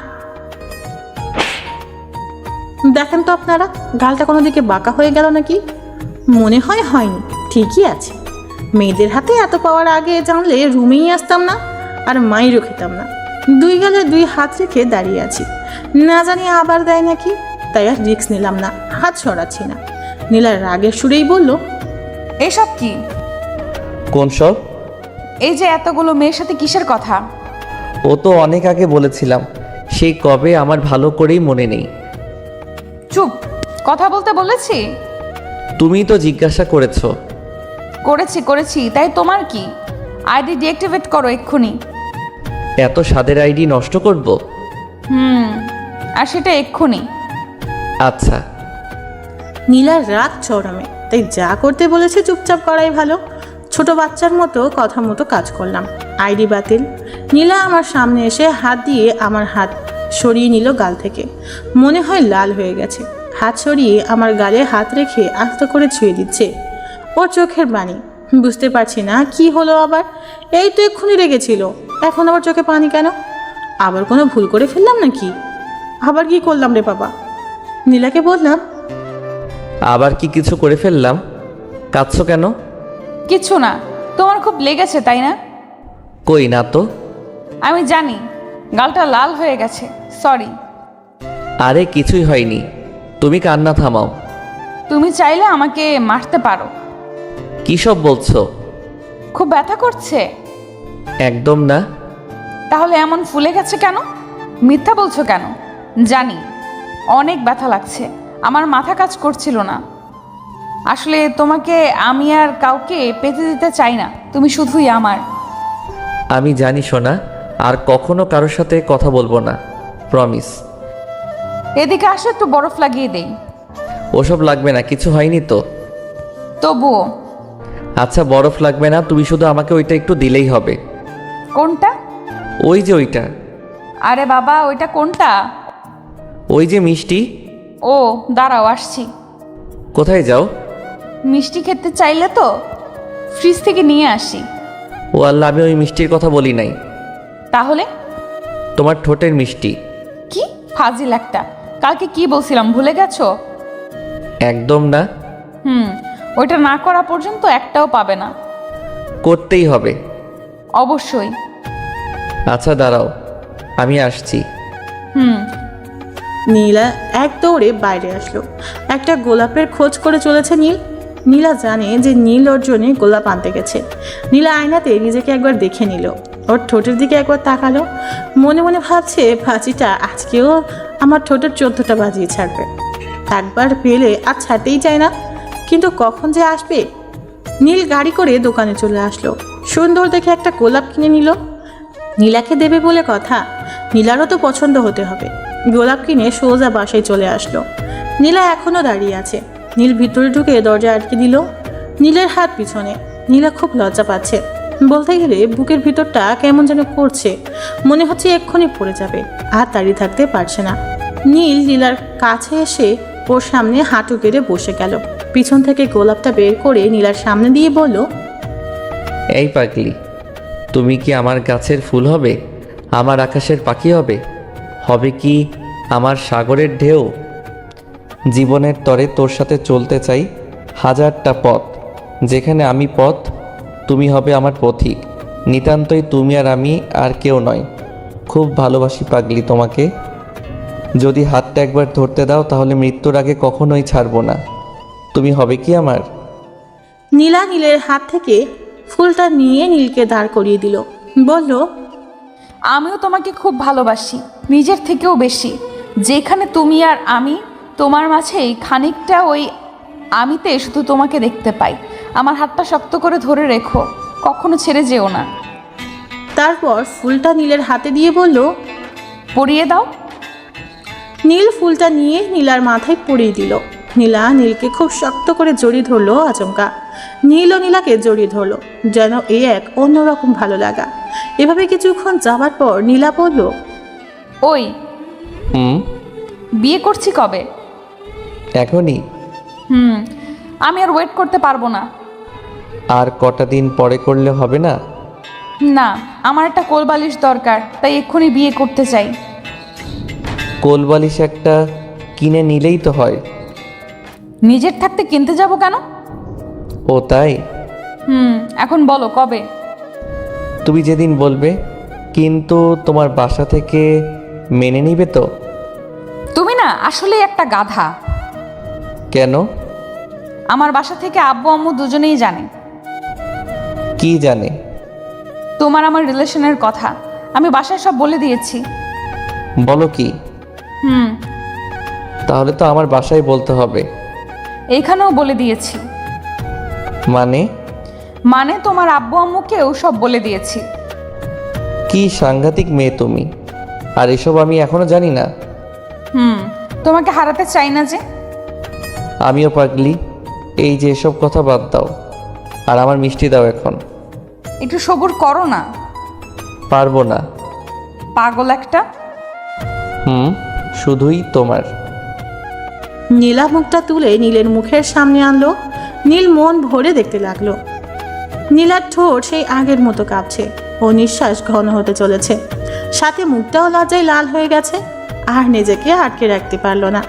দেখেন তো আপনারা, গালটা কোনো দিকে বাঁকা হয়ে গেল নাকি? মনে হয় হয়নি, ঠিকই আছে। মেয়েদের হাতে এত পাওয়ার আগে জানলে রুমেই আসতাম না, আর মাইরও খেতাম না। দুই গালে দুই হাত রেখে দাঁড়িয়ে আছি, না জানি আবার দেয় নাকি, তাই আর রিস্ক নিলাম না, হাত সরাচ্ছি না। নীলার রাগের সুরেই বলল, এসব কি? কোন সব? এই যে এতগুলো মেয়ের সাথে কিসের কথা? ও তো অনেক আগে বলেছিলাম, সেই কবে আমার ভালো করেই মনে নেই। চুপ, কথা বলতে বলেছি? তুমিই তো জিজ্ঞাসা করেছো। করেছি, তাই তোমার কি? আইডি ডিঅ্যাক্টিভেট করো এক্ষুনি। এত স্বাদের আইডি নষ্ট করব? আর সেটা এক্ষুনি। আচ্ছা। নীলার রাগ চরমে, তাই যা করতে বলেছে চুপচাপ করাই ভালো। ছোট বাচ্চার মতো কথা মতো কাজ করলাম। আইডি বাতিল। নীলা আমার সামনে এসে হাত দিয়ে আমার হাত সরিয়ে নিল গাল থেকে। মনে হয় লাল হয়ে গেছে। হাত সরিয়ে আমার গালে হাত রেখে আস্তে করে ছুঁয়ে দিচ্ছে। ওর চোখের বাণী, বুঝতে পারছি না কি হলো আবার। এই তো এক্ষুনি রেগেছিল, এখন আবার চোখে পানি কেন? আবার কোনো ভুল করে ফেললাম নাকি? আবার কি করলাম রে বাবা? নীলাকে বললাম, আবার কি কিছু করে ফেললাম? কাঁদছো কেন? কিছু না, তোমার খুব লেগেছে তাই না? কই না তো। আমি জানি, গালটা লাল হয়ে গেছে, সরি। আরে কিছুই হয়নি, তুমি কান্না থামাও। তুমি চাইলে আমাকে মারতে পারো। কী সব বলছো? খুব ব্যথা করছে? একদম না। তাহলে এমন ফুলে গেছে কেন? মিথ্যা বলছো কেন? জানি অনেক ব্যথা লাগছে, আমার মাথা কাজ করছিল না। আসলে তোমাকে আমি আর কাউকে পেতে দিতে চাই না, তুমি শুধুই আমার। আমি জানি সোনা, আর কখনো কারোর সাথে কথা বলবো না, প্রমিস। এদিকে আসো, একটু বরফ লাগিয়ে দেই। ওসব লাগবে না, কিছু হয়নি তো। তবুও। আচ্ছা বরফ লাগবে না, তুমি শুধু আমাকে ওইটা একটু দিলেই হবে। কোনটা? ওই যে ওইটা। আরে বাবা, ওইটা কোনটা? ওই যে মিষ্টি। ও দাঁড়াও, আসছি। কোথায় যাও? মিষ্টি খেতে চাইলে তো ফ্রিজ থেকে নিয়ে আসি। ও আল্লাহ, আমি ওই মিষ্টির কথা বলি নাই। তাহলে? তোমার ঠোঁটের মিষ্টি। কি ফাজিল একটা! কালকে কি বলছিলাম ভুলে গেছো? একদম না। ওইটা না করা পর্যন্ত একটাও পাবে না। করতেই হবে। অবশ্যই। আচ্ছা দাঁড়াও, আমি আসছি। নীলা এক দৌড়ে বাইরে আসলো। একটা গোলাপের খোঁজ করে চলেছে নীল। নীলা জানে যে নীল ওর জন্য গোলাপ আনতে গেছে। নীলা আয়নাতে নিজেকে একবার দেখে নিল, ওর ঠোঁটের দিকে একবার তাকালো। মনে মনে ভাবছে ভাজিটা আজকেও আমার ঠোঁটের 14টা বাজিয়ে ছাড়বে। একবার পেলে আর ছাড়তেই চায় না, কিন্তু কখন যে আসবে। নীল গাড়ি করে দোকানে চলে আসলো। সুন্দর দেখে একটা গোলাপ কিনে নিল। নীলাকে দেবে বলে কথা, নীলারও তো পছন্দ হতে হবে। গোলাপ কিনে সোজা বাসায় চলে আসলো। নীলা এখনও দাঁড়িয়ে আছে। নীল ভিতরে ঢুকে দরজা আটকে দিল। নীলের হাত পিছনে। নীলা খুব লজ্জা পাচ্ছে, বলতে গেলে বুকের ভিতরটা কেমন যেন করছে, মনে হচ্ছে এক্ষুনি পড়ে যাবে, আর দাঁড়িয়ে থাকতে পারছে না। নীল নীলার কাছে এসে ওর সামনে হাঁটু কেড়ে বসে গেল। পিছন থেকে গোলাপটা বের করে নীলার সামনে দিয়ে বলল, এই পাগলি, তুমি কি আমার গাছের ফুল হবে? আমার আকাশের পাখি হবে? হবে কি আমার সাগরের ঢেউ? জীবনের তরে তোর সাথে চলতে চাই হাজারটা পথ, যেখানে আমি পথ, তুমি হবে আমার পথিক। নিতান্তই তুমি আর আমি, আর কেউ নয়। খুব ভালোবাসি পাগলি তোমাকে। যদি হাতটা একবার ধরতে দাও তাহলে মৃত্যুর আগে কখনোই ছাড়বো না। তুমি হবে কি আমার? নীলা নীলের হাত থেকে ফুলটা নিয়ে নীলকে দাঁড় করিয়ে দিল। বলল, আমিও তোমাকে খুব ভালোবাসি, নিজের থেকেও বেশি। যেখানে তুমি আর আমি, তোমার মাঝেই খানিকটা ওই আমিতে শুধু তোমাকে দেখতে পাই। আমার হাতটা শক্ত করে ধরে রেখো, কখনো ছেড়ে যেও না। তারপর ফুলটা নীলের হাতে দিয়ে বলল, পরিয়ে দাও। নীল ফুলটা নিয়ে নীলার মাথায় পরিয়ে দিল। নীলা নীলকে খুব শক্ত করে জড়িয়ে ধরলো। আচমকা নীল ও নীলাকে জড়িয়ে ধরলো, যেন এই এক অন্যরকম ভালো লাগা। এভাবে কিছুক্ষণ যাবার পর নীলা বলল, ওই বিয়ে করছি কবে? এখনই? আমি আর ওয়েট করতে পারবো না। আর কটা দিন পরে করলে হবে না? না, আমার একটা কোলবালিশ দরকার, তাই এক্ষুনি বিয়ে করতে চাই। কোলবালিশ একটা কিনে নিলেই তো হয়। নিজের থাকতে কিনতে যাব কেন? ও তাই? এখন বলো কবে? তুমি যেদিন বলবে। কিন্তু তোমার বাসা থেকে মেনে নিবে তো? তুমি না আসলে একটা গাধা। কেন? আমার বাসা থেকে আব্বু আম্মু দুজনেই জানে। কি জানে? তোমার আমার রিলেশনের কথা আমি বাসায় সব বলে দিয়েছি। বলো কি? তাহলে তো আমার বাসায় বলতে হবে। এইখানেও বলে দিয়েছি। মানে তোমার আব্বু আম্মুকেও সব বলে দিয়েছি। কি সাংঘাতিক মেয়ে তুমি! আর এসব আমি এখনো জানি না। তোমাকে হারাতে চাই না যে। আমিও পাগলি। এই যে এসব কথা বাদ দাও, আর আমার মিষ্টি দাও এখন। একটু সবুর করো না। পারবো না। পাগল একটা। শুধুই তোমার। নীলা মুখটা তুলে নীলের মুখের সামনে আনলো। নীল মন ভরে দেখতে লাগলো। নীলার ঠোঁট সেই আগের মতো কাঁপছে ও নিঃশ্বাস ঘন হতে চলেছে, সাথে মুখটাও লজ্জায় লাল হয়ে গেছে। আর নিজেকে আটকে রাখতে পারলো না।